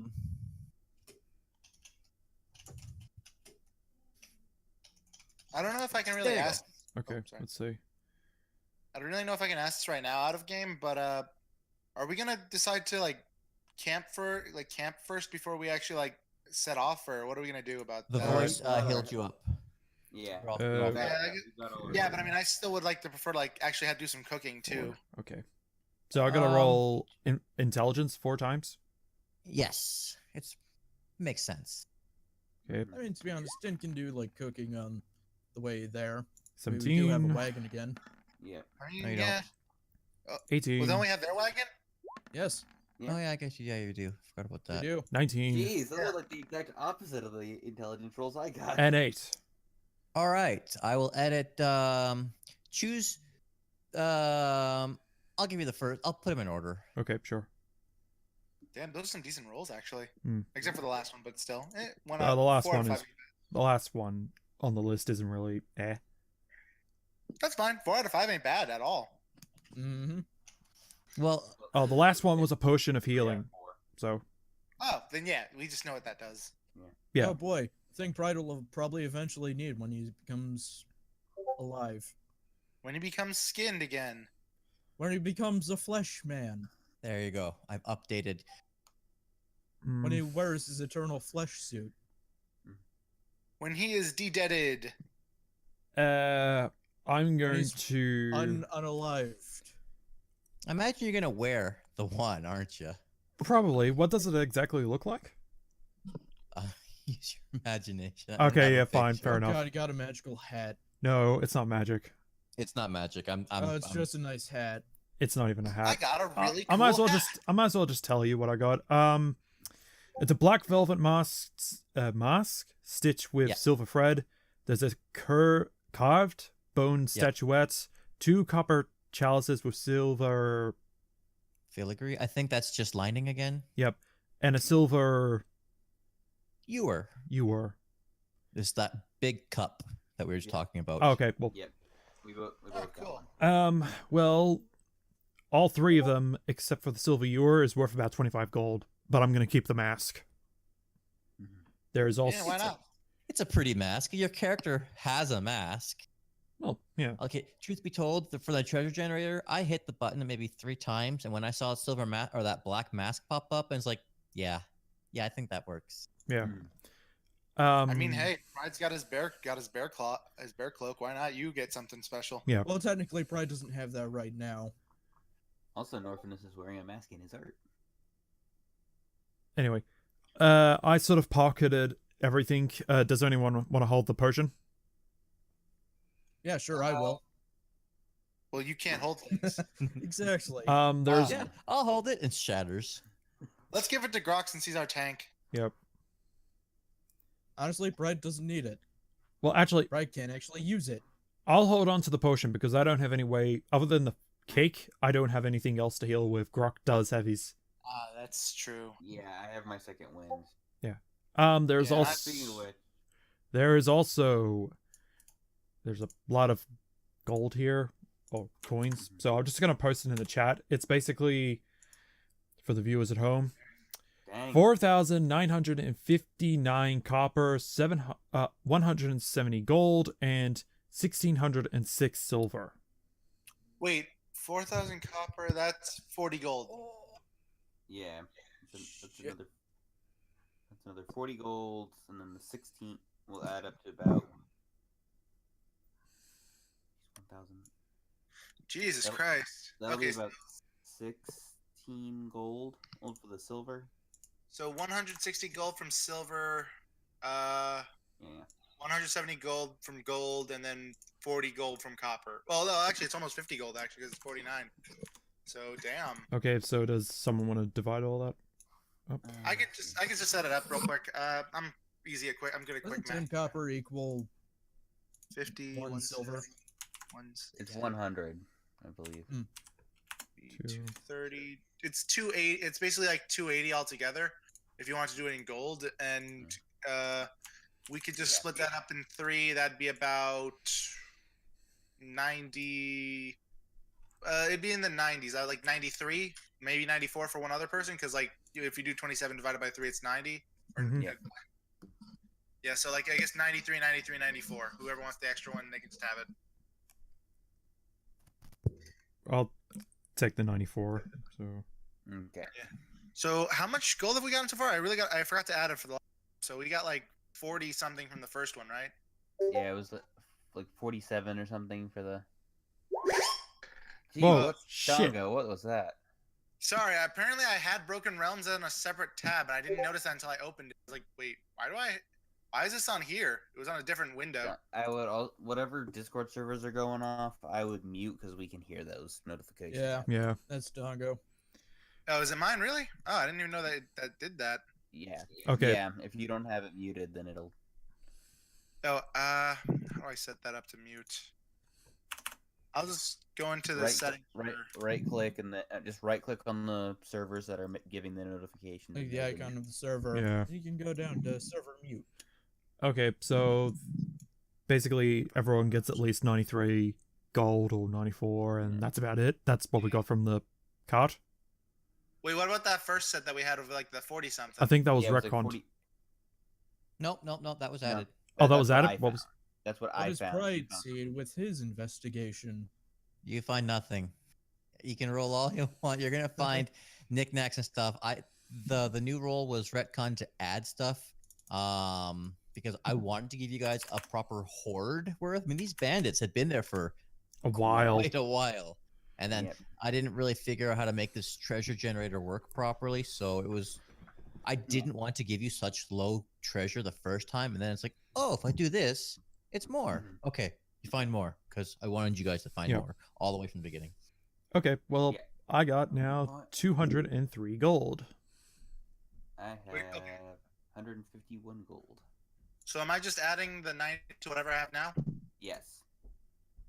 don't know if I can really There you go. ask. Okay. sorry. Let's see. I don't really know if I can ask this right now out of game, but are we gonna decide to like camp first before we actually like set off, or what are we gonna do about The that? voice healed you up. Yeah. We're all- Uh, we're all- Yeah, but I mean, I still would like to prefer to like actually have to do some cooking too. Okay. So I gotta roll intelligence 4 times. yes, it's makes sense. Okay. I mean, to be honest, Dynn can do like cooking on the way there. I mean, 17. we do have a wagon again. Yeah. I mean, No, you yeah. 18. Well, don't we have their wagon? Yes, Yeah. Oh yeah, I guess you do. Forgot about we that. do. 19. Jeez, those are like the exact opposite of the intelligence rolls I got. And 8. All right, I will edit. Choose. I'll give you the first. I'll put them in order. Okay, sure. Damn, those are some decent rolls actually. Mm. Except for the last one, but still. One The out. last 4 out of one 5. is the last one on the list isn't really That's fine. 4 out of 5 ain't bad at all. Mm-hmm. Well, Oh, the last one was a potion of healing. So Oh, then yeah, we just know what that does. yeah. Oh boy, thing Pride will probably eventually need when he becomes alive. When he becomes skinned again. When he becomes a flesh man. there you go. I've updated. When he wears his eternal flesh suit. When he is de-deaded. I'm going he's to Unalived. I imagine you're gonna wear the one, aren't you? probably. What does it exactly look like? Use your imagination. I don't Okay, have a yeah, fine, picture. fair Oh enough. god, he got a magical hat. No, it's not magic. It's not magic. I'm Oh, it's just a nice hat. It's not even a hat. I got a really I cool might as well hat. I might as well just tell you what I got. It's a black velvet mask stitched with Yeah. silver thread. There's a carved bone statuettes, 2 copper chalices with silver. filigree. I think that's just lining again. Yep, and a silver Ewer. ewer. It's that big cup that we were just talking about. Oh, okay, well, Yep. We both Oh, got cool. one. well, all 3 of them except for the silver ewer is worth about 25 gold. But I'm gonna keep the mask. There's also Yeah, why not? It's a pretty mask. Your character has a mask. well, yeah. Okay, truth be told, for the treasure generator, I hit the button maybe 3 times, and when I saw a silver mask or that black mask pop up, and it's like, yeah, I think that works. Yeah. I mean, hey, Pride's got his bear cloak. Why not you get something special? Yeah. Well, technically, Pride doesn't have that right now. Also, Norfinas is wearing a mask in his art. Anyway, I sort of pocketed everything. Does anyone want to hold the potion? Yeah, sure, I will. Well, you can't hold things. Exactly. There's Yeah, I'll hold it. It shatters. Let's give it to Groc since he's our tank. yep. Honestly, Pride doesn't need it. Well, actually, Pride can't actually use it. I'll hold on to the potion because I don't have any way other than the cake. I don't have anything else to heal with. Groc does have his. Ah, that's true. Yeah, I have my second wind. There's Yeah, also Speaking of which, there's a lot of gold here or coins. So I'm just gonna post it in the chat. It's basically for the viewers at home. dang. 4,959 copper, 170 gold, and 1,606 silver. Wait, 4,000 copper. That's 40 gold. Yeah, that's another 40 gold, and then the 16 will add up to about 1,000. Jesus That'll- Christ. That'll Okay, be about 16 gold for the silver. so 160 gold from silver. Yeah. 170 gold from gold, and then 40 gold from copper. Well, no, actually, it's almost 50 gold actually because it's 49. So damn. Okay, so does someone want to divide all that up? I could just set it up real quick. I'm easy at quick. I'm good at quick Doesn't 10 math. copper equal 50, 1 silver? It's 100, I believe. 230. It's 280. It's basically like 280 altogether. If you want to do it in gold, and we could just split that up in 3. That'd be about 90. It'd be in the 90s. I like 93, maybe 94 for one other person, because like if you do 27 divided by 3, it's 90. Mhm. Yeah, so like I guess 93, 93, 94. Whoever wants the extra one, they can just have it. I'll take the 94. So Okay. So how much gold have we gotten so far? I forgot to add it for the. So we got like 40 something from the first one, right? Yeah, it was like 47 or something for the. Gee, Whoa, what's shit. Dongo? What was that? Sorry, apparently I had Broken Realms on a separate tab, and I didn't notice that until I opened it. I was like, wait, why is this on here? It was on a different window. I would whatever Discord servers are going off, I would mute because we can hear those notifications. Yeah. Yeah. That's Dongo. Oh, is it mine, really? Oh, I didn't even know that did that. Yeah. Okay. Yeah, if you don't have it muted, then it'll. Oh, how do I set that up to mute? I'll just go into the settings. Right click and just right click on the servers that are giving the notifications. Like the icon of the server. Yeah. You can go down to server mute. Okay, so basically everyone gets at least 93 gold or 94, and that's about it. That's what we got from the cart. Wait, what about that first set that we had of like the 40 something? I think that was Yeah, it was like retconned. 40 Nope, that was added. Oh, that was that's what added? I What was- found. That's what What I is found. Pride Seed with his investigation? You find nothing. You can roll all you want. You're gonna find knickknacks and stuff. The new roll was retcon to add stuff. Because I wanted to give you guys a proper horde worth. I mean, these bandits had been there for A while. quite a while, and then Yep. I didn't really figure out how to make this treasure generator work properly. So it was, I didn't want to give you such low treasure the first time, and then it's like, oh, if I do this, it's more. Okay, you find more because I wanted you guys to find Yep. more all the way from the beginning. Okay, well, Yeah. I got now 203 gold. I have Wait, okay. 151 gold. So am I just adding the 90 to whatever I have now? Yes.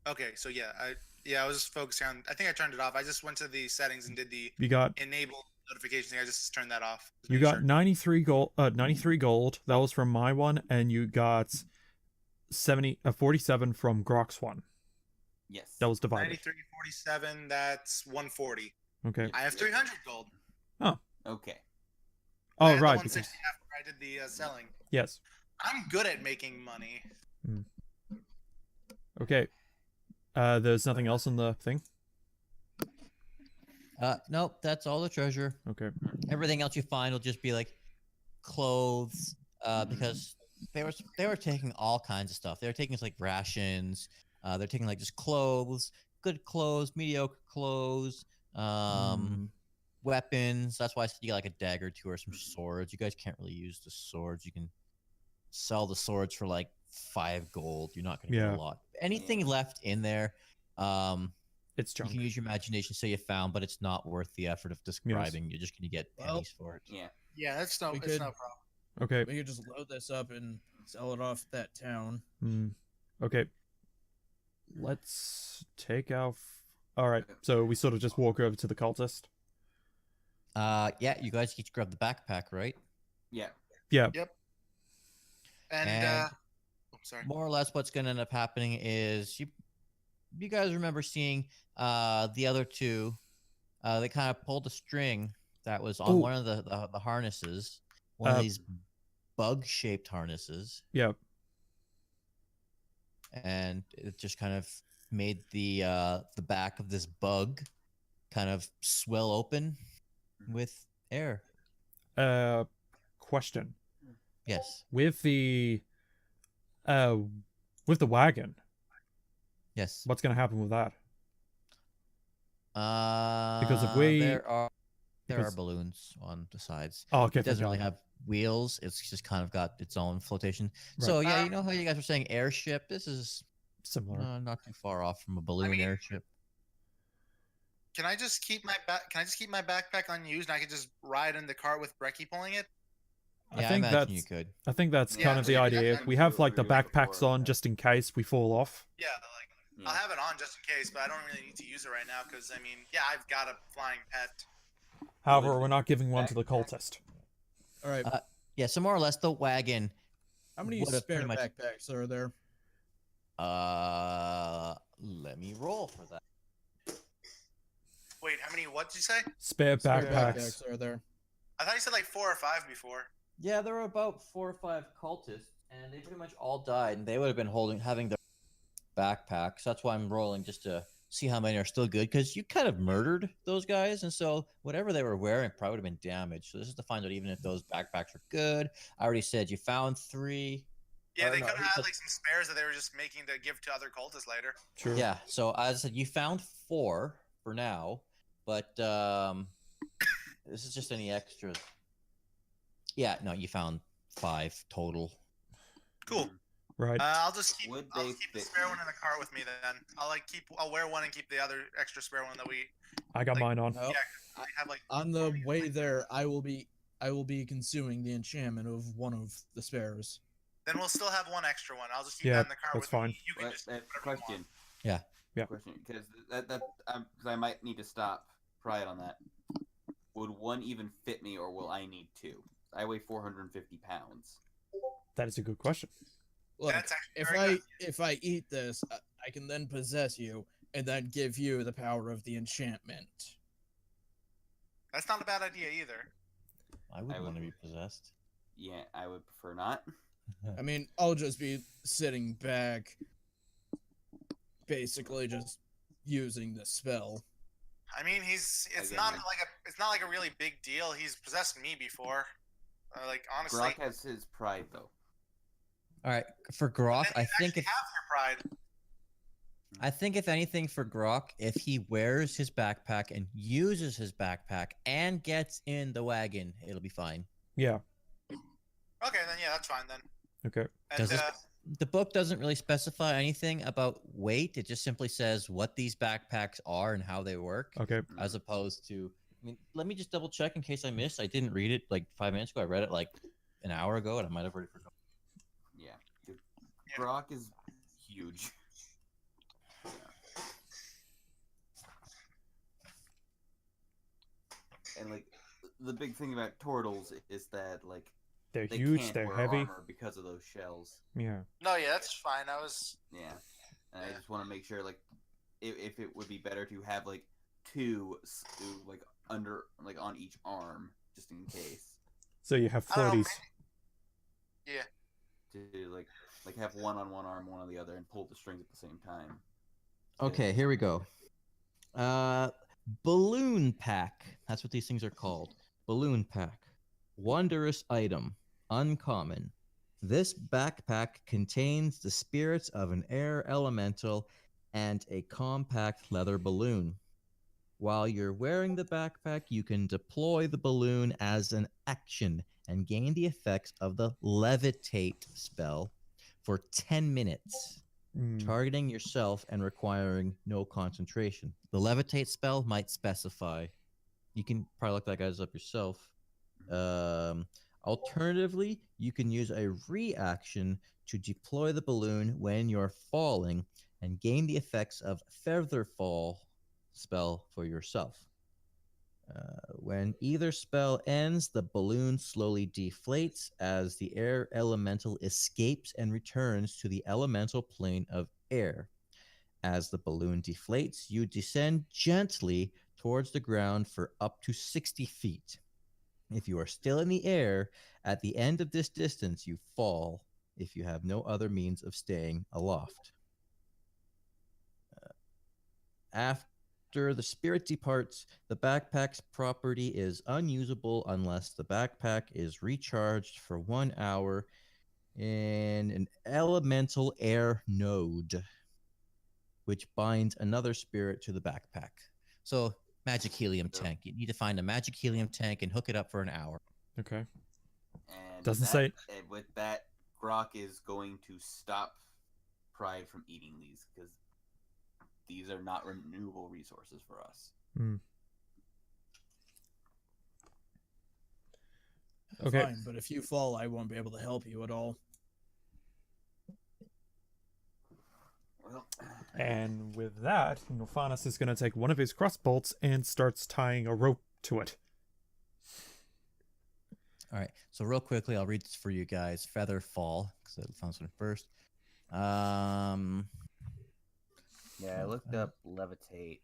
Okay, so yeah, I was just focusing on. I think I turned it off. I just went to the settings and did the You got enable notification thing. I just turned that off. Just you make got sure. 93 gold. 93 gold. That was from my one, and you got 47 from Groc's one. Yes. That was divided. 93, 47. That's 140. Okay. I have 300 gold. Okay. Oh, I had the right. 160 after I did the selling. Yes. I'm good at making money. Okay. There's nothing else in the thing. Nope, that's all the treasure. Okay. Everything else you find will just be like clothes, because they were taking all kinds of stuff. They were taking like rations. They're taking like just clothes, good clothes, mediocre clothes, weapons. That's why I said you got like a dagger or two or some swords. You guys can't really use the swords. You can sell the swords for like 5 gold. You're not going to get Yeah. a lot. Anything left in there, It's you junk. can use your imagination, say you found, but it's not worth the effort of describing. You're just going to get pennies for it. Yeah. Yeah, that's no, We it's could- no problem. Okay. We could just load this up and sell it off that town. Okay. Let's take our. All right. So we sort of just walk over to the cultist. Yeah, you guys each grab the backpack, right? Yeah. Yeah. And sorry. More or less what's going to end up happening is you guys remember seeing the other two, they kind of pulled a string that was on one of the harnesses, one of these bug-shaped harnesses, Yeah. and it just kind of made the back of this bug kind of swell open with air. Question. Yes. With the wagon, Yes. what's going to happen with that? Because if we- there are because- balloons on the sides. Oh, okay. It doesn't really have wheels. It's just kind of got its own flotation. So yeah, you know how you guys were saying airship? This is similar. not too far off from a balloon airship. Can I just keep my backpack unused and I can just ride in the cart with Brecky pulling it? Yeah, I think imagine that's you could. I think that's Yeah, kind of the maybe idea. that- We have like the we were looking backpacks for, on yeah. just in case we fall off. Yeah, like I'll have it on just in case, but I don't really need to use it right now because I mean, yeah, I've got a flying pet. However, we're not giving one to the cultist. All right. Yeah, so more or less the wagon. How many would've spare pretty much- backpacks are there? Let me roll for that. Wait, how many? What did you say? Spare Spare backpacks. are there? I thought you said like 4 or 5 before. Yeah, there were about 4 or 5 cultists, and they pretty much all died, and they would have been having their backpacks. That's why I'm rolling, just to see how many are still good, because you kind of murdered those guys, and so whatever they were wearing probably would have been damaged. So this is to find out even if those backpacks are good. I already said you found 3. Yeah, Or they no, could have he had said- like some spares that they were just making to give to other cultists later. True. Yeah. So as I said, you found 4 for now, but this is just any extras. Yeah. No, you found 5 total. Cool. Right. I'll just keep Would I'll they keep the fit spare me? one in the cart with me then. I'll wear one and keep the other extra spare one that we I got like- mine on. Well, we have like on the way there, I will be consuming the enchantment of one of the spares. then we'll still have one extra one. I'll just keep Yeah, that in the cart that's with fine. me. You can What, just that whatever you want. question. Yeah. Yeah. Question, because because I might need to stop Pride on that. Would one even fit me, or will I need 2? I weigh 450 pounds. That is a good question. Look, That's actually very good. if I eat this, I can then possess you and then give you the power of the enchantment. That's not a bad idea either. I wouldn't would- want to be possessed. Yeah, I would prefer not. I mean, I'll just be sitting back, basically just using the spell. I mean, it's Again, not man. it's not like a really big deal. He's possessed me before. Like honestly, Groc has his pride, though. All right. For Groc, then I you think actually if have your pride. if anything for Groc, if he wears his backpack and uses his backpack and gets in the wagon, it'll be fine. Yeah. Okay, then yeah, that's fine then. Okay. And Does this- The book doesn't really specify anything about weight. It just simply says what these backpacks are and how they work, Okay. as opposed to. I mean, let me just double check in case I missed. I didn't read it like 5 minutes ago. I read it like an hour ago, and I might have already forgotten. Yeah. Yeah. Groc is huge. And like the big thing about turtles is that like They're they huge. can't They're wear heavy. armor because of those shells. Yeah. no, yeah, that's fine. I was Yeah, and I Yeah. just want to make sure like if it would be better to have like 2 like under like on each arm just in case So you have I don't know, floaties. to like have one on one arm, one on the other, and pull the strings at the same time. Okay, here we go. Balloon pack. That's what these things are called. Balloon pack. Wondrous item. Uncommon. This backpack contains the spirits of an air elemental and a compact leather balloon. While you're wearing the backpack, you can deploy the balloon as an action and gain the effects of the levitate spell for 10 minutes. Mm. Targeting yourself and requiring no concentration. The levitate spell might specify. You can probably look that guys up yourself. Alternatively, you can use a reaction to deploy the balloon when you're falling and gain the effects of feather fall spell for yourself. When either spell ends, the balloon slowly deflates as the air elemental escapes and returns to the elemental plane of air. As the balloon deflates, you descend gently towards the ground for up to 60 feet. If you are still in the air, at the end of this distance, you fall if you have no other means of staying aloft. After the spirit departs, the backpack's property is unusable unless the backpack is recharged for 1 hour in an elemental air node, which binds another spirit to the backpack. So, magic helium tank. You need to find a magic helium tank and hook it up for an hour. Okay. And Doesn't that- say- and with that, Groc is going to stop Pride from eating these because these are not renewable resources for us. Mm. That's Okay. fine, but if you fall, I won't be able to help you at all. Well, And with that, Norfinas is going to take one of his crossbolts and starts tying a rope to it. All right. So real quickly, I'll read this for you guys. Feather fall, because I found something first. yeah, I looked up levitate.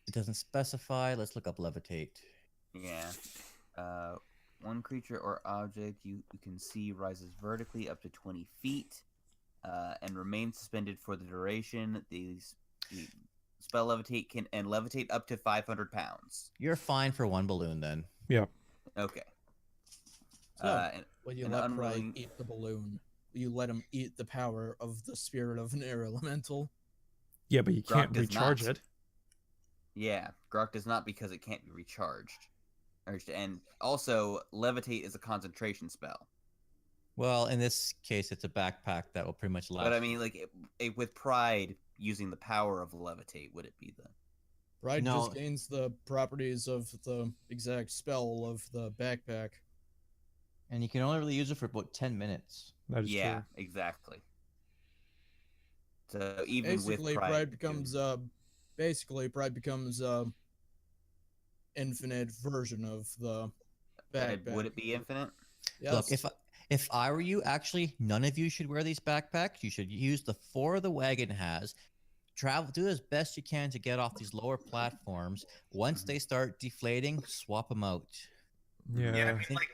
It doesn't specify. Let's look up levitate. Yeah. One creature or object you can see rises vertically up to 20 feet and remains suspended for the duration. The spell levitate can levitate up to 500 pounds. You're fine for one balloon then. Yeah. Okay. So, And will you an let unwilling- Pride eat the balloon? you let him eat the power of the spirit of an air elemental. Yeah, but you Groc can't does recharge not. it. Yeah, Groc does not because it can't be recharged. And also, levitate is a concentration spell. Well, in this case, it's a backpack that will pretty much last. But I mean, like, with pride using the power of levitate, would it be the? Pride No. just gains the properties of the exact spell of the backpack. And you can only really use it for about 10 minutes. That is Yeah, true. exactly. So even Basically, with pride becomes infinite version of the backpack. would it be infinite? Yes. Look, if I were you, actually, none of you should wear these backpacks. You should use the 4 the wagon has. Do as best you can to get off these lower platforms. Once they start deflating, swap them out. Yeah. Yeah, I mean, like,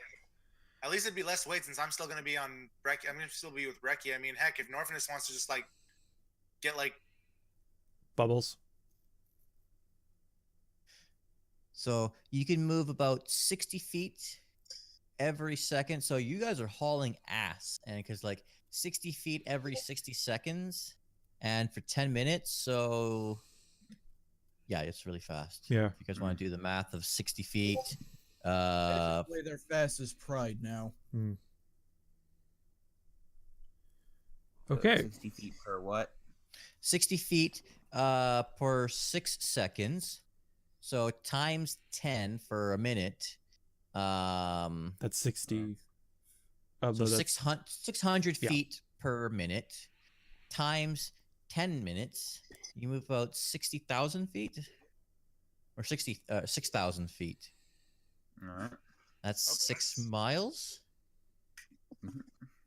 at least it'd be less weight since I'm still going to be on Breccia. I'm going to still be with Breccia. I mean, heck, if Norfinas wants to just, like, get, like... Bubbles. So you can move about 60 feet every second. So you guys are hauling ass. And because, like, 60 feet every 60 seconds and for 10 minutes. So, yeah, it's really fast. Yeah. If you guys want to do the math of 60 feet. Basically, they're fast as pride now. Okay. 60 feet per what? 60 feet per 6 seconds. So times 10 for a minute. That's 60. So that's 600 Yeah. feet per minute times 10 minutes. You move about 60,000 feet or 6,000 feet. All right. That's Okay. 6 miles.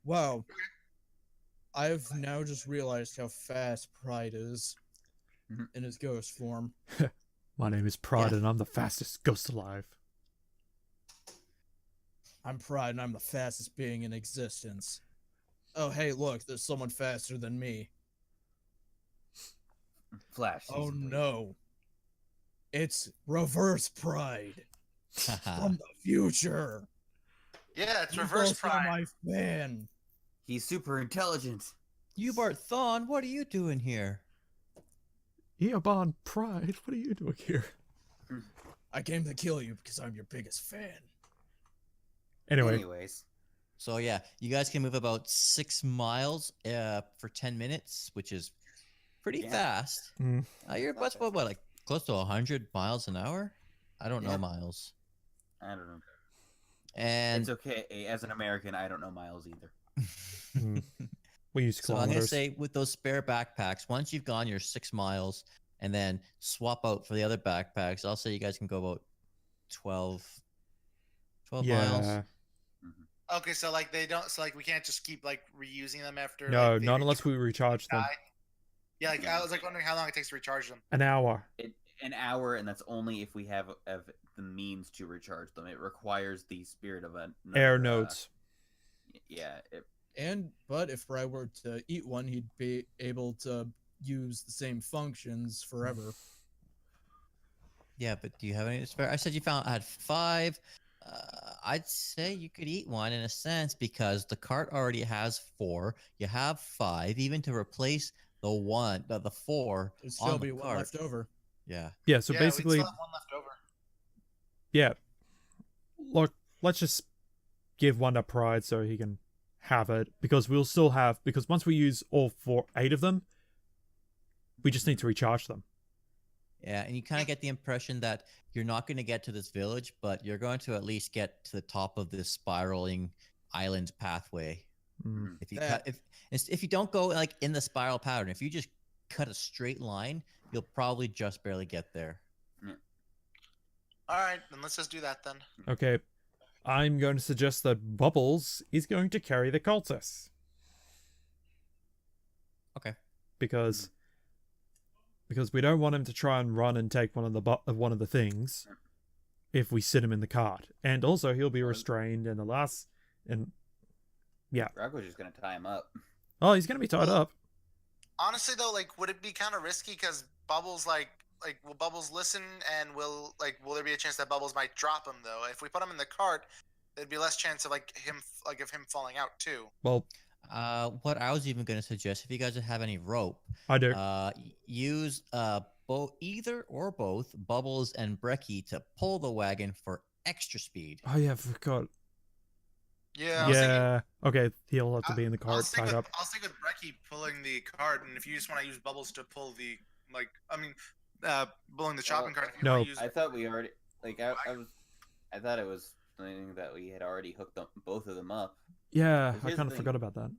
Wow. I've now just realized how fast Pride is in his ghost form. My name is Pride, Yeah. and I'm the fastest ghost alive. I'm Pride, and I'm the fastest being in existence. Oh, hey, look, there's someone faster than me. Flash. Oh, season, please. no. It's Reverse Pride from the future. Yeah, it's He's reverse also pride. my fan. He's super intelligent. Hubert Thawne, what are you doing here? Eobon Pride, what are you doing here? I came to kill you because I'm your biggest fan. Anyway, Anyways, So yeah, you guys can move about 6 miles for 10 minutes, which is pretty Yeah. fast. Mm. You're Not about what, like close to 100 miles an hour? I don't know Yeah. miles. I don't know. And It's okay. As an American, I don't know miles either. we use so I'm gonna kilometers. say with those spare backpacks, once you've gone your 6 miles and then swap out for the other backpacks, I'll say you guys can go about 12 miles. Yeah. Okay, so, like, they don't... So, like, we can't just keep, like, reusing them after... No, like, they not unless we recharge them. die? Yeah, like, I was, like, wondering how long it takes to recharge them. An hour. An hour, and that's only if we have the means to recharge them. It requires the spirit of an Air nodes. Yeah. But if Pride were to eat one, he'd be able to use the same functions forever. Yeah, but do you have any to spare? I said you had 5. I'd say you could eat one in a sense because the cart already has 4. You have 5, even to replace the 4 There'd still on be the one cart. left over. Yeah. Yeah, so Yeah, basically, we'd still have one left over. yeah. Look, let's just give one to Pride so he can have it, because we'll still have, because once we use all 8 of them, we just need to recharge them. Yeah, and you kind of get the impression that you're not going to get to this village, but you're going to at least get to the top of this spiraling island pathway. Mm. If you if you don't go like in the spiral pattern, if you just cut a straight line, you'll probably just barely get there. All right, then let's just do that then. Okay, I'm going to suggest that Bubbles is going to carry the cultists. Okay. Because we don't want him to try and run and take one of the things if we sit him in the cart, and also he'll be restrained in the last. Yeah. Groc was just gonna tie him up. Oh, he's gonna be tied up. Honestly, though, like, would it be kind of risky? Because Bubbles, will Bubbles listen, and will there be a chance that Bubbles might drop him, though? If we put him in the cart, there'd be less chance of, of him falling out, too. Well, What I was even going to suggest, if you guys have any rope, I do. use either or both Bubbles and Brecky to pull the wagon for extra speed. Oh yeah, I forgot. Yeah. I was thinking, Yeah. Okay, he'll have to be in the I'll cart stick tied with up. I'll stick with Brecky pulling the cart, and if you just want to use Bubbles to pull the pulling the shopping cart. If you No. want to use I thought we already I thought it was something that we had already hooked them, both of them up. Yeah, Here's I the kind of thing. forgot about that.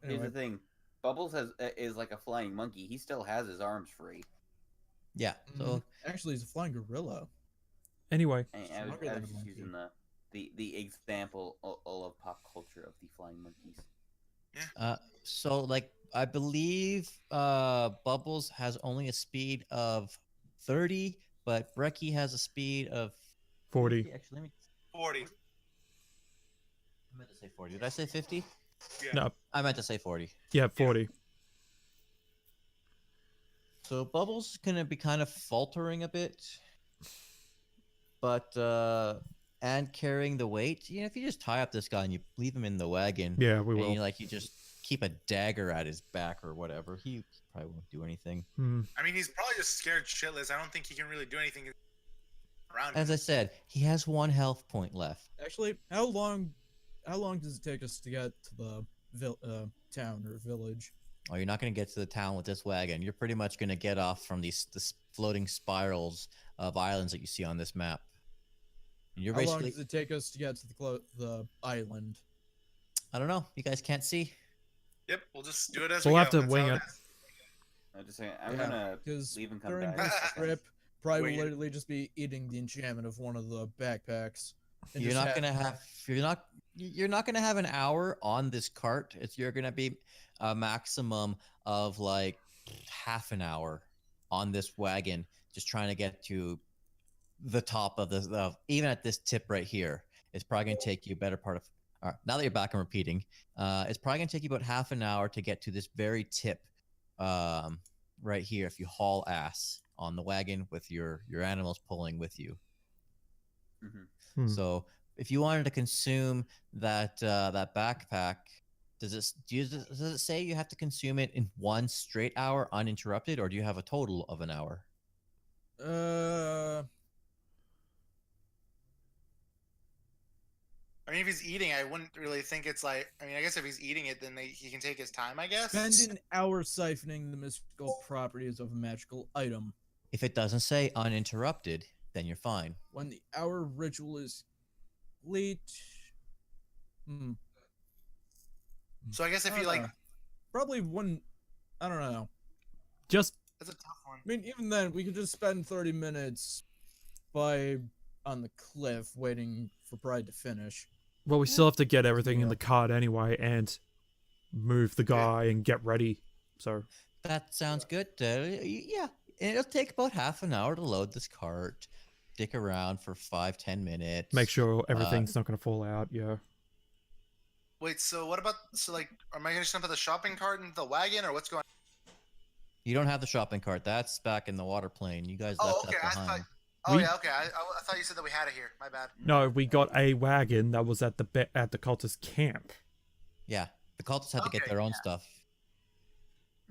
Here's the thing: Bubbles is like a flying monkey. He still has his arms free. Yeah. So Actually, he's a flying gorilla. Anyway, I was Stronger than a just monkey. using the example of pop culture of the flying monkeys. so like I believe Bubbles has only a speed of 30, but Brecky has a speed of 40. 50. Actually, let me. 40. I meant to say 40. Did I say 50? Yeah. No. I meant to say 40. Yeah, 40. So Bubbles is gonna be kind of faltering a bit, but and carrying the weight. You know, if you just tie up this guy and you leave him in the wagon, Yeah, we and will. you just keep a dagger at his back or whatever, he probably won't do anything. I mean, he's probably just scared shitless. I don't think he can really do anything around As him. I said, he has 1 health point left. Actually, how long does it take us to get to the town or village? Oh, you're not gonna get to the town with this wagon. You're pretty much gonna get off from these floating spirals of islands that you see on this map. And you're How long basically, does it take us to get to the island? I don't know. You guys can't see. Yep, we'll just do it as We'll we have go. to That's wing how it. is. I'm just saying, I'm Yeah, gonna Because leave and come during back. this trip, probably Wing will it. literally just be eating the enchantment of one of the backpacks. and You're just not gonna have. You're not gonna have an hour on this cart. You're gonna be a maximum of like half an hour on this wagon, just trying to get to the top of even at this tip right here. It's probably gonna take you a better part of. All right, now that you're back and repeating, it's probably gonna take you about half an hour to get to this very tip, right here. If you haul ass on the wagon with your animals pulling with you. Mhm. So if you wanted to consume that that backpack, does it say you have to consume it in 1 straight hour uninterrupted, or do you have a total of an hour? I mean, if he's eating, I wouldn't really think it's like. I mean, I guess if he's eating it, then he can take his time. I guess. spend an hour siphoning the mystical properties of a magical item. If it doesn't say uninterrupted, then you're fine. When the hour ritual is complete. So I guess if I you don't like, know. Probably one. I don't know. Just that's a tough one. I mean, even then, we could just spend 30 minutes on the cliff waiting for Pride to finish. well, we still have to get everything in the cart anyway and move the guy and get ready. So That sounds good. Yeah, it'll take about half an hour to load this cart. Stick around for 5-10 minutes. make sure everything's not going to fall out. Yeah. Wait, so what about like? Am I gonna just put the shopping cart in the wagon, or what's going? You don't have the shopping cart. That's back in the water plane. You guys Oh, left okay. that I behind. thought. Oh We- yeah, okay. I thought you said that we had it here. My bad. No, we got a wagon that was at the cultist camp. Yeah, the cultists had to get Okay, their own stuff.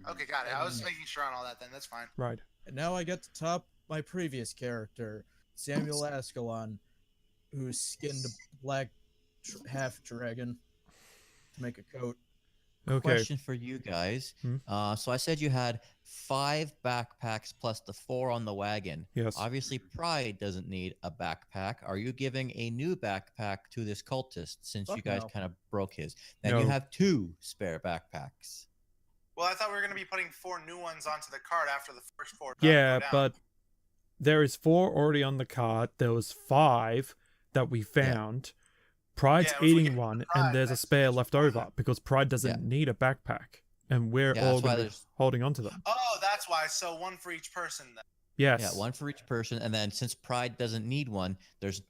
Okay, got it. I was making sure on all that. Then that's fine. Right. And now I get to top my previous character, Samuel Ascalon, who skinned a black half dragon to make a coat. Okay. Question for you guys. Hmm? So I said you had 5 backpacks plus the 4 on the wagon. Yes. Obviously, Pride doesn't need a backpack. Are you giving a new backpack to this cultist since you Fuck guys no. kind of broke his? Then you No. have 2 spare backpacks. Well, I thought we were gonna be putting 4 new ones onto the cart after the first 4. Yeah, go down. but there is 4 already on the cart. There was 5 that we found. Pride's Yeah, if we eating get one, Pride, and there's a that's- spare that's left fine. over because Pride doesn't Yeah. need a backpack, and we're Yeah, all that's why going to be there's- holding on to them. Oh, that's why. So 1 for each person. Then. Yes. Yeah, 1 for each person. And then since Pride doesn't need one, there's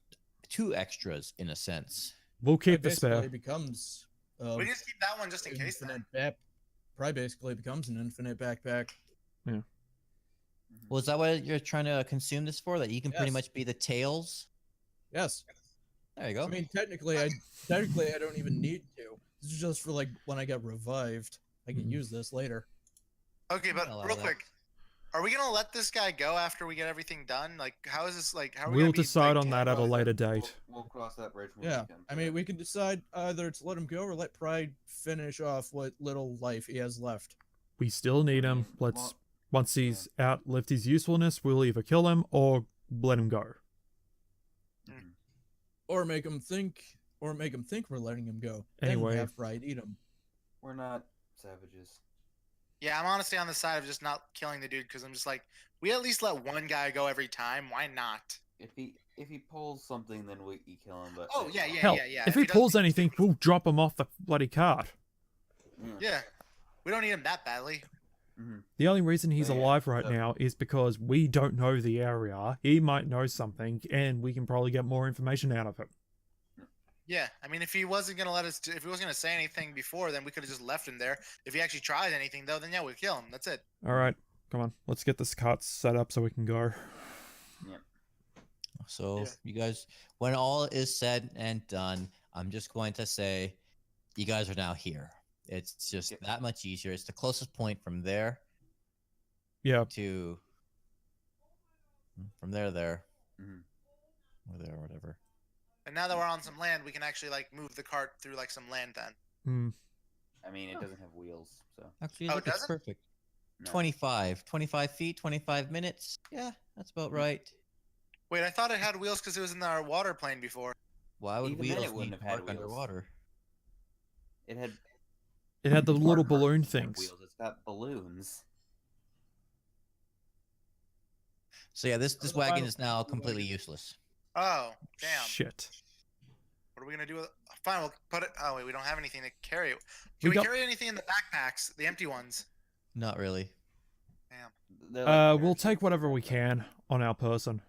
2 extras in a sense. We'll keep the Basically spare. becomes We just keep that one just in case. Then. infinite Pride basically becomes an infinite backpack. Well, is that what you're trying to consume this for? That you can pretty Yes. much be the tails? Yes. There you go. I mean, technically, I don't even need to. This is just for like when I get revived. I can use this later. Okay, but I'll allow real that. quick, are we gonna let this guy go after we get everything done? Like, how is this like? How are we We'll gonna be, decide like, on that at a handling later it? date. We'll cross that bridge when Yeah, we come I to mean, it. we can decide either to let him go or let Pride finish off what little life he has left. We still need him. Well, Let's once he's outlived his usefulness, we'll either kill him or let him go. Or make him think we're letting him go. Anyway. Then have Pride eat him. We're not savages. Yeah, I'm honestly on the side of just not killing the dude because I'm just like, we at least let one guy go every time. Why not? If he pulls something, then we kill him. But Oh yeah, yeah, Hell, yeah. if he doesn't- pulls anything, we'll drop him off the bloody cart. Yeah, we don't need him that badly. The only reason he's Yeah, alive right so- now is because we don't know the area. He might know something, and we can probably get more information out of him. Yeah, I mean, if he wasn't gonna let us, if he wasn't gonna say anything before, then we could have just left him there. If he actually tried anything, though, then yeah, we'd kill him. That's it. All right, come on, let's get this cart set up so we can go. So Yeah. you guys, when all is said and done, I'm just going to say, you guys are now here. It's just Yep. that much easier. It's the closest point from there Yeah, to there, Mhm. or there, whatever. And now that we're on some land, we can actually like move the cart through like some land. Then. I mean, it doesn't have wheels, so. Actually, Oh, look, it it's doesn't? perfect. No. 25 feet, 25 minutes. Yeah, that's about right. Wait, I thought it had wheels because it was in our water plane before. Why would Even then wheels it wouldn't need have had park wheels. underwater? It had. it had the little Cart balloon doesn't have things. Wheels. It's got balloons. So yeah, this the wagon final- is now completely useless. Oh, damn. Shit. What are we gonna do with it? Fine, we'll put it. Oh wait, we don't have anything to carry. We Can we got- carry anything in the backpacks, the empty ones? Not really. Damn. They're like We'll parachutes take whatever and we stuff. can on our person.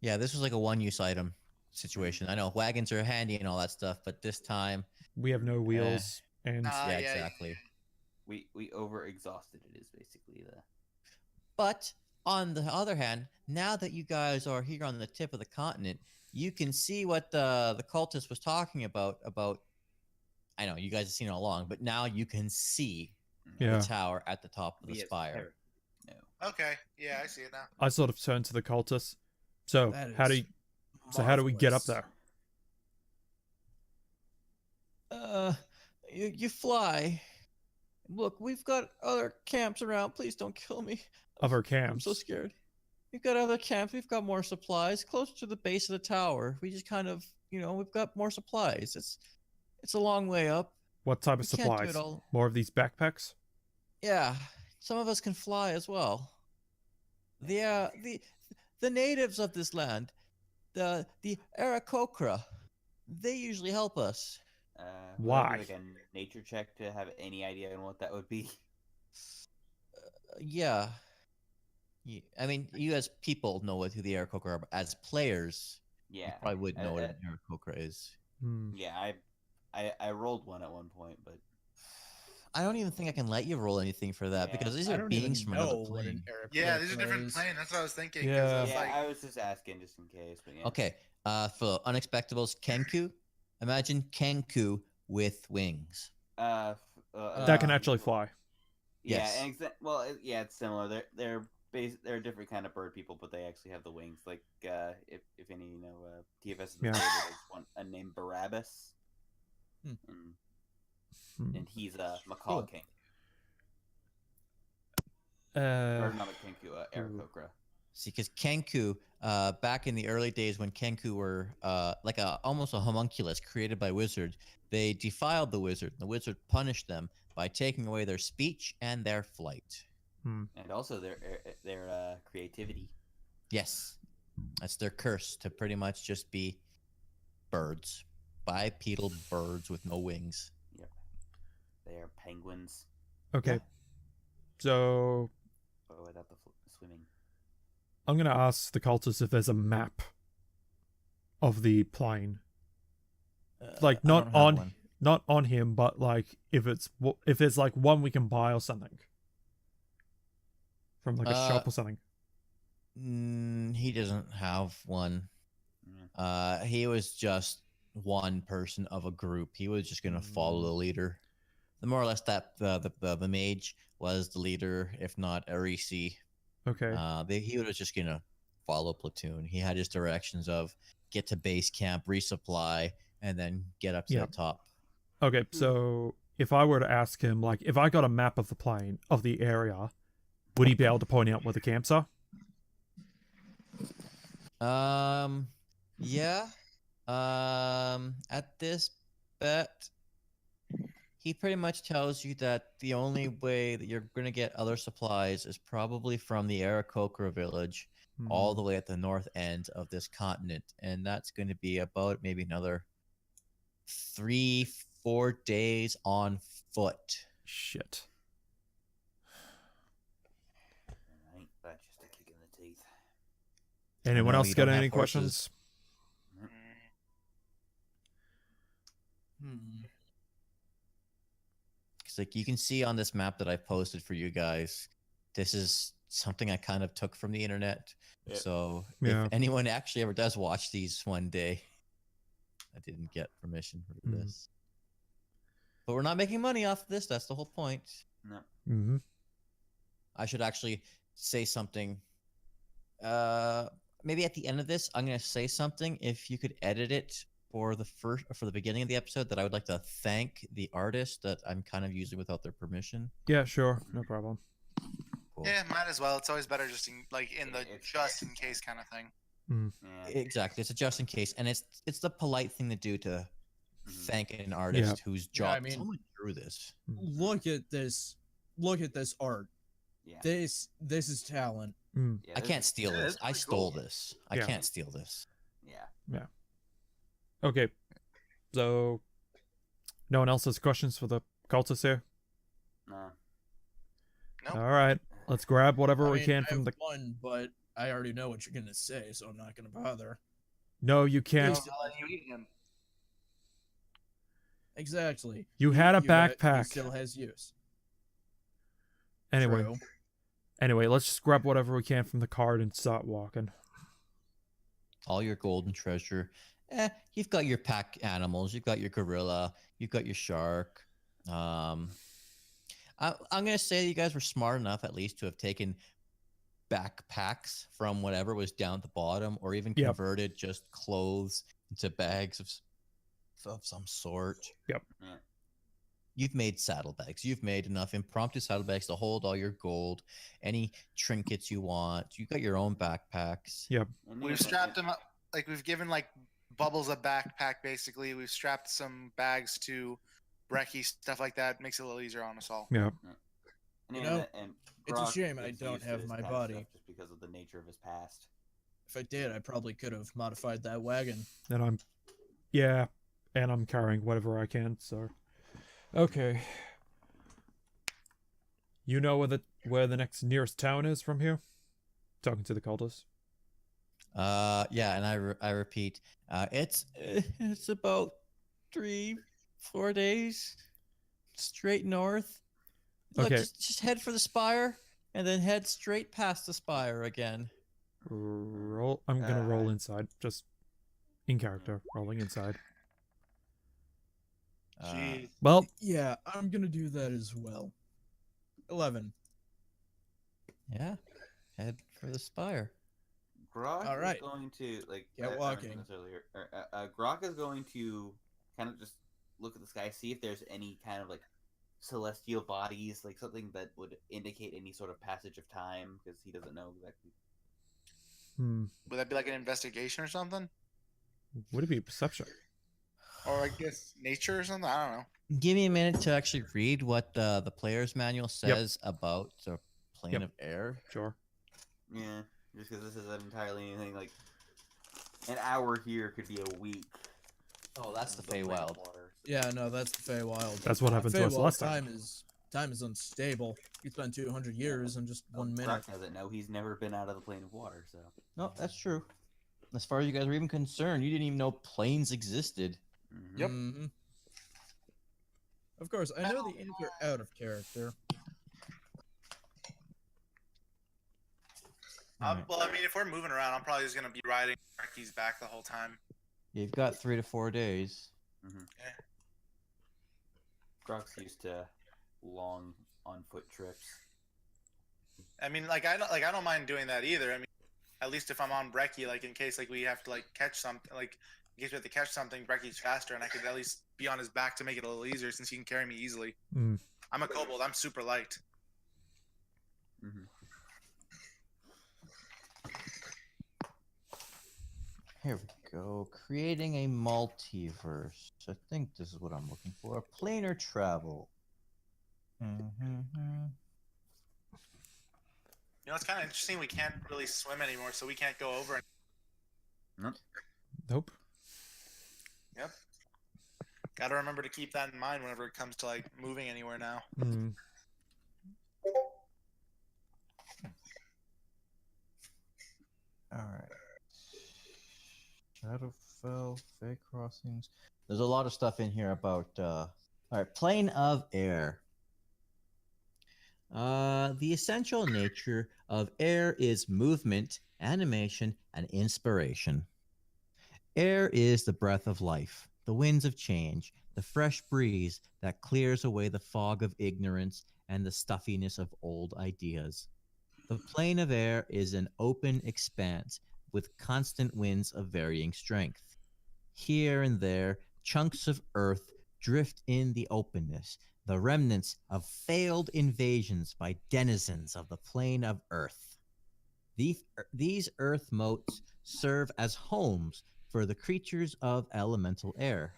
Yeah, this was like a one-use item situation. I know wagons are handy and all that stuff, but this time, We have no wheels, and Nah. yeah, yeah, exactly. We over exhausted it is basically the. But on the other hand, now that you guys are here on the tip of the continent, you can see what the cultist was talking about. I know you guys have seen it all along, but now you can see yeah, the tower at the top of the we as spire. terror- No. Okay. Yeah, I see it now. I sort of turned to the cultists. So That how do is you, how do we get up marvelous. there? You fly. Look, we've got other camps around. Please don't kill me. Other I'm camps. so scared. We've got other camps. We've got more supplies closer to the base of the tower. We just kind of, we've got more supplies. It's a long way up. What type of We can't do supplies? it all. More of these backpacks? Yeah, some of us can fly as well. The natives of this land, the Aarakocra, they usually help us. Would Why? that be like a nature check to have any idea on what that would be? Yeah. I mean, you as people know who the Aarakocra are, but as players, Yeah. you probably wouldn't know what Uh, an Aarakocra is. Yeah, I rolled one at one point, but I don't even think I can let you roll anything for that Yeah. because these I are don't beings even from another know what an plane. Yeah, these are different is. planes. That's what I was thinking. 'cause Yeah. it's yeah, like, I was just asking just in case. But yeah. Okay, for unexpectables, Kenku. Imagine Kenku with wings. That can actually fly. Yeah, Yes. and well, yeah, it's similar. They're a different kind of bird people, but they actually have the wings. Like if any TFS is Yeah. there's one named Barabbas, Hmm. and he's a macaw Cool. king. Or not a kinku, Aarakocra. See, because Kenku, back in the early days when Kenku were like almost a homunculus created by wizards, they defiled the wizard. The wizard punished them by taking away their speech and their flight. And also their creativity. Yes, that's their curse to pretty much just be birds, bipedal birds with no wings. Yep. They are penguins, Okay. Yeah. So but without the swimming. I'm gonna ask the cultists if there's a map of the plane. Like I not don't have on one. not on him, but like if there's like one we can buy or something. From like a shop or something. He doesn't have one. Yeah. He was just one person of a group. He was just gonna follow the leader. The more or less that the mage was the leader, if not Arisi. Okay. He was just gonna follow platoon. He had his directions of get to base camp, resupply, and then get up to the top. Okay, so if I were to ask him, like, if I got a map of the plane, of the area, would he be able to point out where the camps are? Yeah. At this bet, he pretty much tells you that the only way that you're going to get other supplies is probably from the Aarakocra village all the way at the north end of this continent. And that's going to be about maybe another 3-4 days on foot. Shit. Right, that's just a kick in the teeth. Anyone know, else you got don't any have horses. questions? Because like you can see on this map that I posted for you guys, this is something I kind of took from the internet. Yeah. So Yeah. if anyone actually ever does watch these one day, I didn't get permission for this. But we're not making money off of this. That's the whole point. No. Mm-hmm. I should actually say something. Maybe at the end of this, I'm gonna say something. If you could edit it for the beginning of the episode, that I would like to thank the artist that I'm kind of using without their permission. Yeah, sure. No problem. Cool. Yeah, might as well. It's always better just in the just in case kind of thing. Yeah. Exactly. It's a just in case, and it's the polite thing to do to thank an artist whose job someone drew this. Look at this. Look at this art. Yeah. This is talent. Yeah, I can't steal this. I stole cool. this. I Yeah. can't steal this. Yeah. Okay. So, no one else has questions for the cultists here? No. Nope. All right. Let's grab whatever we can I from have the... one, but I already know what you're gonna say, so I'm not gonna bother. No, you can't. Exactly. You had a He backpack. still has use. Anyway. True. Anyway, let's just grab whatever we can from the cart and start walking. All your golden treasure. You've got your pack animals. You've got your gorilla. You've got your shark. I'm gonna say you guys were smart enough, at least, to have taken backpacks from whatever was down at the bottom, or even converted just clothes into bags of some sort. Yep. Yeah. You've made saddlebags. You've made enough impromptu saddlebags to hold all your gold, any trinkets you want. You got your own backpacks. Yep. We've strapped them up. Like we've given Bubbles a backpack. Basically, we've strapped some bags to Brecky, stuff like that. Makes it a little easier on us all. Yep. And, You know, and it's a Groc shame I gets don't used to have his my past body. stuff just because of the nature of his past. If I did, I probably could have modified that wagon. And I'm carrying whatever I can, so... Okay. You know where the next nearest town is from here? Talking to the cultists. Yeah, and I repeat, it's about 3-4 days straight north. Look, Okay. just head for the spire and then head straight past the spire again. Roll. I'm gonna roll inside, just in character, rolling inside. Jeez. Well, Yeah, I'm gonna do that as well. 11. Yeah, head for the spire. Groc All right. is going to Get I mentioned walking. this earlier. Groc is going to kind of just look at the sky, see if there's any kind of celestial bodies, something that would indicate any sort of passage of time, because he doesn't know exactly. Would that be like an investigation or something? Would it be perception? Or I guess nature or something? I don't know. Give me a minute to actually read what the player's manual says about the plane of air. Sure. Yeah, just because this isn't entirely anything an hour here could be a week. Oh, that's the Plane of Feywild. water. Yeah, no, that's the Feywild. That's what happened to us Feywild last time. Time is unstable. You spend 200 years in just 1 minute. Groc doesn't know. He's never been out of the plane of water, so. No, that's true. As far as you guys were even concerned, you didn't even know planes existed. Mhm. Yep. Mm-hmm. Of course, I know the answer out of character. Alright. Well, I mean, if we're moving around, I'm probably just gonna be riding Ricky's back the whole time. You've got 3 to 4 days. Groc's used to long on foot trips. I mean, I don't mind doing that either. I mean, at least if I'm on Brekkie, like in case we have to catch something, in case we have to catch something, Brekkie's faster, and I could at least be on his back to make it a little easier since he can carry me easily. I'm a kobold. I'm super light. Here we go. Creating a multiverse. I think this is what I'm looking for. Planar travel. It's kind of interesting. We can't really swim anymore, so we can't go over. Nope. Yep. Got to remember to keep that in mind whenever it comes to moving anywhere now. All right. Shadowfell, Fey Crossings. There's a lot of stuff in here about. All right, plane of air. The essential nature of air is movement, animation, and inspiration. Air is the breath of life, the winds of change, the fresh breeze that clears away the fog of ignorance and the stuffiness of old ideas. The plane of air is an open expanse with constant winds of varying strength. Here and there, chunks of earth drift in the openness, the remnants of failed invasions by denizens of the plane of earth. These earth motes serve as homes for the creatures of elemental air,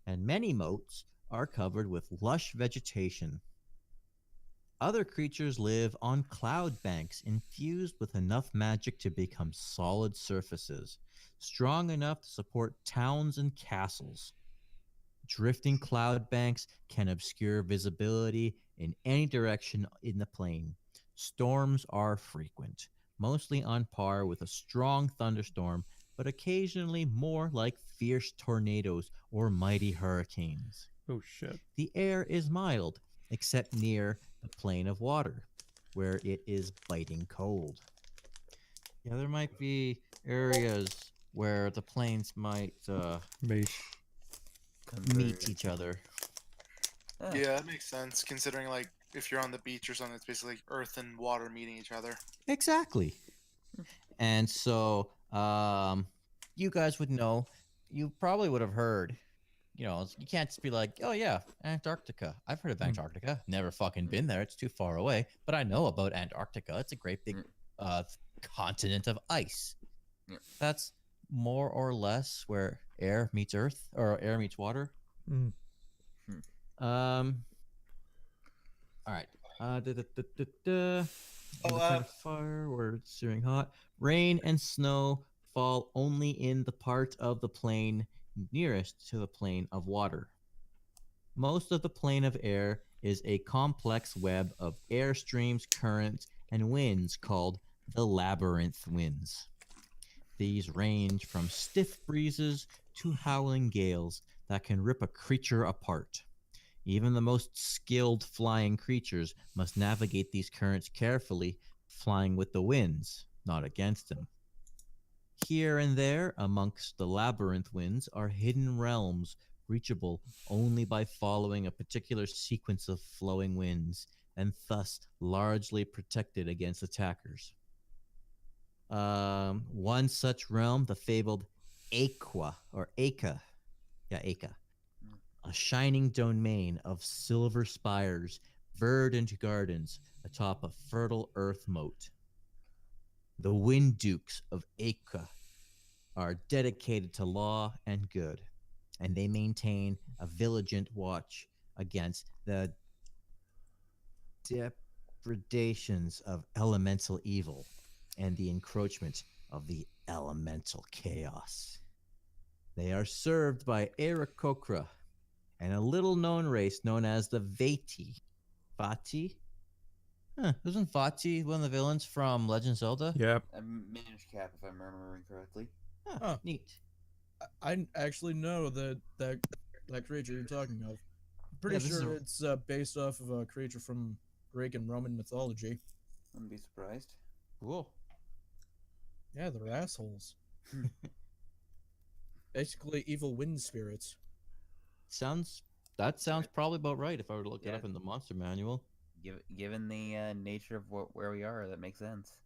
and many motes are covered with lush vegetation. Other creatures live on cloud banks infused with enough magic to become solid surfaces, strong enough to support towns and castles. Drifting cloud banks can obscure visibility in any direction in the plane. Storms are frequent, mostly on par with a strong thunderstorm, but occasionally more like fierce tornadoes or mighty hurricanes. Oh shit. The air is mild, except near the plane of water, where it is biting cold. Yeah, there might be areas where the planes might meet each other. Yeah, that makes sense. Considering if you're on the beach or something, it's basically earth and water meeting each other. Exactly. And so, you guys would know. You probably would have heard. You can't just be like, oh yeah, Antarctica. I've heard of Antarctica. Never fucking been there. It's too far away. But I know about Antarctica. It's a great big continent of ice. That's more or less where air meets earth, or air meets water. All right. Fire where it's searing hot. Rain and snow fall only in the part of the plane nearest to the plane of water. Most of the plane of air is a complex web of air streams, currents, and winds called the labyrinth winds. These range from stiff breezes to howling gales that can rip a creature apart. Even the most skilled flying creatures must navigate these currents carefully, flying with the winds, not against them. Here and there, amongst the labyrinth winds, are hidden realms reachable only by following a particular sequence of flowing winds, and thus largely protected against attackers. One such realm, the fabled Aqua, or Aka. Yeah, Aka. A shining domain of silver spires, verdant gardens atop a fertile earth moat. The Wind Dukes of Aka are dedicated to law and good, and they maintain a vigilant watch against the depredations of elemental evil and the encroachment of the elemental chaos. They are served by Aarakocra and a little-known race known as the Vati. Vati? Isn't Vati one of the villains from Legend of Zelda? Yep. A Minish Cap, if I'm remembering correctly. Neat. I actually know that creature you're talking of. I'm pretty sure it's based off of a creature from Greek and Roman mythology. Wouldn't be surprised. Cool. Yeah, they're assholes. Basically, evil wind spirits. That sounds probably about right if I were to look it Yeah. up in the monster manual. Given the nature of where we are, that makes sense.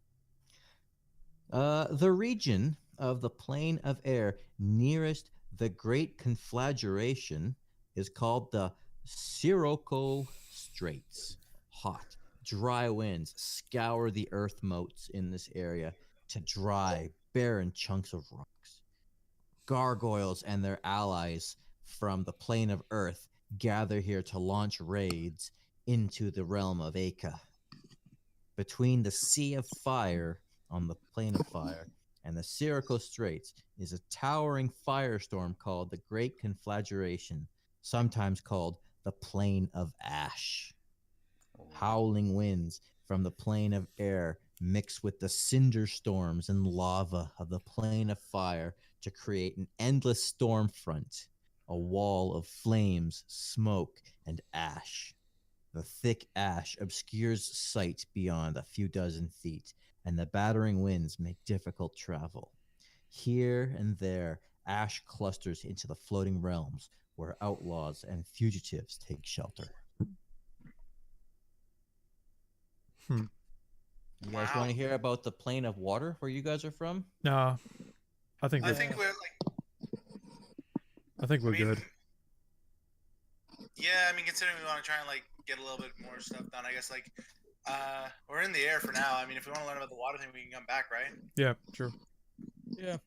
The region of the plane of air nearest the Great Conflagration is called the Sirocco Straits. Hot, dry winds scour the earth moats in this area to dry, barren chunks of rocks. Gargoyles and their allies from the plane of earth gather here to launch raids into the realm of Aka. Between the Sea of Fire on the plane of fire and the Sirocco Straits is a towering firestorm called the Great Conflagration, sometimes called the Plain of Ash. Howling winds from the plane of air mix with the cinder storms and lava of the plane of fire to create an endless storm front, a wall of flames, smoke, and ash. The thick ash obscures sight beyond a few dozen feet, and the battering winds make difficult travel. Here and there, ash clusters into the floating realms where outlaws and fugitives take shelter. You guys want to hear about the plane of water where you guys are from? Nah, I think I we're think we're like. we're good. Yeah, I mean, considering we want to try and like get a little bit more stuff done, I guess like we're in the air for now. I mean, if we want to learn about the water thing, we can come back, right? Yeah, true. Yeah.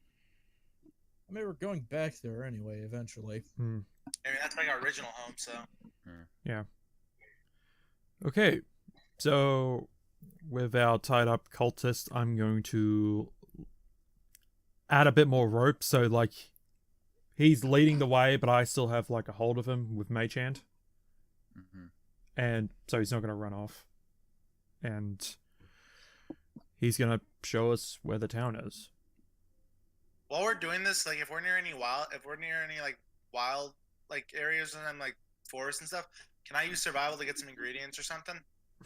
I mean, we're going back there anyway, eventually. I mean, that's like our original home, so. Yeah. Okay, so with our tied up cultist, I'm going to add a bit more rope, so like he's leading the way, but I still have like a hold of him with Mage Hand. And so he's not going to run off. And he's going to show us where the town is. While we're doing this, like if we're near any wild like areas and then like forests and stuff, can I use survival to get some ingredients or something?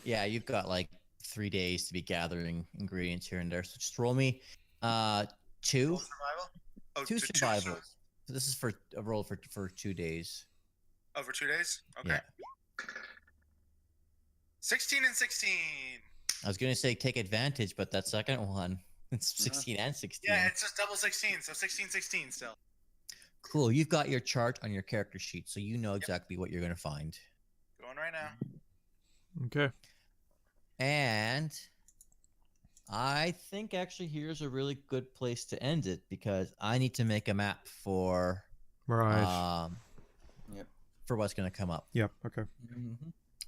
Yeah, you've got like 3 days to be gathering ingredients here and there. So just roll me 2. Roll survival? Oh, 2 two survivals. So this is for a roll for 2 days. Over 2 days? Okay. Yeah. 16 and 16. I was gonna say take advantage, but that second one, it's 16 and 16. Yeah, it's just double 16, so 16, 16 still. Cool. You've got your chart on your character sheet, so you know exactly what you're gonna find. Going right now. Okay. And I think actually here's a really good place to end it because I need to make a map for Right. For what's gonna come up. Yep. Okay.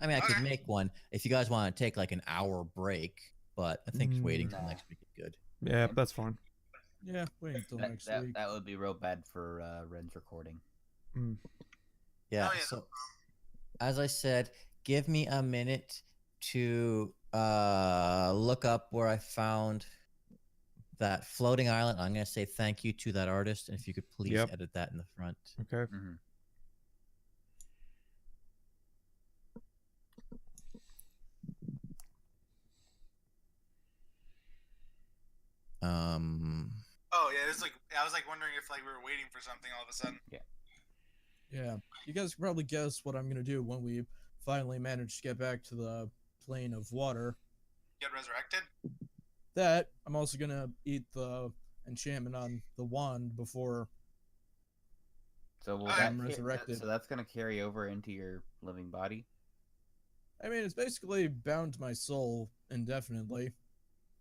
I mean, I could make one if you guys want to take like an hour break, but I think waiting till next week is good. Yeah, that's fine. Yeah, wait until next week. That would be real bad for Ren's recording. Yeah. Oh, yeah. So, as I said, give me a minute to look up where I found that floating island. I'm gonna say thank you to that artist, and if you could please edit that in the front. Okay. Oh yeah, it was like I was like wondering if like we were waiting for something all of a sudden. Yeah. You guys can probably guess what I'm gonna do when we finally manage to get back to the plane of water. Get resurrected? That I'm also gonna eat the enchantment on the wand before So will I'm resurrected. So that's gonna carry over into your living body. I mean, it's basically bound to my soul indefinitely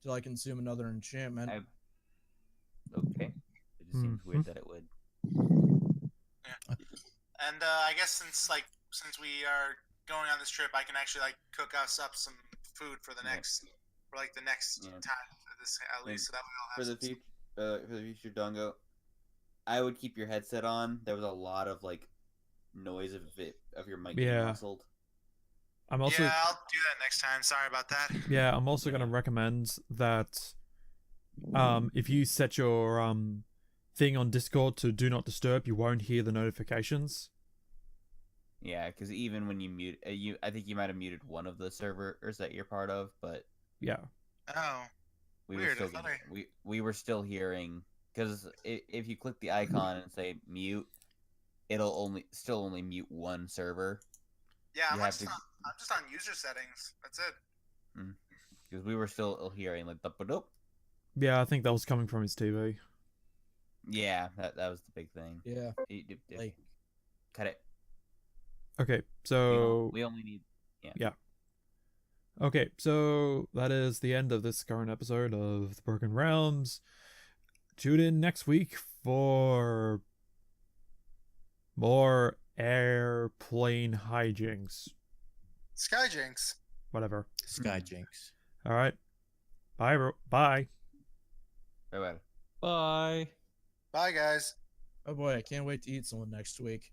till I consume another enchantment. Okay. It just seems weird that it would. Yeah. And I guess since we are going on this trip, I can actually like cook us up some food for the next time for this at least, so that we all have for the future Dongo. I would keep your headset on. There was a lot of like noise of your mic being muzzled. I'm also Yeah, I'll do that next time. Sorry about that. Yeah, I'm also gonna recommend that if you set your thing on Discord to do not disturb, you won't hear the notifications. Yeah, because even when you mute, I think you might have muted one of the servers that you're part of, but yeah. Oh, we weird. were still we were still hearing Because if you click the icon and say mute, it'll still only mute one server. Yeah, You I'm have just on user settings. That's it. Because we were still hearing like the ba-doop. Yeah, I think that was coming from his TV. Yeah, that was the big thing. Yeah. Like, Cut it. Okay, so we only need yeah. Okay, so that is the end of this current episode of the Broken Realms. Tune in next week for more airplane hijinks. Skyjinx. Whatever. Skyjinx. All right. Bye. Bye. Bye. Bye. Bye, guys. oh boy, I can't wait to eat someone next week.